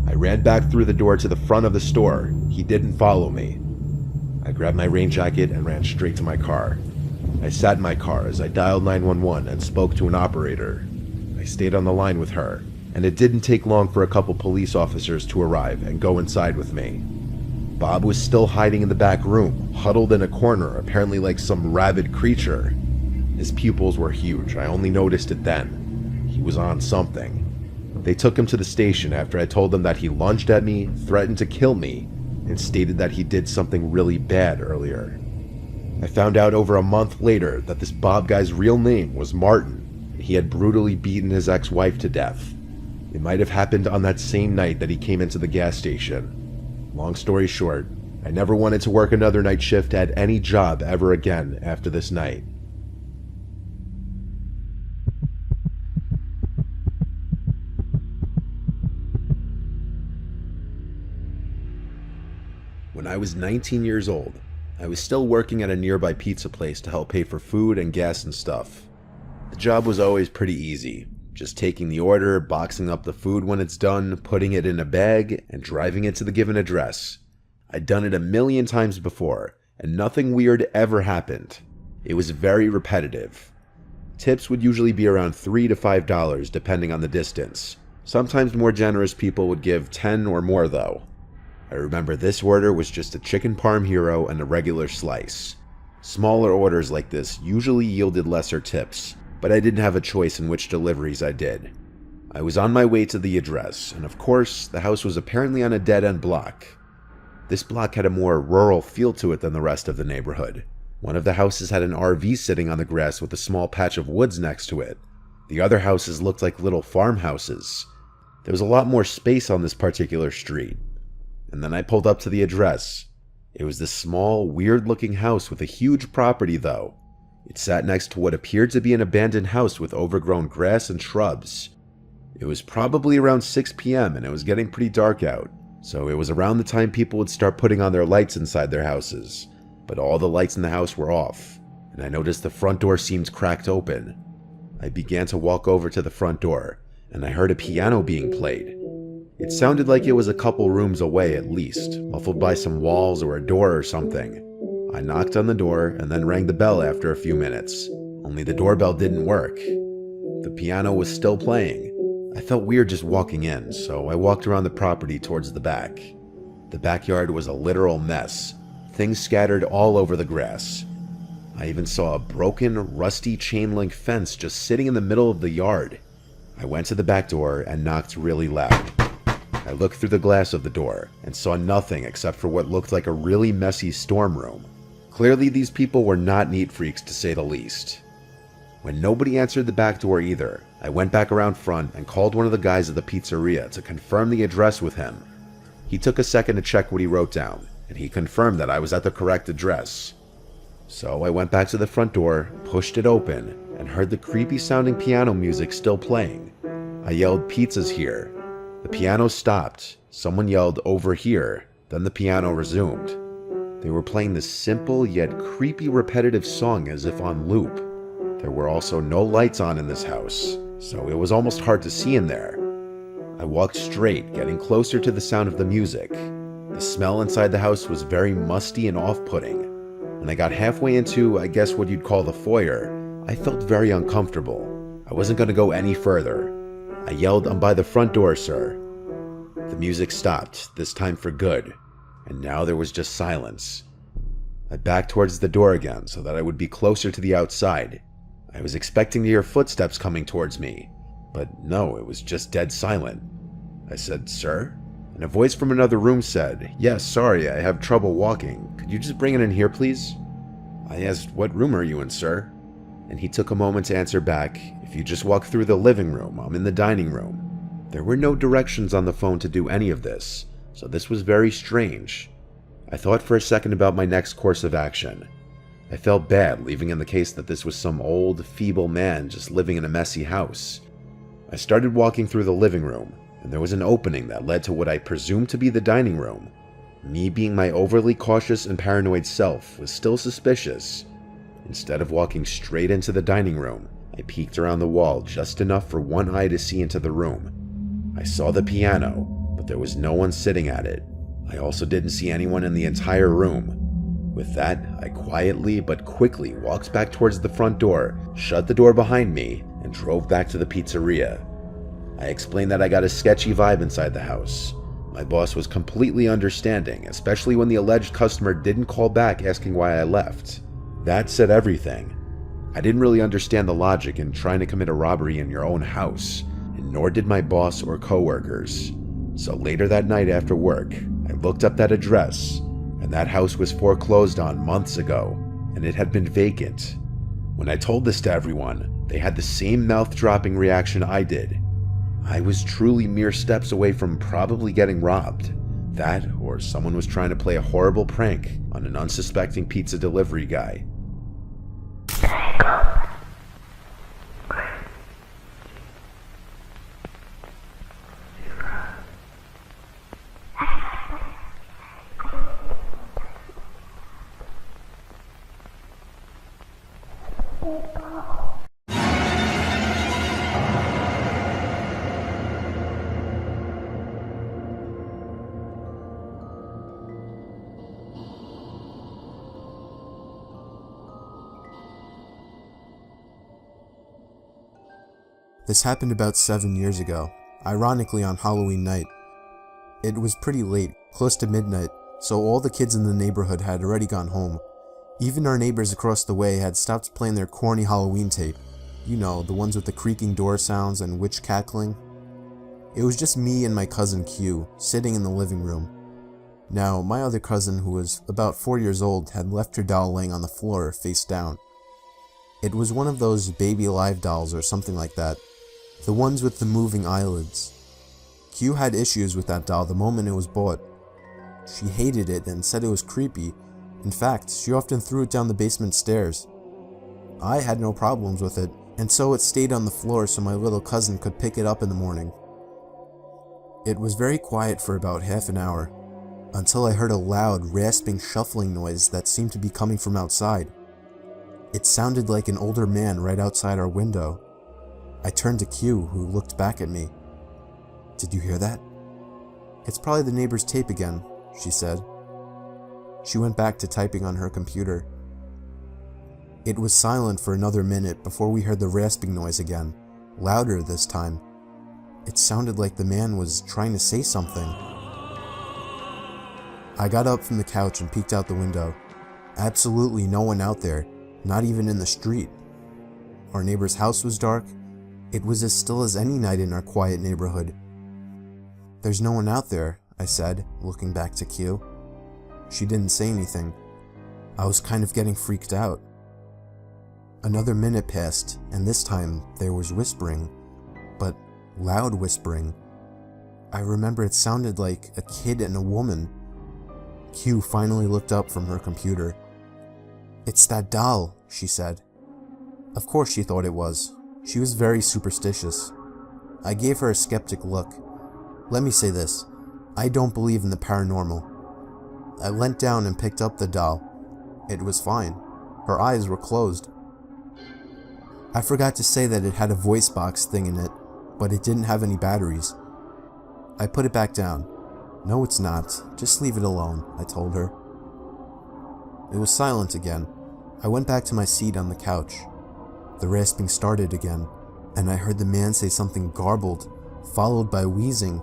I ran back through the door to the front of the store. He didn't follow me. I grabbed my rain jacket and ran straight to my car. I sat in my car as I dialed 911 and spoke to an operator. I stayed on the line with her, and it didn't take long for a couple police officers to arrive and go inside with me. Bob was still hiding in the back room, huddled in a corner, apparently like some rabid creature. His pupils were huge. I only noticed it then. He was on something. They took him to the station after I told them that he lunged at me, threatened to kill me, and stated that he did something really bad earlier. I found out over a month later that this Bob guy's real name was Martin, and he had brutally beaten his ex-wife to death. It might have happened on that same night that he came into the gas station. Long story short, I never wanted to work another night shift at any job ever again after this night. When I was 19 years old, I was still working at a nearby pizza place to help pay for food and gas and stuff. The job was always pretty easy, just taking the order, boxing up the food when it's done, putting it in a bag, and driving it to the given address. I'd done it a million times before, and nothing weird ever happened. It was very repetitive. Tips would usually be around $3 to $5 depending on the distance. Sometimes more generous people would give 10 or more though. I remember this order was just a chicken parm hero and a regular slice. Smaller orders like this usually yielded lesser tips, but I didn't have a choice in which deliveries I did. I was on my way to the address, and of course, the house was apparently on a dead-end block. This block had a more rural feel to it than the rest of the neighborhood. One of the houses had an RV sitting on the grass with a small patch of woods next to it. The other houses looked like little farmhouses. There was a lot more space on this particular street. And then I pulled up to the address. It was this small, weird-looking house with a huge property, though. It sat next to what appeared to be an abandoned house with overgrown grass and shrubs. It was probably around 6 p.m. and it was getting pretty dark out, so it was around the time people would start putting on their lights inside their houses. But all the lights in the house were off, and I noticed the front door seemed cracked open. I began to walk over to the front door, and I heard a piano being played. It sounded like it was a couple rooms away at least, muffled by some walls or a door or something. I knocked on the door and then rang the bell after a few minutes, only the doorbell didn't work. The piano was still playing. I felt weird just walking in, so I walked around the property towards the back. The backyard was a literal mess, things scattered all over the grass. I even saw a broken, rusty chain link fence just sitting in the middle of the yard. I went to the back door and knocked really loud. I looked through the glass of the door and saw nothing except for what looked like a really messy storm room. Clearly these people were not neat freaks to say the least. When nobody answered the back door either, I went back around front and called one of the guys at the pizzeria to confirm the address with him. He took a second to check what he wrote down, and he confirmed that I was at the correct address. So I went back to the front door, pushed it open, and heard the creepy sounding piano music still playing. I yelled, "Pizza's here." The piano stopped, someone yelled, "Over here," then the piano resumed. They were playing this simple yet creepy repetitive song as if on loop. There were also no lights on in this house, so it was almost hard to see in there. I walked straight, getting closer to the sound of the music. The smell inside the house was very musty and off-putting. When I got halfway into, I guess what you'd call the foyer, I felt very uncomfortable. I wasn't going to go any further. I yelled, "I'm by the front door, sir." The music stopped, this time for good, and now there was just silence. I backed towards the door again so that I would be closer to the outside. I was expecting to hear footsteps coming towards me, but no, it was just dead silent. I said, "Sir?" And a voice from another room said, "Yes, sorry, I have trouble walking. Could you just bring it in here, please?" I asked, "What room are you in, sir?" And he took a moment to answer back, "If you just walk through the living room, I'm in the dining room." There were no directions on the phone to do any of this, so this was very strange. I thought for a second about my next course of action. I felt bad leaving in the case that this was some old, feeble man just living in a messy house. I started walking through the living room, and there was an opening that led to what I presumed to be the dining room. Me being my overly cautious and paranoid self was still suspicious. Instead of walking straight into the dining room, I peeked around the wall just enough for one eye to see into the room. I saw the piano, but there was no one sitting at it. I also didn't see anyone in the entire room. With that, I quietly but quickly walked back towards the front door, shut the door behind me, and drove back to the pizzeria. I explained that I got a sketchy vibe inside the house. My boss was completely understanding, especially when the alleged customer didn't call back asking why I left. That said everything. I didn't really understand the logic in trying to commit a robbery in your own house, and nor did my boss or coworkers. So later that night after work, I looked up that address, and that house was foreclosed on months ago, and it had been vacant. When I told this to everyone, they had the same mouth-dropping reaction I did. I was truly mere steps away from probably getting robbed. That, or someone was trying to play a horrible prank on an unsuspecting pizza delivery guy. This happened about 7 years ago, ironically on Halloween night. It was pretty late, close to midnight, so all the kids in the neighborhood had already gone home. Even our neighbors across the way had stopped playing their corny Halloween tape. You know, the ones with the creaking door sounds and witch cackling. It was just me and my cousin Q, sitting in the living room. Now, my other cousin, who was about 4 years old, had left her doll laying on the floor, face down. It was one of those baby alive dolls or something like that. The ones with the moving eyelids. Q had issues with that doll the moment it was bought. She hated it and said it was creepy. In fact, she often threw it down the basement stairs. I had no problems with it, and so it stayed on the floor so my little cousin could pick it up in the morning. It was very quiet for about half an hour, until I heard a loud, rasping, shuffling noise that seemed to be coming from outside. It sounded like an older man right outside our window. I turned to Q, who looked back at me. "Did you hear that?" "It's probably the neighbor's tape again," she said. She went back to typing on her computer. It was silent for another minute before we heard the rasping noise again, louder this time. It sounded like the man was trying to say something. I got up from the couch and peeked out the window. Absolutely no one out there, not even in the street. Our neighbor's house was dark. It was as still as any night in our quiet neighborhood. "There's no one out there," I said, looking back to Q. She didn't say anything. I was kind of getting freaked out. Another minute passed, and this time there was whispering, but loud whispering. I remember it sounded like a kid and a woman. Q finally looked up from her computer. "It's that doll," she said. Of course she thought it was. She was very superstitious. I gave her a skeptic look. Let me say this, I don't believe in the paranormal. I leant down and picked up the doll. It was fine. Her eyes were closed. I forgot to say that it had a voice box thing in it, but it didn't have any batteries. I put it back down. "No, it's not. Just leave it alone," I told her. It was silent again. I went back to my seat on the couch. The rasping started again, and I heard the man say something garbled, followed by wheezing.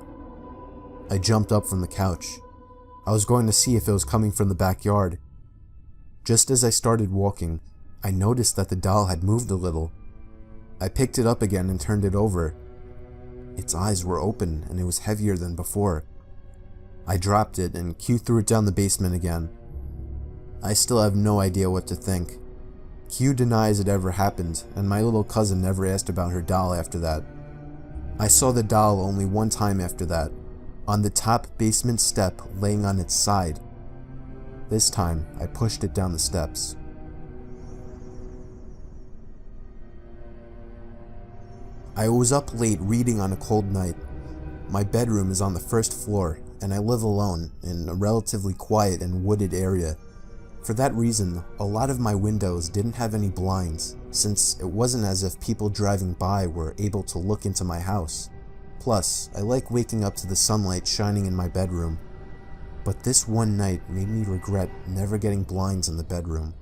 I jumped up from the couch. I was going to see if it was coming from the backyard. Just as I started walking, I noticed that the doll had moved a little. I picked it up again and turned it over. Its eyes were open and it was heavier than before. I dropped it and Q threw it down the basement again. I still have no idea what to think. Q denies it ever happened, and my little cousin never asked about her doll after that. I saw the doll only one time after that, on the top basement step laying on its side. This time, I pushed it down the steps. I was up late reading on a cold night. My bedroom is on the first floor, and I live alone in a relatively quiet and wooded area. For that reason, a lot of my windows didn't have any blinds, since it wasn't as if people driving by were able to look into my house. Plus, I like waking up to the sunlight shining in my bedroom. But this one night made me regret never getting blinds in the bedroom.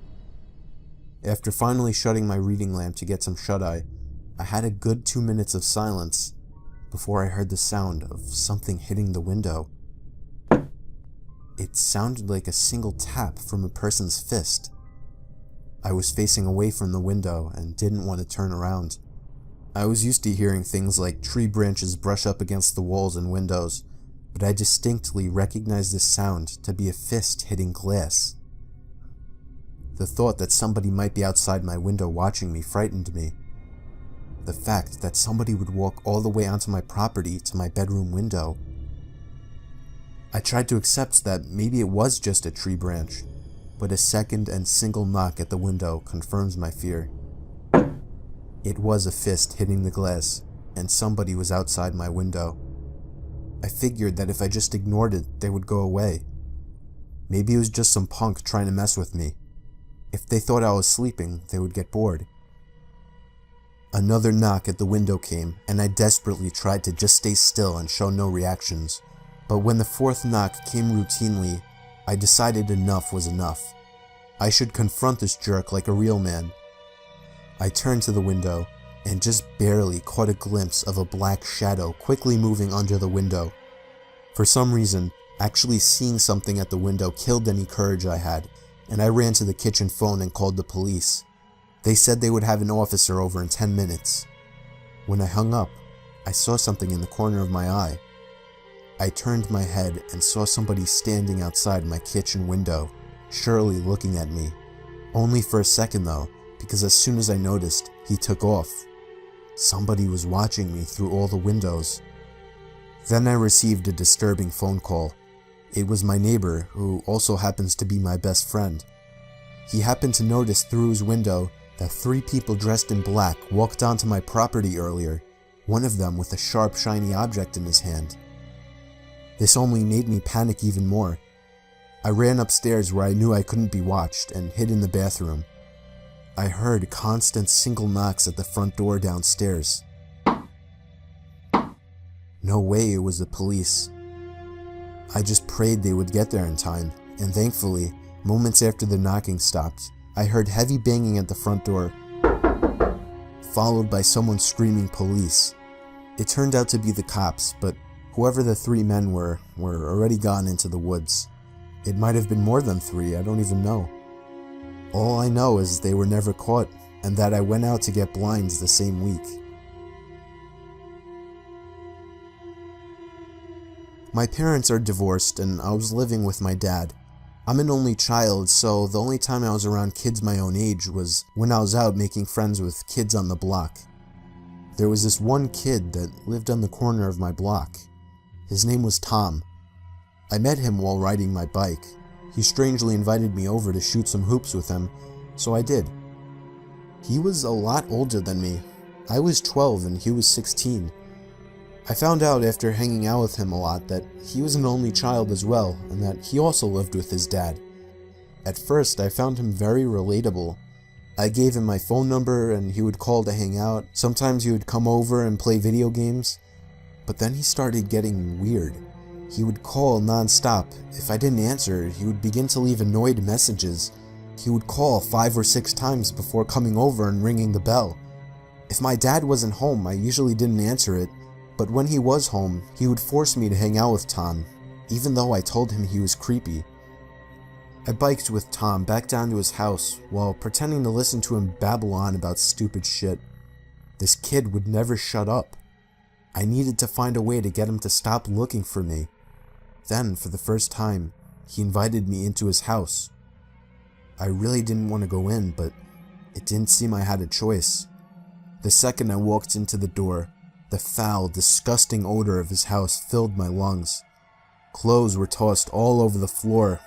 After finally shutting my reading lamp to get some shut-eye, I had a good 2 minutes of silence before I heard the sound of something hitting the window. It sounded like a single tap from a person's fist. I was facing away from the window and didn't want to turn around. I was used to hearing things like tree branches brush up against the walls and windows, but I distinctly recognized this sound to be a fist hitting glass. The thought that somebody might be outside my window watching me frightened me. The fact that somebody would walk all the way onto my property to my bedroom window. I tried to accept that maybe it was just a tree branch, but a second and single knock at the window confirms my fear. It was a fist hitting the glass, and somebody was outside my window. I figured that if I just ignored it, they would go away. Maybe it was just some punk trying to mess with me. If they thought I was sleeping, they would get bored. Another knock at the window came, and I desperately tried to just stay still and show no reactions. But when the fourth knock came routinely, I decided enough was enough. I should confront this jerk like a real man. I turned to the window, and just barely caught a glimpse of a black shadow quickly moving under the window. For some reason, actually seeing something at the window killed any courage I had, and I ran to the kitchen phone and called the police. They said they would have an officer over in 10 minutes. When I hung up, I saw something in the corner of my eye. I turned my head and saw somebody standing outside my kitchen window, surely looking at me. Only for a second though, because as soon as I noticed, he took off. Somebody was watching me through all the windows. Then I received a disturbing phone call. It was my neighbor, who also happens to be my best friend. He happened to notice through his window that 3 people dressed in black walked onto my property earlier, one of them with a sharp, shiny object in his hand. This only made me panic even more. I ran upstairs where I knew I couldn't be watched and hid in the bathroom. I heard constant single knocks at the front door downstairs. No way it was the police. I just prayed they would get there in time, and thankfully, moments after the knocking stopped, I heard heavy banging at the front door, followed by someone screaming police. It turned out to be the cops, but whoever the 3 men were already gone into the woods. It might have been more than 3, I don't even know. All I know is they were never caught, and that I went out to get blinds the same week. My parents are divorced and I was living with my dad. I'm an only child, so the only time I was around kids my own age was when I was out making friends with kids on the block. There was this one kid that lived on the corner of my block. His name was Tom. I met him while riding my bike. He strangely invited me over to shoot some hoops with him, so I did. He was a lot older than me. I was 12 and he was 16. I found out after hanging out with him a lot that he was an only child as well, and that he also lived with his dad. At first, I found him very relatable. I gave him my phone number and he would call to hang out. Sometimes he would come over and play video games. But then he started getting weird. He would call non-stop. If I didn't answer, he would begin to leave annoyed messages. He would call 5 or 6 times before coming over and ringing the bell. If my dad wasn't home, I usually didn't answer it. But when he was home, he would force me to hang out with Tom, even though I told him he was creepy. I biked with Tom back down to his house while pretending to listen to him babble on about stupid shit. This kid would never shut up. I needed to find a way to get him to stop looking for me. Then, for the first time, he invited me into his house. I really didn't want to go in, but it didn't seem I had a choice. The second I walked into the door, the foul, disgusting odor of his house filled my lungs. Clothes were tossed all over the floor,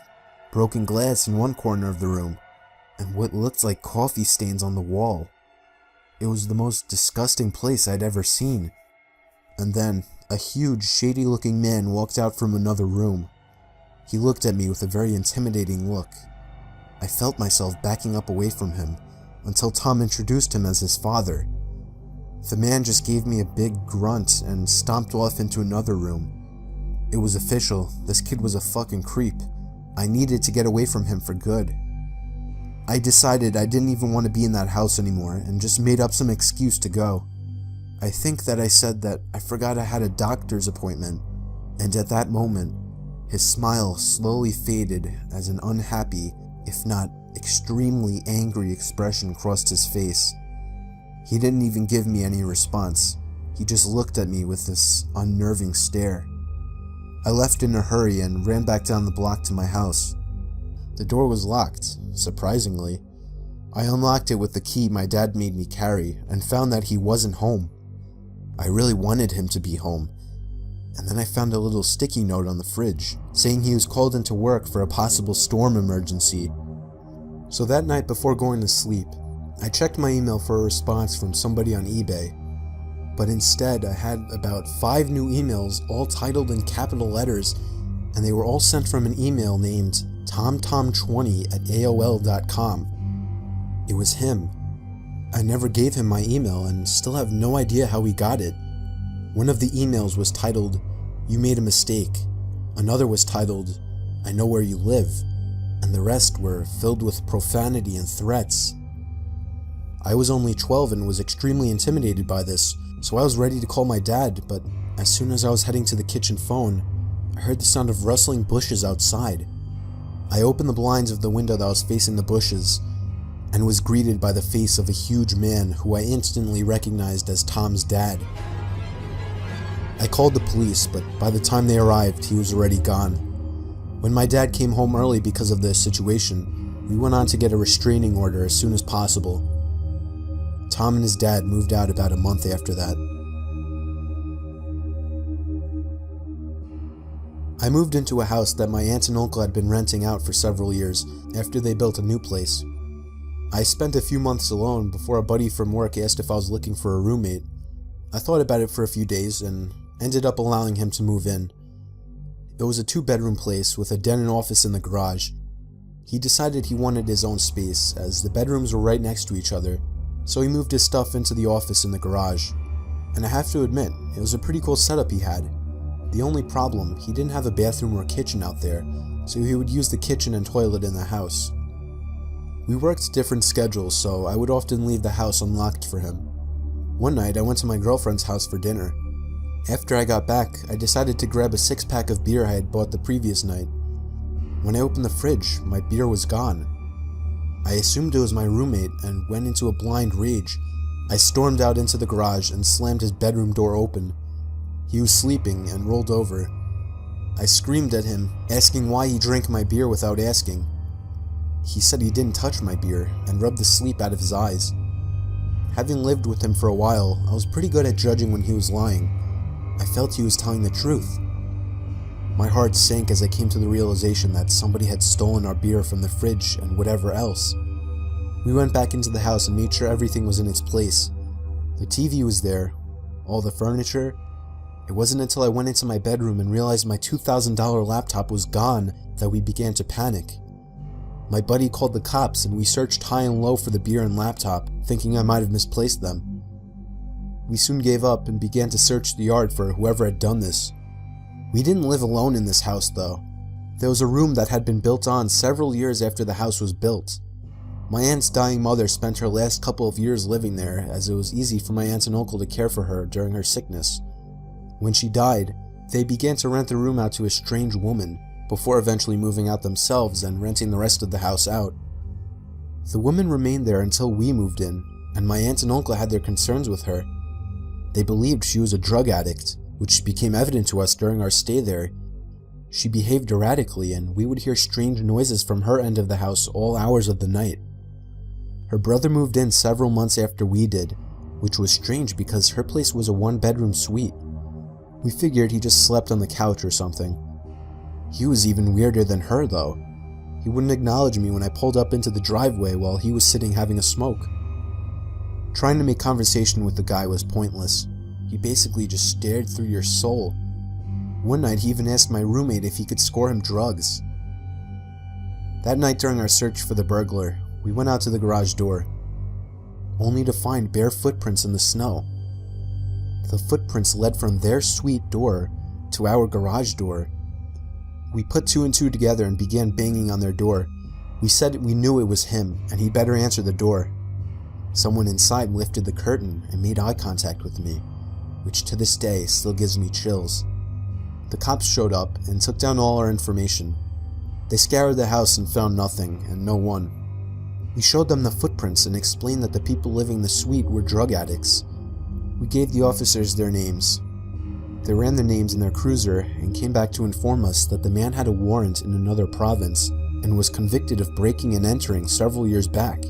broken glass in one corner of the room, and what looked like coffee stains on the wall. It was the most disgusting place I'd ever seen. And then, a huge, shady-looking man walked out from another room. He looked at me with a very intimidating look. I felt myself backing up away from him, until Tom introduced him as his father. The man just gave me a big grunt and stomped off into another room. It was official, this kid was a fucking creep. I needed to get away from him for good. I decided I didn't even want to be in that house anymore and just made up some excuse to go. I think that I said that I forgot I had a doctor's appointment, and at that moment, his smile slowly faded as an unhappy, if not extremely angry expression crossed his face. He didn't even give me any response. He just looked at me with this unnerving stare. I left in a hurry and ran back down the block to my house. The door was locked, surprisingly. I unlocked it with the key my dad made me carry and found that he wasn't home. I really wanted him to be home. And then I found a little sticky note on the fridge saying he was called into work for a possible storm emergency. So that night before going to sleep, I checked my email for a response from somebody on eBay, but instead I had about 5 new emails all titled in capital letters, and they were all sent from an email named tomtom20@aol.com. It was him. I never gave him my email and still have no idea how he got it. One of the emails was titled, "You made a mistake." Another was titled, "I know where you live," and the rest were filled with profanity and threats. I was only 12 and was extremely intimidated by this, so I was ready to call my dad, but as soon as I was heading to the kitchen phone, I heard the sound of rustling bushes outside. I opened the blinds of the window that was facing the bushes, and was greeted by the face of a huge man who I instantly recognized as Tom's dad. I called the police, but by the time they arrived, he was already gone. When my dad came home early because of this situation, we went on to get a restraining order as soon as possible. Tom and his dad moved out about a month after that. I moved into a house that my aunt and uncle had been renting out for several years after they built a new place. I spent a few months alone before a buddy from work asked if I was looking for a roommate. I thought about it for a few days and ended up allowing him to move in. It was a 2-bedroom place with a den and office in the garage. He decided he wanted his own space as the bedrooms were right next to each other, so he moved his stuff into the office in the garage. And I have to admit, it was a pretty cool setup he had. The only problem, he didn't have a bathroom or kitchen out there, so he would use the kitchen and toilet in the house. We worked different schedules, so I would often leave the house unlocked for him. One night, I went to my girlfriend's house for dinner. After I got back, I decided to grab a 6-pack of beer I had bought the previous night. When I opened the fridge, my beer was gone. I assumed it was my roommate and went into a blind rage. I stormed out into the garage and slammed his bedroom door open. He was sleeping and rolled over. I screamed at him, asking why he drank my beer without asking. He said he didn't touch my beer and rubbed the sleep out of his eyes. Having lived with him for a while, I was pretty good at judging when he was lying. I felt he was telling the truth. My heart sank as I came to the realization that somebody had stolen our beer from the fridge and whatever else. We went back into the house and made sure everything was in its place. The TV was there, all the furniture. It wasn't until I went into my bedroom and realized my $2,000 laptop was gone that we began to panic. My buddy called the cops and we searched high and low for the beer and laptop, thinking I might have misplaced them. We soon gave up and began to search the yard for whoever had done this. We didn't live alone in this house though. There was a room that had been built on several years after the house was built. My aunt's dying mother spent her last couple of years living there, as it was easy for my aunt and uncle to care for her during her sickness. When she died, they began to rent the room out to a strange woman, before eventually moving out themselves and renting the rest of the house out. The woman remained there until we moved in, and my aunt and uncle had their concerns with her. They believed she was a drug addict, which became evident to us during our stay there. She behaved erratically, and we would hear strange noises from her end of the house all hours of the night. Her brother moved in several months after we did, which was strange because her place was a 1-bedroom suite. We figured he just slept on the couch or something. He was even weirder than her though. He wouldn't acknowledge me when I pulled up into the driveway while he was sitting having a smoke. Trying to make conversation with the guy was pointless. He basically just stared through your soul. One night he even asked my roommate if he could score him drugs. That night during our search for the burglar, we went out to the garage door, only to find bare footprints in the snow. The footprints led from their suite door to our garage door. We put 2 and 2 together and began banging on their door. We said we knew it was him, and he better answer the door. Someone inside lifted the curtain and made eye contact with me, which to this day still gives me chills. The cops showed up and took down all our information. They scoured the house and found nothing and no one. We showed them the footprints and explained that the people living in the suite were drug addicts. We gave the officers their names. They ran their names in their cruiser and came back to inform us that the man had a warrant in another province and was convicted of breaking and entering several years back.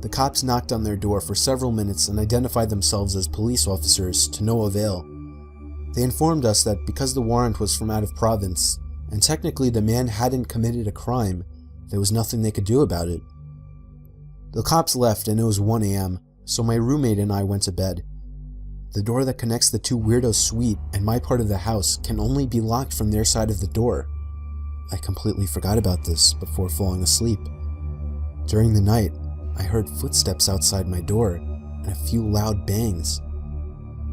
The cops knocked on their door for several minutes and identified themselves as police officers to no avail. They informed us that because the warrant was from out of province, and technically the man hadn't committed a crime, there was nothing they could do about it. The cops left and it was 1 a.m., so my roommate and I went to bed. The door that connects the 2 weirdos' suite and my part of the house can only be locked from their side of the door. I completely forgot about this before falling asleep. During the night, I heard footsteps outside my door and a few loud bangs.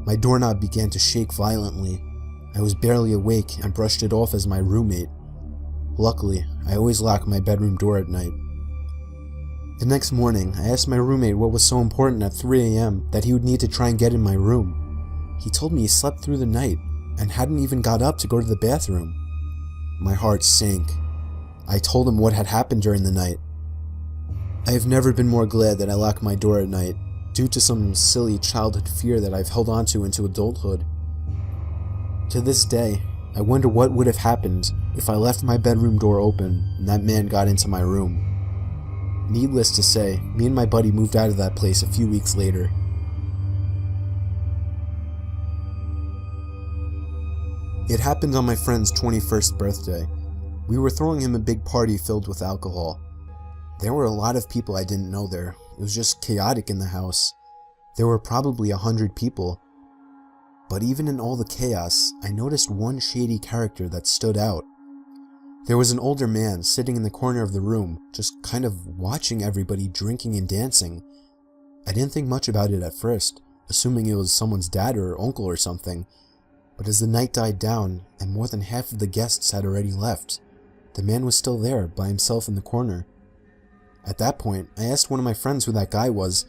My doorknob began to shake violently. I was barely awake and brushed it off as my roommate. Luckily, I always lock my bedroom door at night. The next morning, I asked my roommate what was so important at 3 a.m. that he would need to try and get in my room. He told me he slept through the night and hadn't even got up to go to the bathroom. My heart sank. I told him what had happened during the night. I have never been more glad that I locked my door at night, due to some silly childhood fear that I've held onto into adulthood. To this day, I wonder what would have happened if I left my bedroom door open and that man got into my room. Needless to say, me and my buddy moved out of that place a few weeks later. It happened on my friend's 21st birthday. We were throwing him a big party filled with alcohol. There were a lot of people I didn't know there. It was just chaotic in the house. There were probably 100 people. But even in all the chaos, I noticed one shady character that stood out. There was an older man sitting in the corner of the room, just kind of watching everybody drinking and dancing. I didn't think much about it at first, assuming it was someone's dad or uncle or something. But as the night died down, and more than half of the guests had already left, the man was still there, by himself in the corner. At that point, I asked one of my friends who that guy was,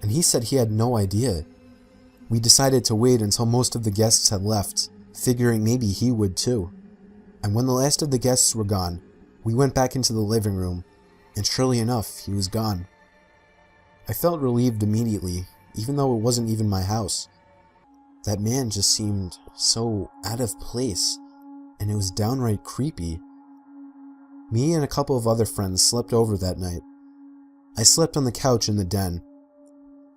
and he said he had no idea. We decided to wait until most of the guests had left, figuring maybe he would too. And when the last of the guests were gone, we went back into the living room, and surely enough, he was gone. I felt relieved immediately, even though it wasn't even my house. That man just seemed so out of place, and it was downright creepy. Me and a couple of other friends slept over that night. I slept on the couch in the den.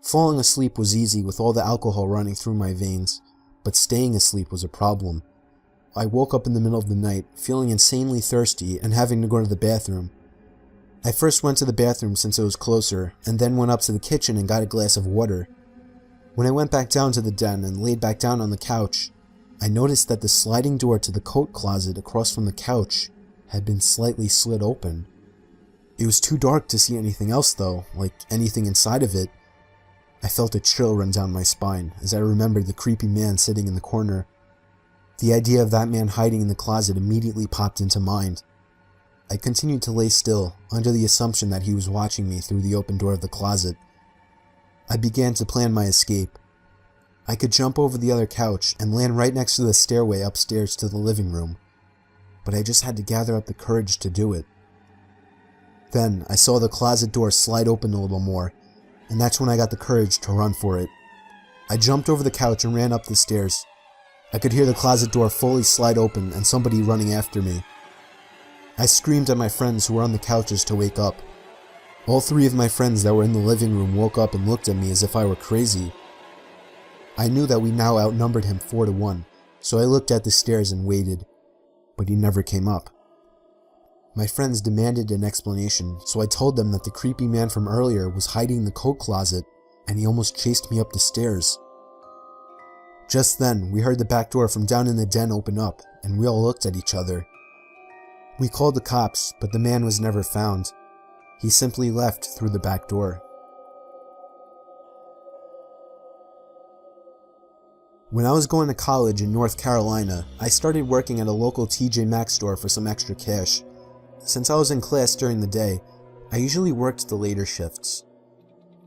Falling asleep was easy with all the alcohol running through my veins, but staying asleep was a problem. I woke up in the middle of the night, feeling insanely thirsty and having to go to the bathroom. I first went to the bathroom since it was closer, and then went up to the kitchen and got a glass of water. When I went back down to the den and laid back down on the couch, I noticed that the sliding door to the coat closet across from the couch had been slightly slid open. It was too dark to see anything else though, like anything inside of it. I felt a chill run down my spine as I remembered the creepy man sitting in the corner. The idea of that man hiding in the closet immediately popped into mind. I continued to lay still, under the assumption that he was watching me through the open door of the closet. I began to plan my escape. I could jump over the other couch and land right next to the stairway upstairs to the living room, but I just had to gather up the courage to do it. Then I saw the closet door slide open a little more, and that's when I got the courage to run for it. I jumped over the couch and ran up the stairs. I could hear the closet door fully slide open and somebody running after me. I screamed at my friends who were on the couches to wake up. All three of my friends that were in the living room woke up and looked at me as if I were crazy. I knew that we now outnumbered him 4-1, so I looked at the stairs and waited, but he never came up. My friends demanded an explanation, so I told them that the creepy man from earlier was hiding in the coat closet, and he almost chased me up the stairs. Just then, we heard the back door from down in the den open up, and we all looked at each other. We called the cops, but the man was never found. He simply left through the back door. When I was going to college in North Carolina, I started working at a local TJ Maxx store for some extra cash. Since I was in class during the day, I usually worked the later shifts.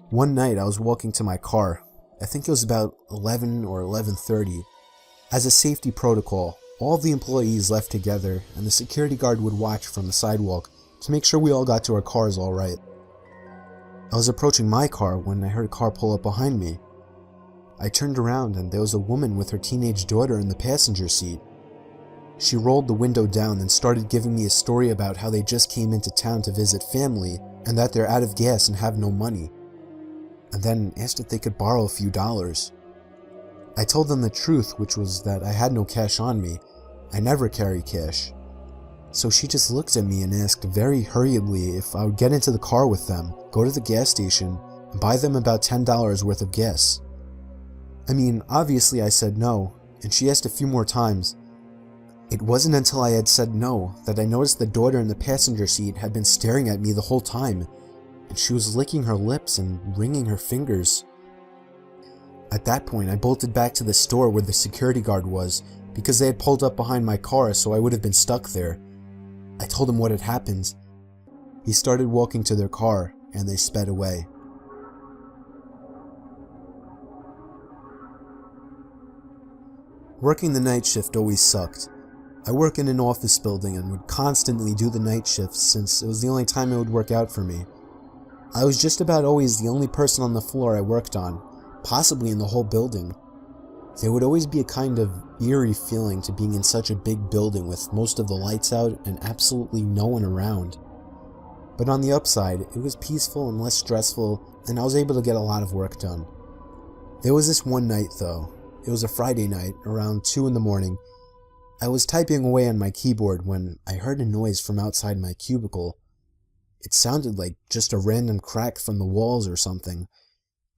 One night I was walking to my car. I think it was about 11 or 11:30. As a safety protocol, all of the employees left together and the security guard would watch from the sidewalk to make sure we all got to our cars all right. I was approaching my car when I heard a car pull up behind me. I turned around and there was a woman with her teenage daughter in the passenger seat. She rolled the window down and started giving me a story about how they just came into town to visit family and that they're out of gas and have no money, and then asked if they could borrow a few dollars. I told them the truth, which was that I had no cash on me. I never carry cash. So she just looked at me and asked very hurriedly if I would get into the car with them, go to the gas station, and buy them about $10 worth of gas. I mean, obviously I said no, and she asked a few more times. It wasn't until I had said no that I noticed the daughter in the passenger seat had been staring at me the whole time, and she was licking her lips and wringing her fingers. At that point, I bolted back to the store where the security guard was, because they had pulled up behind my car, so I would have been stuck there. I told him what had happened. He started walking to their car, and they sped away. Working the night shift always sucked. I work in an office building and would constantly do the night shifts since it was the only time it would work out for me. I was just about always the only person on the floor I worked on, possibly in the whole building. There would always be a kind of eerie feeling to being in such a big building with most of the lights out and absolutely no one around. But on the upside, it was peaceful and less stressful, and I was able to get a lot of work done. There was this one night though. It was a Friday night, around 2 in the morning. I was typing away on my keyboard when I heard a noise from outside my cubicle. It sounded like just a random crack from the walls or something.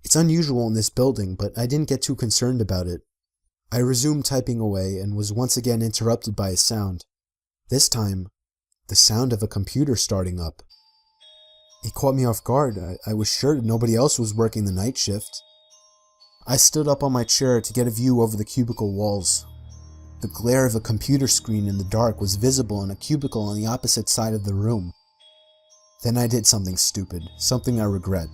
It's unusual in this building, but I didn't get too concerned about it. I resumed typing away and was once again interrupted by a sound. This time, the sound of a computer starting up. It caught me off guard. I was sure nobody else was working the night shift. I stood up on my chair to get a view over the cubicle walls. The glare of a computer screen in the dark was visible in a cubicle on the opposite side of the room. Then I did something stupid, something I regret.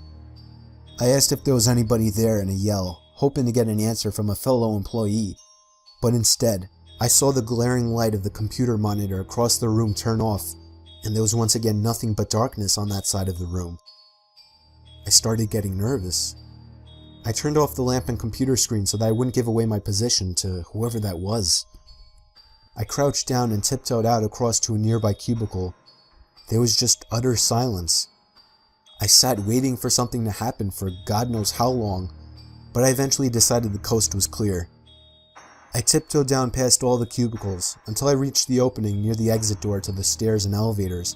I asked if there was anybody there in a yell, hoping to get an answer from a fellow employee, but instead, I saw the glaring light of the computer monitor across the room turn off, and there was once again nothing but darkness on that side of the room. I started getting nervous. I turned off the lamp and computer screen so that I wouldn't give away my position to whoever that was. I crouched down and tiptoed out across to a nearby cubicle. There was just utter silence. I sat waiting for something to happen for God knows how long, but I eventually decided the coast was clear. I tiptoed down past all the cubicles until I reached the opening near the exit door to the stairs and elevators,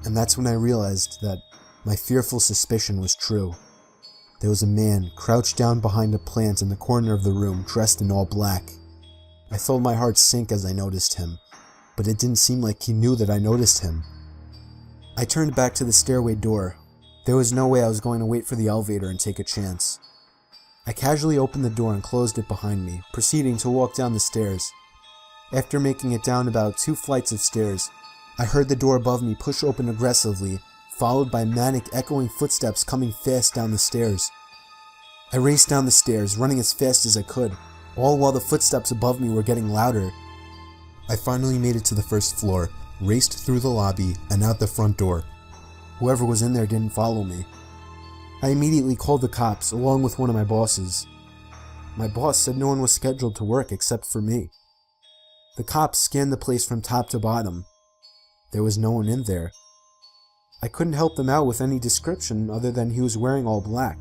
and that's when I realized that my fearful suspicion was true. There was a man crouched down behind a plant in the corner of the room, dressed in all black. I felt my heart sink as I noticed him, but it didn't seem like he knew that I noticed him. I turned back to the stairway door. There was no way I was going to wait for the elevator and take a chance. I casually opened the door and closed it behind me, proceeding to walk down the stairs. After making it down about 2 flights of stairs, I heard the door above me push open aggressively, followed by manic echoing footsteps coming fast down the stairs. I raced down the stairs, running as fast as I could, all while the footsteps above me were getting louder. I finally made it to the first floor, raced through the lobby, and out the front door. Whoever was in there didn't follow me. I immediately called the cops, along with one of my bosses. My boss said no one was scheduled to work except for me. The cops scanned the place from top to bottom. There was no one in there. I couldn't help them out with any description other than he was wearing all black.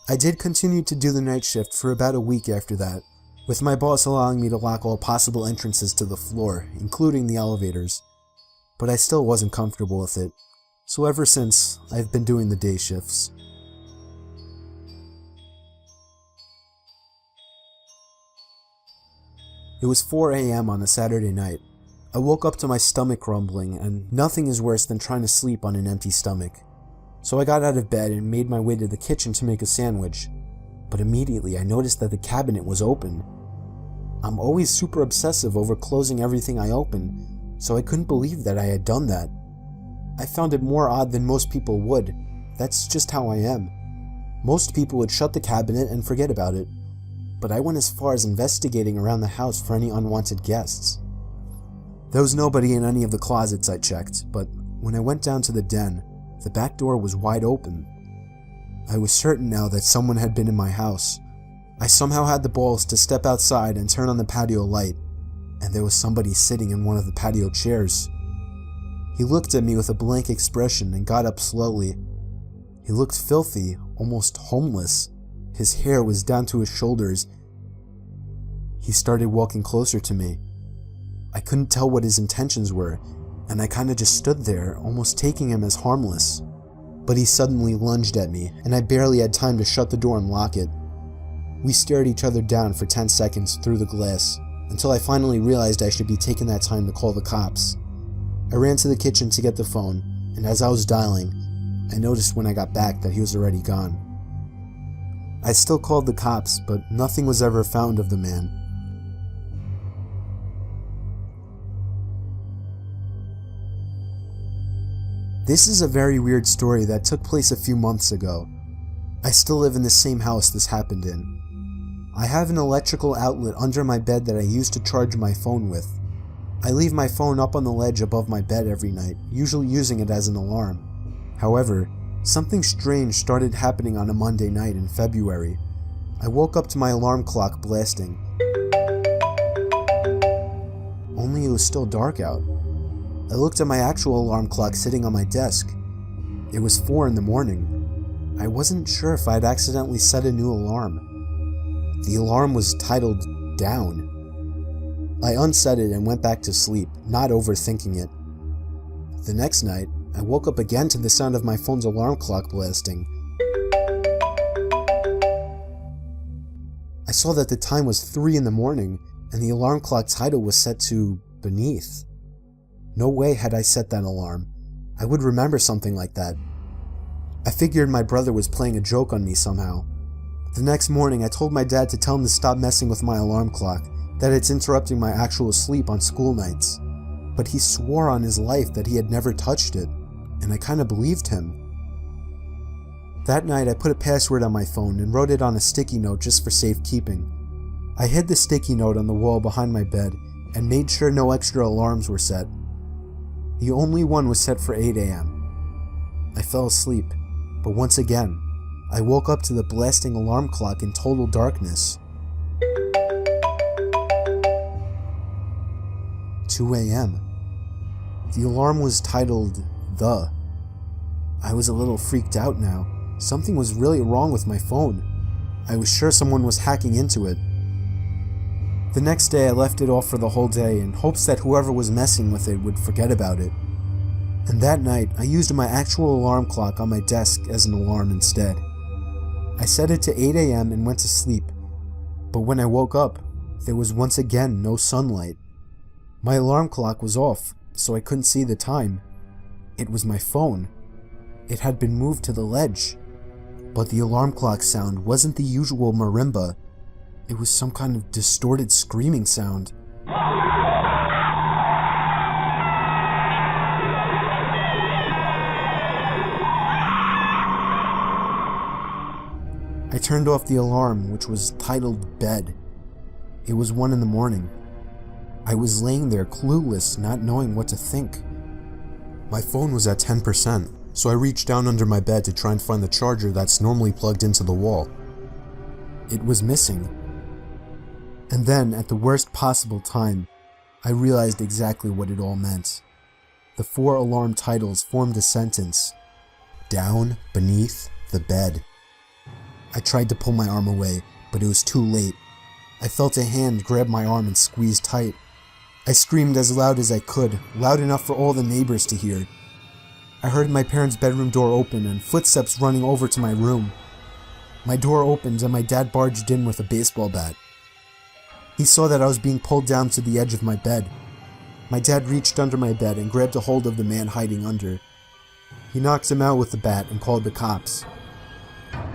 I did continue to do the night shift for about a week after that, with my boss allowing me to lock all possible entrances to the floor, including the elevators. But I still wasn't comfortable with it, so ever since, I've been doing the day shifts. It was 4 a.m. on a Saturday night. I woke up to my stomach rumbling, and nothing is worse than trying to sleep on an empty stomach. So I got out of bed and made my way to the kitchen to make a sandwich. But immediately I noticed that the cabinet was open. I'm always super obsessive over closing everything I open, so I couldn't believe that I had done that. I found it more odd than most people would. That's just how I am. Most people would shut the cabinet and forget about it, but I went as far as investigating around the house for any unwanted guests. There was nobody in any of the closets I checked, but when I went down to the den, the back door was wide open. I was certain now that someone had been in my house. I somehow had the balls to step outside and turn on the patio light, and there was somebody sitting in one of the patio chairs. He looked at me with a blank expression and got up slowly. He looked filthy, almost homeless. His hair was down to his shoulders. He started walking closer to me. I couldn't tell what his intentions were, and I kinda just stood there, almost taking him as harmless. But he suddenly lunged at me, and I barely had time to shut the door and lock it. We stared each other down for 10 seconds through the glass, until I finally realized I should be taking that time to call the cops. I ran to the kitchen to get the phone, and as I was dialing, I noticed when I got back that he was already gone. I still called the cops, but nothing was ever found of the man. This is a very weird story that took place a few months ago. I still live in the same house this happened in. I have an electrical outlet under my bed that I use to charge my phone with. I leave my phone up on the ledge above my bed every night, usually using it as an alarm. However, something strange started happening on a Monday night in February. I woke up to my alarm clock blasting. Only it was still dark out. I looked at my actual alarm clock sitting on my desk. It was 4 in the morning. I wasn't sure if I'd accidentally set a new alarm. The alarm was titled Down. I unset it and went back to sleep, not overthinking it. The next night, I woke up again to the sound of my phone's alarm clock blasting. I saw that the time was 3 in the morning, and the alarm clock title was set to Beneath. No way had I set that alarm. I would remember something like that. I figured my brother was playing a joke on me somehow. The next morning, I told my dad to tell him to stop messing with my alarm clock, that it's interrupting my actual sleep on school nights. But he swore on his life that he had never touched it, and I kinda believed him. That night I put a password on my phone and wrote it on a sticky note just for safekeeping. I hid the sticky note on the wall behind my bed and made sure no extra alarms were set. The only one was set for 8 a.m. I fell asleep, but once again, I woke up to the blasting alarm clock in total darkness. 2 a.m. The alarm was titled The. I was a little freaked out now. Something was really wrong with my phone. I was sure someone was hacking into it. The next day I left it off for the whole day in hopes that whoever was messing with it would forget about it. And that night I used my actual alarm clock on my desk as an alarm instead. I set it to 8 a.m. and went to sleep, but when I woke up, there was once again no sunlight. My alarm clock was off, so I couldn't see the time. It was my phone. It had been moved to the ledge, but the alarm clock sound wasn't the usual marimba. It was some kind of distorted screaming sound. I turned off the alarm, which was titled Bed. It was 1 in the morning. I was laying there clueless, not knowing what to think. My phone was at 10%, so I reached down under my bed to try and find the charger that's normally plugged into the wall. It was missing. And then, at the worst possible time, I realized exactly what it all meant. The 4 alarm titles formed a sentence: down beneath the bed. I tried to pull my arm away, but it was too late. I felt a hand grab my arm and squeeze tight. I screamed as loud as I could, loud enough for all the neighbors to hear. I heard my parents' bedroom door open and footsteps running over to my room. My door opened and my dad barged in with a baseball bat. He saw that I was being pulled down to the edge of my bed. My dad reached under my bed and grabbed a hold of the man hiding under. He knocked him out with the bat and called the cops.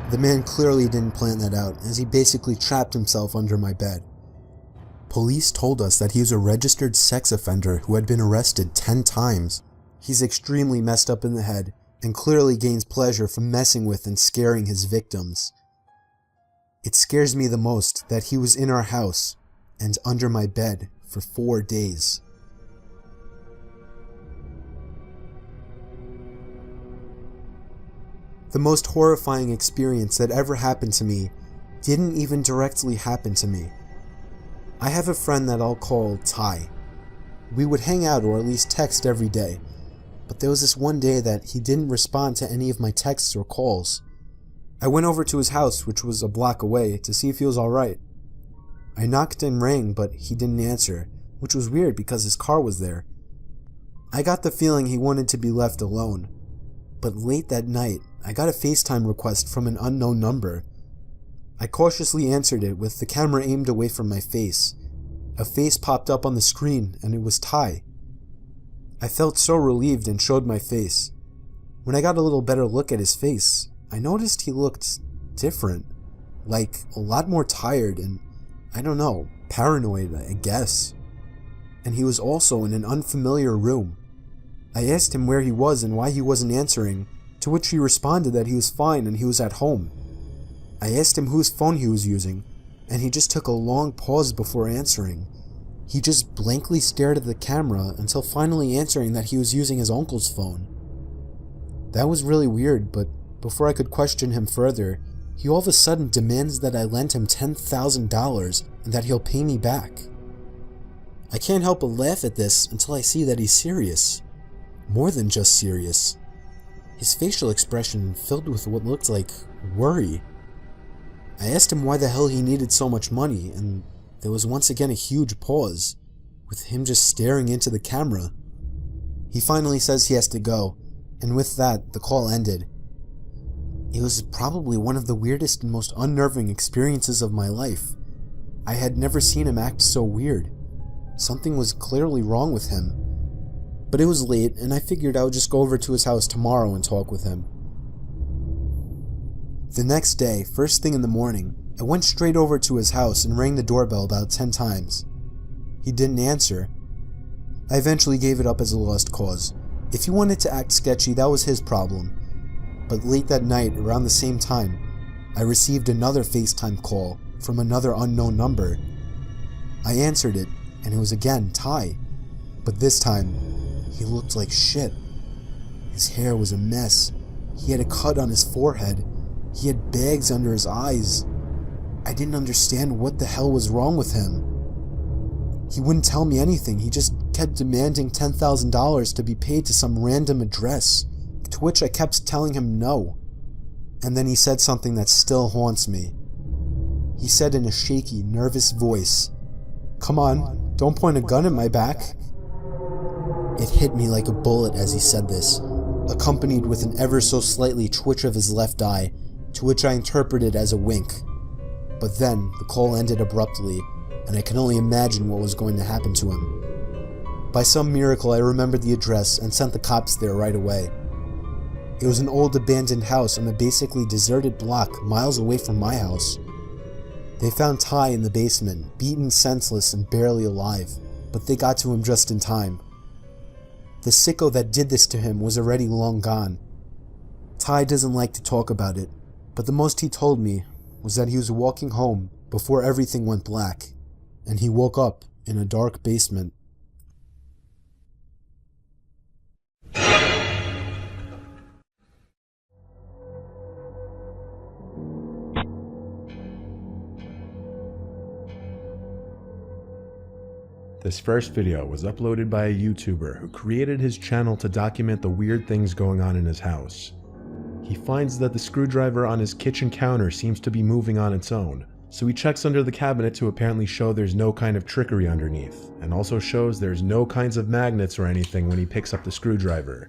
The man clearly didn't plan that out, as he basically trapped himself under my bed. Police told us that he was a registered sex offender who had been arrested 10 times. He's extremely messed up in the head, and clearly gains pleasure from messing with and scaring his victims. It scares me the most that he was in our house and under my bed for 4 days. The most horrifying experience that ever happened to me didn't even directly happen to me. I have a friend that I'll call Ty. We would hang out or at least text every day, but there was this one day that he didn't respond to any of my texts or calls. I went over to his house, which was a block away, to see if he was alright. I knocked and rang, but he didn't answer, which was weird because his car was there. I got the feeling he wanted to be left alone. But late that night, I got a FaceTime request from an unknown number. I cautiously answered it with the camera aimed away from my face. A face popped up on the screen, and it was Ty. I felt so relieved and showed my face. When I got a little better look at his face, I noticed he looked different. Like, a lot more tired and, I don't know, paranoid, I guess. And he was also in an unfamiliar room. I asked him where he was and why he wasn't answering, to which he responded that he was fine and he was at home. I asked him whose phone he was using, and he just took a long pause before answering. He just blankly stared at the camera until finally answering that he was using his uncle's phone. That was really weird, but before I could question him further, he all of a sudden demands that I lend him $10,000 and that he'll pay me back. I can't help but laugh at this until I see that he's serious. More than just serious. His facial expression filled with what looked like worry. I asked him why the hell he needed so much money, and there was once again a huge pause, with him just staring into the camera. He finally says he has to go, and with that, the call ended. It was probably one of the weirdest and most unnerving experiences of my life. I had never seen him act so weird. Something was clearly wrong with him. But it was late, and I figured I would just go over to his house tomorrow and talk with him. The next day, first thing in the morning, I went straight over to his house and rang the doorbell about 10 times. He didn't answer. I eventually gave it up as a lost cause. If he wanted to act sketchy, that was his problem. But late that night, around the same time, I received another FaceTime call from another unknown number. I answered it, and it was again Ty. But this time, he looked like shit. His hair was a mess. He had a cut on his forehead. He had bags under his eyes. I didn't understand what the hell was wrong with him. He wouldn't tell me anything. He just kept demanding $10,000 to be paid to some random address, to which I kept telling him no. And then he said something that still haunts me. He said in a shaky, nervous voice, "Come on, don't point a gun at my back." It hit me like a bullet as he said this, accompanied with an ever so slightly twitch of his left eye, to which I interpreted as a wink. But then the call ended abruptly, and I can only imagine what was going to happen to him. By some miracle, I remembered the address and sent the cops there right away. It was an old abandoned house on a basically deserted block miles away from my house. They found Ty in the basement, beaten senseless and barely alive, but they got to him just in time. The sicko that did this to him was already long gone. Ty doesn't like to talk about it, but the most he told me was that he was walking home before everything went black, and he woke up in a dark basement. This first video was uploaded by a YouTuber who created his channel to document the weird things going on in his house. He finds that the screwdriver on his kitchen counter seems to be moving on its own, so he checks under the cabinet to apparently show there's no kind of trickery underneath, and also shows there's no kinds of magnets or anything when he picks up the screwdriver.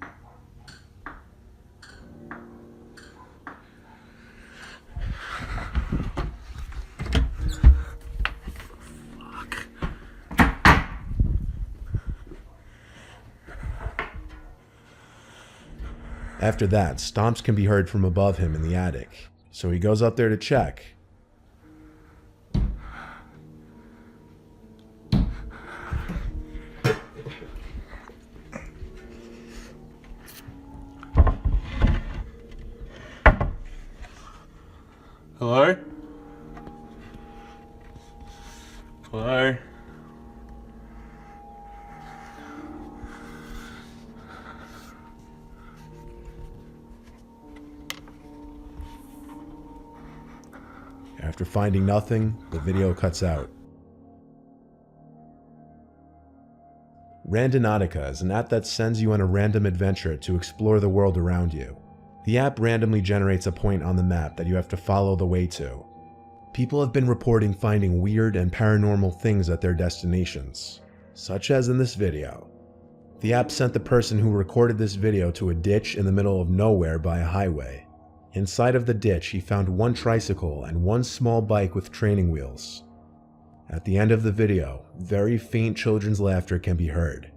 After that, stomps can be heard from above him in the attic, so he goes up there to check. Hello? Hello? After finding nothing, the video cuts out. Randonautica is an app that sends you on a random adventure to explore the world around you. The app randomly generates a point on the map that you have to follow the way to. People have been reporting finding weird and paranormal things at their destinations, such as in this video. The app sent the person who recorded this video to a ditch in the middle of nowhere by a highway. Inside of the ditch, he found one tricycle and one small bike with training wheels. At the end of the video, very faint children's laughter can be heard.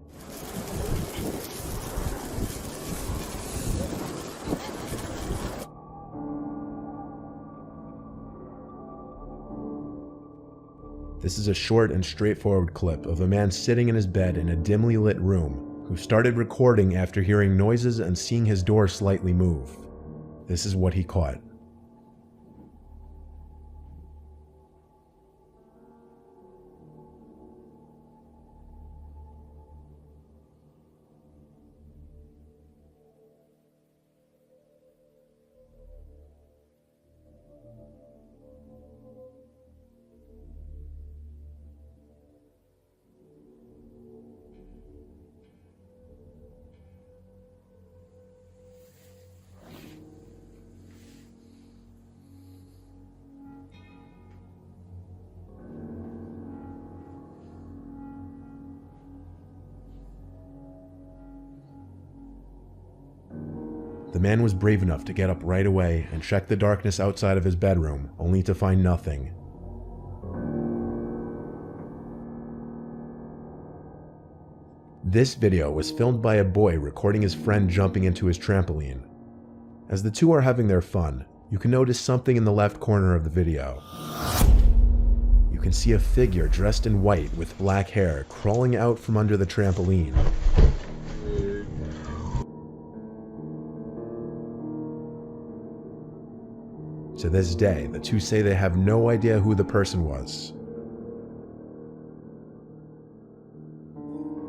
This is a short and straightforward clip of a man sitting in his bed in a dimly lit room who started recording after hearing noises and seeing his door slightly move. This is what he caught. The man was brave enough to get up right away and check the darkness outside of his bedroom, only to find nothing. This video was filmed by a boy recording his friend jumping into his trampoline. As the two are having their fun, you can notice something in the left corner of the video. You can see a figure dressed in white with black hair crawling out from under the trampoline. To this day, the two say they have no idea who the person was.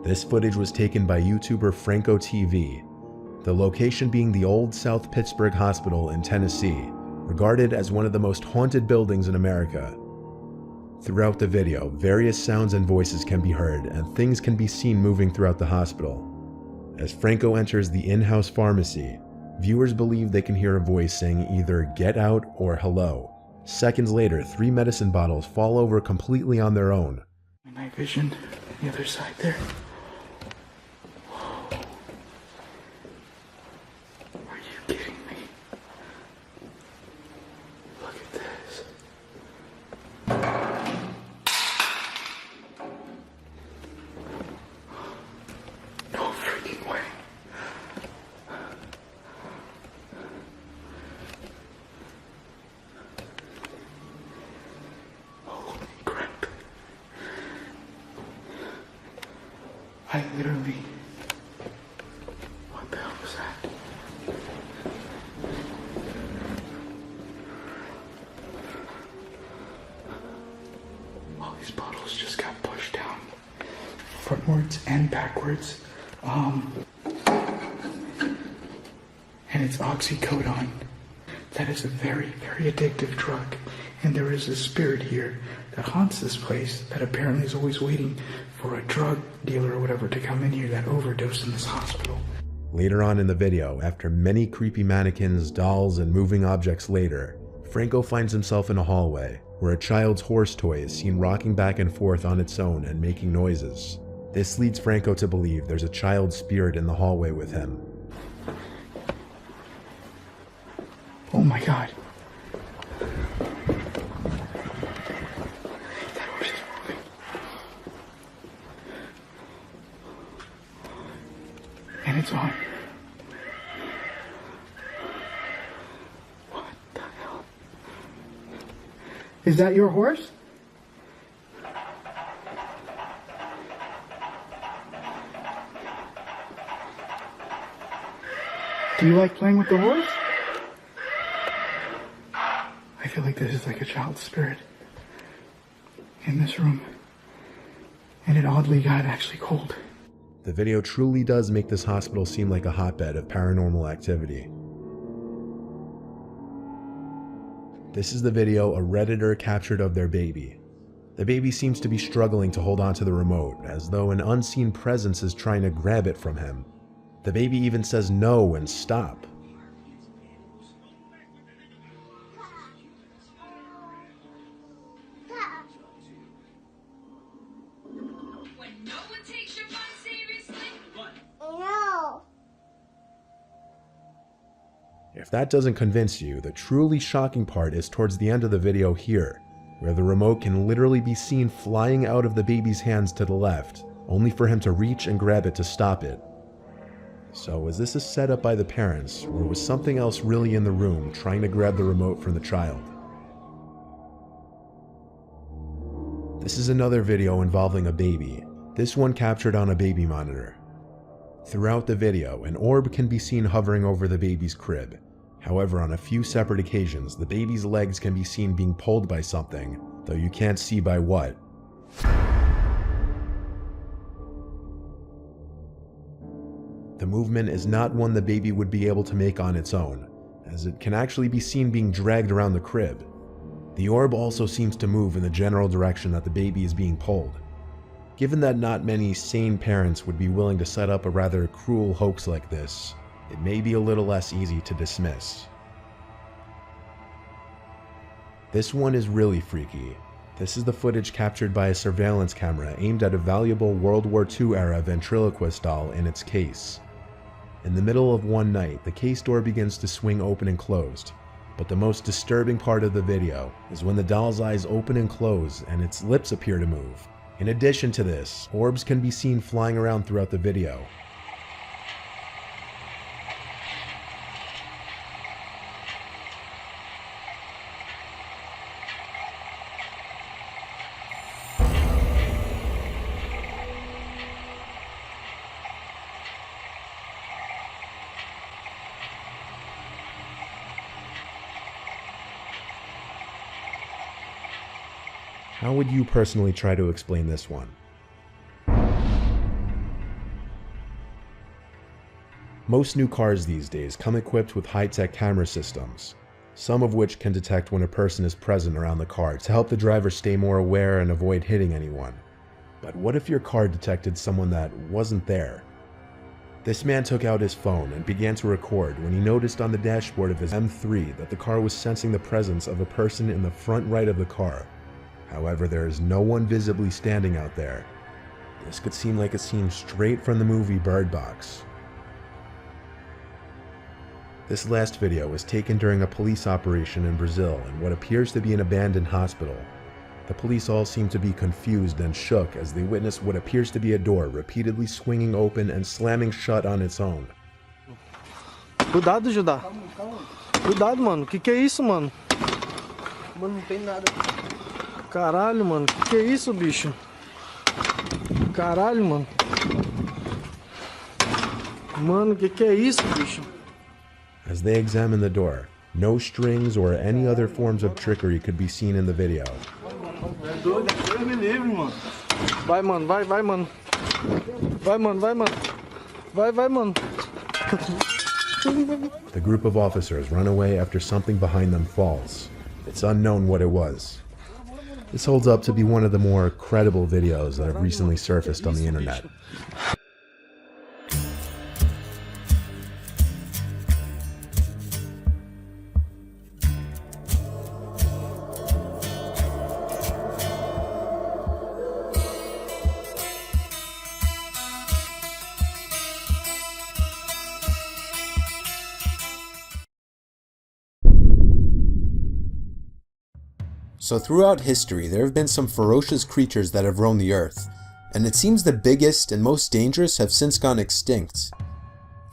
This footage was taken by YouTuber Franco TV, the location being the Old South Pittsburgh Hospital in Tennessee, regarded as one of the most haunted buildings in America. Throughout the video, various sounds and voices can be heard, and things can be seen moving throughout the hospital. As Franco enters the in-house pharmacy, viewers believe they can hear a voice saying either "get out" or "hello." Seconds later, 3 medicine bottles fall over completely on their own. Night vision, the other side there. Are you kidding me? Look at this. No freaking way. Holy crap. I literally... What the hell was that? All these bottles just got pushed down. Frontwards and backwards. And it's oxycodone. That is a very, very addictive drug. And there is a spirit here that haunts this place that apparently is always waiting for a drug dealer or whatever to come in here that overdosed in this hospital. Later on in the video, after many creepy mannequins, dolls, and moving objects later, Franco finds himself in a hallway where a child's horse toy is seen rocking back and forth on its own and making noises. This leads Franco to believe there's a child spirit in the hallway with him. Oh my god. That horse is moving. And it's on. What the hell? Is that your horse? Do you like playing with the horse? I feel like this is like a child spirit in this room. And it oddly got actually cold. The video truly does make this hospital seem like a hotbed of paranormal activity. This is the video a Redditor captured of their baby. The baby seems to be struggling to hold onto the remote, as though an unseen presence is trying to grab it from him. The baby even says no and stop. When no one takes your fun seriously. No. If that doesn't convince you, the truly shocking part is towards the end of the video here, where the remote can literally be seen flying out of the baby's hands to the left, only for him to reach and grab it to stop it. So was this a setup by the parents, or was something else really in the room trying to grab the remote from the child? This is another video involving a baby, this one captured on a baby monitor. Throughout the video, an orb can be seen hovering over the baby's crib. However, on a few separate occasions, the baby's legs can be seen being pulled by something, though you can't see by what. The movement is not one the baby would be able to make on its own, as it can actually be seen being dragged around the crib. The orb also seems to move in the general direction that the baby is being pulled. Given that not many sane parents would be willing to set up a rather cruel hoax like this, it may be a little less easy to dismiss. This one is really freaky. This is the footage captured by a surveillance camera aimed at a valuable World War II era ventriloquist doll in its case. In the middle of one night, the case door begins to swing open and closed, but the most disturbing part of the video is when the doll's eyes open and close and its lips appear to move. In addition to this, orbs can be seen flying around throughout the video. How would you personally try to explain this one? Most new cars these days come equipped with high-tech camera systems, some of which can detect when a person is present around the car to help the driver stay more aware and avoid hitting anyone. But what if your car detected someone that wasn't there? This man took out his phone and began to record when he noticed on the dashboard of his M3 that the car was sensing the presence of a person in the front right of the car. However, there is no one visibly standing out there. This could seem like a scene straight from the movie Bird Box. This last video was taken during a police operation in Brazil in what appears to be an abandoned hospital. The police all seem to be confused and shook as they witness what appears to be a door repeatedly swinging open and slamming shut on its own. Cuidado, Judá. Cuidado, mano. Que é isso, mano? Mano, não tem nada. Caralho, mano. Que é isso, bicho? Caralho, mano. Mano, que é isso, bicho? As they examine the door, no strings or any other forms of trickery could be seen in the video. Vai, mano, vai, mano. Vai, mano, vai, mano. Vai, mano. The group of officers run away after something behind them falls. It's unknown what it was. This holds up to be one of the more credible videos that have recently surfaced on the internet. So throughout history, there have been some ferocious creatures that have roamed the earth, and it seems the biggest and most dangerous have since gone extinct.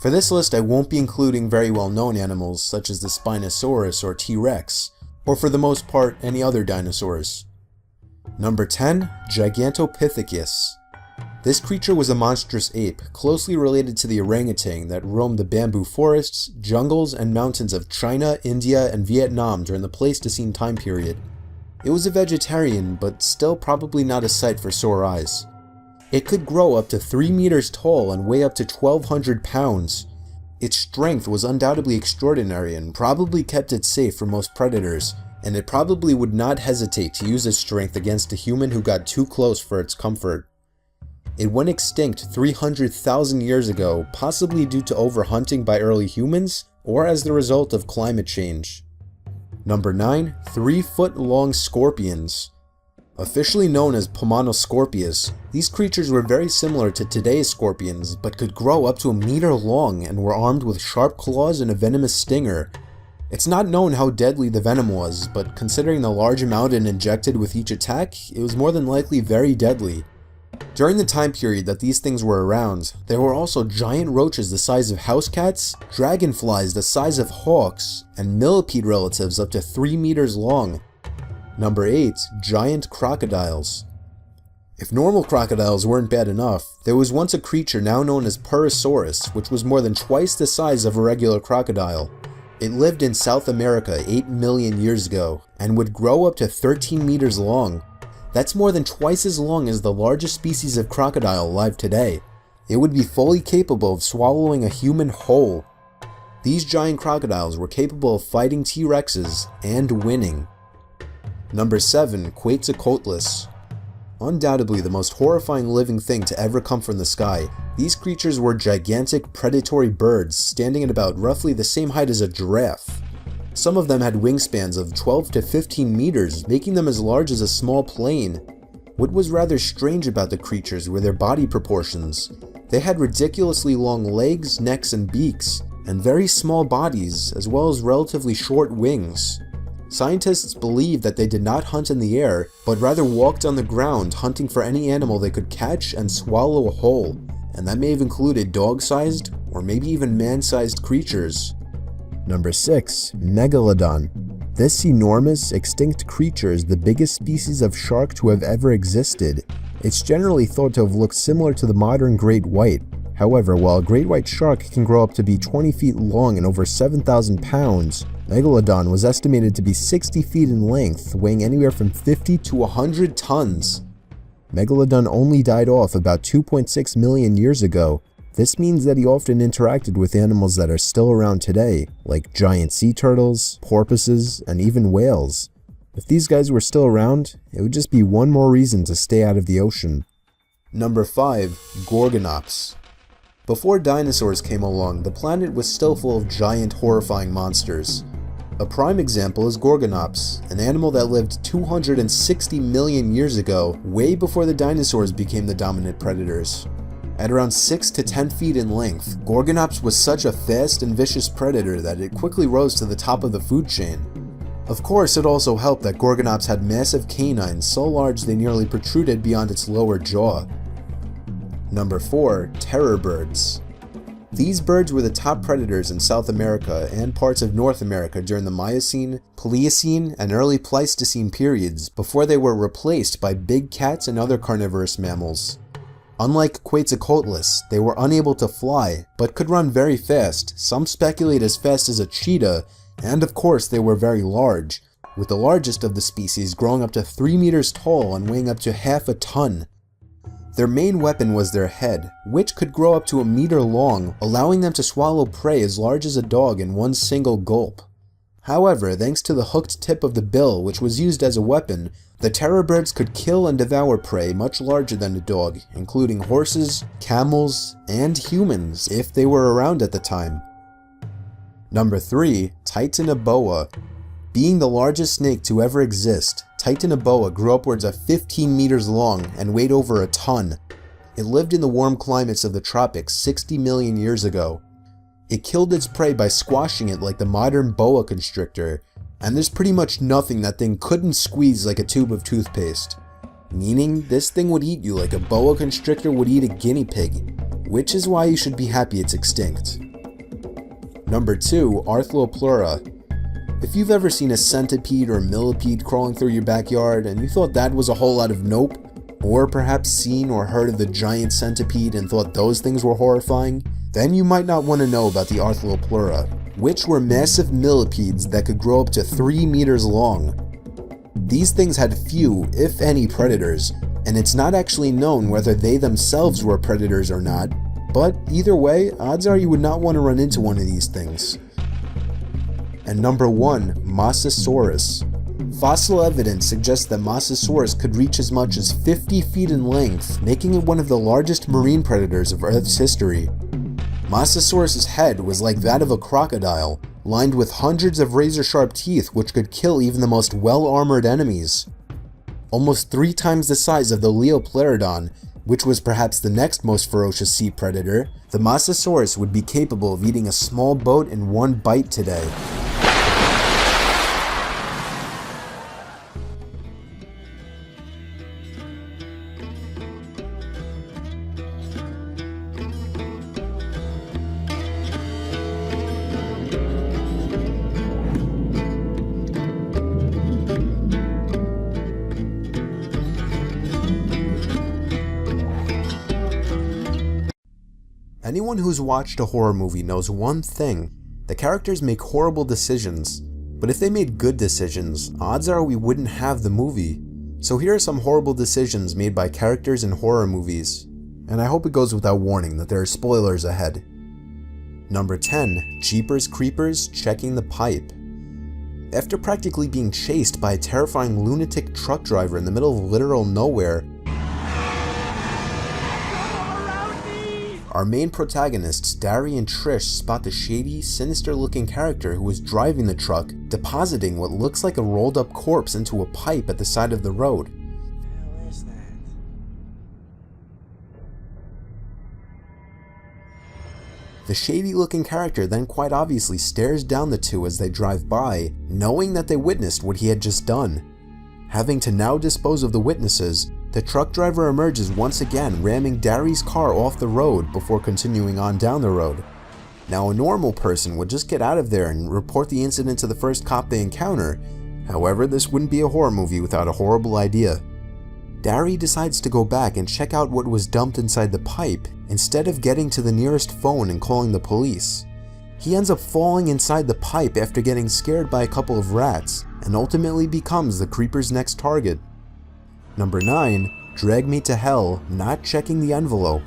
For this list, I won't be including very well-known animals such as the Spinosaurus or T-Rex, or for the most part, any other dinosaurs. Number 10, Gigantopithecus. This creature was a monstrous ape, closely related to the orangutan that roamed the bamboo forests, jungles, and mountains of China, India, and Vietnam during the Pleistocene time period. It was a vegetarian, but still probably not a sight for sore eyes. It could grow up to 3 meters tall and weigh up to 1,200 pounds. Its strength was undoubtedly extraordinary and probably kept it safe from most predators, and it probably would not hesitate to use its strength against a human who got too close for its comfort. It went extinct 300,000 years ago, possibly due to overhunting by early humans, or as the result of climate change. Number 9, 3-foot-long scorpions. Officially known as Pomanoscorpius, these creatures were very similar to today's scorpions, but could grow up to a meter long and were armed with sharp claws and a venomous stinger. It's not known how deadly the venom was, but considering the large amount it injected with each attack, it was more than likely very deadly. During the time period that these things were around, there were also giant roaches the size of house cats, dragonflies the size of hawks, and millipede relatives up to 3 meters long. Number 8, giant crocodiles. If normal crocodiles weren't bad enough, there was once a creature now known as Parasaurus, which was more than twice the size of a regular crocodile. It lived in South America 8 million years ago, and would grow up to 13 meters long. That's more than twice as long as the largest species of crocodile alive today. It would be fully capable of swallowing a human whole. These giant crocodiles were capable of fighting T-Rexes and winning. Number 7, Quetzalcoatlus. Undoubtedly the most horrifying living thing to ever come from the sky, these creatures were gigantic predatory birds standing at about roughly the same height as a giraffe. Some of them had wingspans of 12 to 15 meters, making them as large as a small plane. What was rather strange about the creatures were their body proportions. They had ridiculously long legs, necks, and beaks, and very small bodies, as well as relatively short wings. Scientists believe that they did not hunt in the air, but rather walked on the ground hunting for any animal they could catch and swallow whole, and that may have included dog-sized, or maybe even man-sized creatures. Number 6, Megalodon. This enormous, extinct creature is the biggest species of shark to have ever existed. It's generally thought to have looked similar to the modern great white. However, while a great white shark can grow up to be 20 feet long and over 7,000 pounds, Megalodon was estimated to be 60 feet in length, weighing anywhere from 50 to 100 tons. Megalodon only died off about 2.6 million years ago. This means that he often interacted with animals that are still around today, like giant sea turtles, porpoises, and even whales. If these guys were still around, it would just be one more reason to stay out of the ocean. Number 5. Gorgonops. Before dinosaurs came along, the planet was still full of giant, horrifying monsters. A prime example is Gorgonops, an animal that lived 260 million years ago, way before the dinosaurs became the dominant predators. At around 6 to 10 feet in length, Gorgonops was such a fast and vicious predator that it quickly rose to the top of the food chain. Of course, it also helped that Gorgonops had massive canines so large they nearly protruded beyond its lower jaw. Number 4. Terror birds. These birds were the top predators in South America and parts of North America during the Miocene, Pliocene, and early Pleistocene periods before they were replaced by big cats and other carnivorous mammals. Unlike Quetzalcoatlus, they were unable to fly, but could run very fast, some speculate as fast as a cheetah, and of course they were very large, with the largest of the species growing up to 3 meters tall and weighing up to half a ton. Their main weapon was their head, which could grow up to a meter long, allowing them to swallow prey as large as a dog in one single gulp. However, thanks to the hooked tip of the bill, which was used as a weapon, the terror birds could kill and devour prey much larger than a dog, including horses, camels, and humans, if they were around at the time. Number 3. Titanoboa. Being the largest snake to ever exist, Titanoboa grew upwards of 15 meters long and weighed over a ton. It lived in the warm climates of the tropics 60 million years ago. It killed its prey by squashing it like the modern boa constrictor, and there's pretty much nothing that thing couldn't squeeze like a tube of toothpaste. Meaning, this thing would eat you like a boa constrictor would eat a guinea pig, which is why you should be happy it's extinct. Number 2. Arthropleura. If you've ever seen a centipede or millipede crawling through your backyard and you thought that was a whole lot of nope, or perhaps seen or heard of the giant centipede and thought those things were horrifying, then you might not want to know about the Arthropleura, which were massive millipedes that could grow up to 3 meters long. These things had few, if any, predators, and it's not actually known whether they themselves were predators or not, but either way, odds are you would not want to run into one of these things. And number 1, Mosasaurus. Fossil evidence suggests that Mosasaurus could reach as much as 50 feet in length, making it one of the largest marine predators of Earth's history. Mosasaurus's head was like that of a crocodile, lined with hundreds of razor-sharp teeth which could kill even the most well-armored enemies. Almost 3 times the size of the Leoplerodon, which was perhaps the next most ferocious sea predator, the Mosasaurus would be capable of eating a small boat in one bite today. Anyone who's watched a horror movie knows one thing: the characters make horrible decisions, but if they made good decisions, odds are we wouldn't have the movie. So here are some horrible decisions made by characters in horror movies, and I hope it goes without warning that there are spoilers ahead. Number 10. Jeepers Creepers checking the pipe. After practically being chased by a terrifying lunatic truck driver in the middle of literal nowhere, our main protagonists, Dari and Trish, spot the shady, sinister-looking character who was driving the truck, depositing what looks like a rolled-up corpse into a pipe at the side of the road. What the hell is that? The shady-looking character then quite obviously stares down the two as they drive by, knowing that they witnessed what he had just done. Having to now dispose of the witnesses, the truck driver emerges once again, ramming Dari's car off the road before continuing on down the road. Now, a normal person would just get out of there and report the incident to the first cop they encounter. However, this wouldn't be a horror movie without a horrible idea. Dari decides to go back and check out what was dumped inside the pipe, instead of getting to the nearest phone and calling the police. He ends up falling inside the pipe after getting scared by a couple of rats, and ultimately becomes the creeper's next target. Number 9. Drag Me to Hell, not checking the envelope.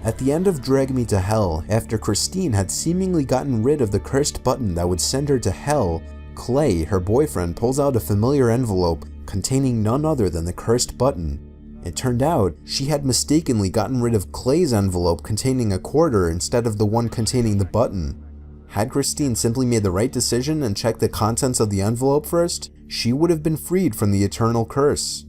At the end of Drag Me to Hell, after Christine had seemingly gotten rid of the cursed button that would send her to hell, Clay, her boyfriend, pulls out a familiar envelope containing none other than the cursed button. It turned out she had mistakenly gotten rid of Clay's envelope containing a quarter instead of the one containing the button. Had Christine simply made the right decision and checked the contents of the envelope first, she would have been freed from the eternal curse.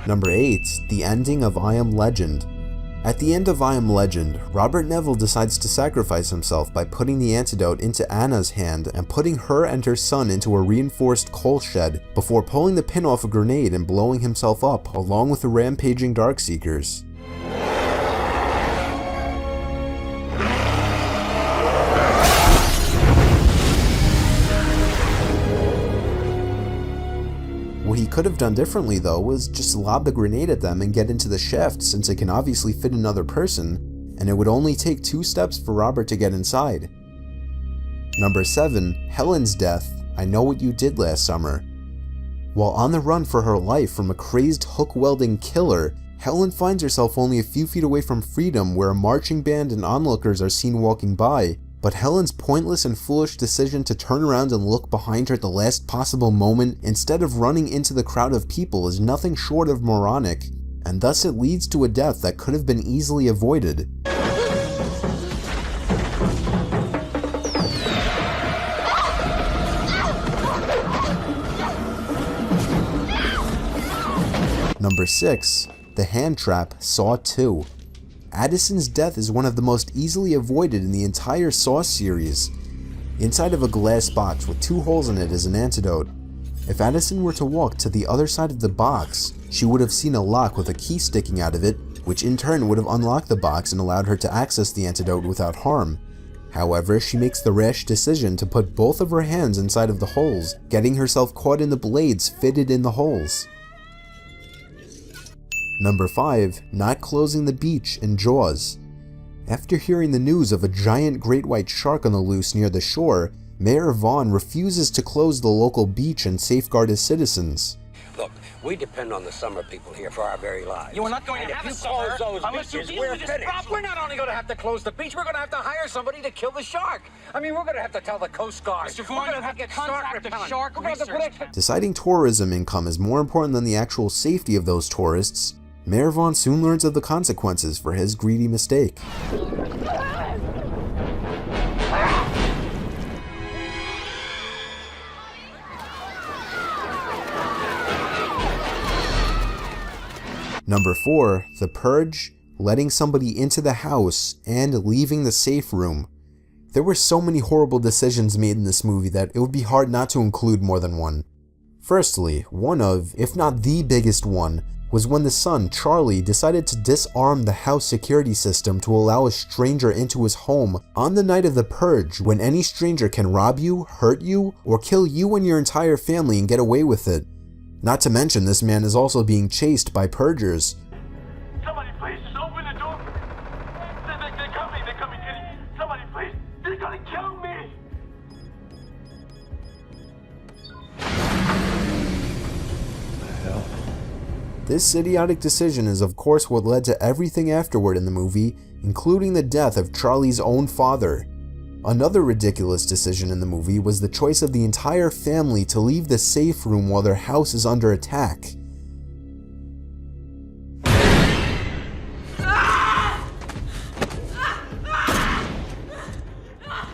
Number 8. The ending of I Am Legend. At the end of I Am Legend, Robert Neville decides to sacrifice himself by putting the antidote into Anna's hand and putting her and her son into a reinforced coal shed before pulling the pin off a grenade and blowing himself up along with the rampaging Darkseekers. What he could have done differently though was just lob the grenade at them and get into the shaft, since it can obviously fit another person, and it would only take 2 steps for Robert to get inside. Number 7. Helen's death, I Know What You Did Last Summer. While on the run for her life from a crazed hook-welding killer, Helen finds herself only a few feet away from freedom where a marching band and onlookers are seen walking by, but Helen's pointless and foolish decision to turn around and look behind her at the last possible moment instead of running into the crowd of people is nothing short of moronic, and thus it leads to a death that could have been easily avoided. Number 6. The Hand Trap, Saw 2. Addison's death is one of the most easily avoided in the entire Saw series. Inside of a glass box with 2 holes in it is an antidote. If Addison were to walk to the other side of the box, she would have seen a lock with a key sticking out of it, which in turn would have unlocked the box and allowed her to access the antidote without harm. However, she makes the rash decision to put both of her hands inside of the holes, getting herself caught in the blades fitted in the holes. Number 5. Not closing the beach in Jaws. After hearing the news of a giant great white shark on the loose near the shore, Mayor Vaughn refuses to close the local beach and safeguard his citizens. Look, we depend on the summer people here for our very lives. You are not going to have a summer unless you we're finished. We're not only going to have to close the beach, we're going to have to hire somebody to kill the shark. I mean, we're going to have to tell the Coast Guard. Mr. Vaughn, you have to contact the shark research. Deciding tourism income is more important than the actual safety of those tourists, Mayor Vaughn soon learns of the consequences for his greedy mistake. Number 4. The Purge, letting somebody into the house and leaving the safe room. There were so many horrible decisions made in this movie that it would be hard not to include more than one. Firstly, one of, if not the biggest one, was when the son, Charlie, decided to disarm the house security system to allow a stranger into his home on the night of the Purge, when any stranger can rob you, hurt you, or kill you and your entire family and get away with it. Not to mention, this man is also being chased by purgers. Somebody please, just open the door. They're coming, Kitty. Somebody please, they're gonna kill me. This idiotic decision is of course what led to everything afterward in the movie, including the death of Charlie's own father. Another ridiculous decision in the movie was the choice of the entire family to leave the safe room while their house is under attack.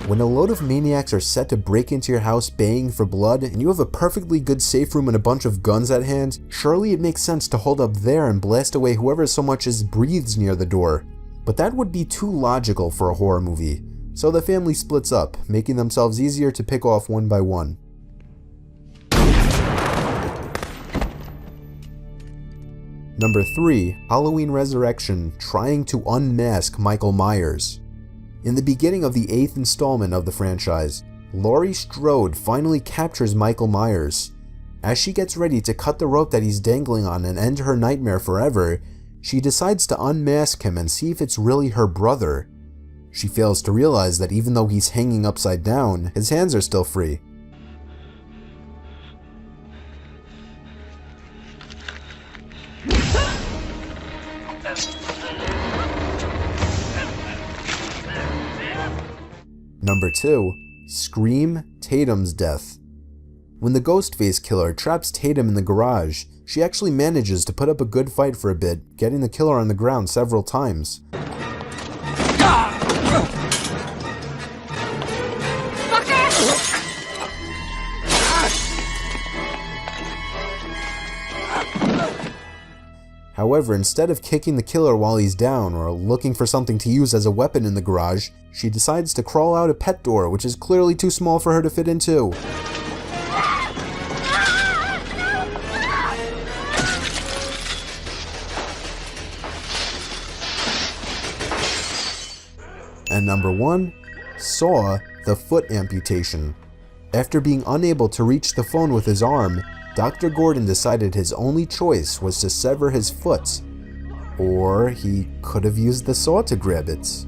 When a load of maniacs are set to break into your house baying for blood, and you have a perfectly good safe room and a bunch of guns at hand, surely it makes sense to hold up there and blast away whoever so much as breathes near the door. But that would be too logical for a horror movie, so the family splits up, making themselves easier to pick off one by one. Number 3, Halloween Resurrection, trying to unmask Michael Myers. In the beginning of the 8th installment of the franchise, Laurie Strode finally captures Michael Myers. As she gets ready to cut the rope that he's dangling on and end her nightmare forever, she decides to unmask him and see if it's really her brother. She fails to realize that even though he's hanging upside down, his hands are still free. Number 2, Scream Tatum's death. When the Ghostface killer traps Tatum in the garage, she actually manages to put up a good fight for a bit, getting the killer on the ground several times. However, instead of kicking the killer while he's down or looking for something to use as a weapon in the garage, she decides to crawl out a pet door, which is clearly too small for her to fit into. And number 1, Saw the foot amputation. After being unable to reach the phone with his arm, Dr. Gordon decided his only choice was to sever his foot. Or he could have used the saw to grab it.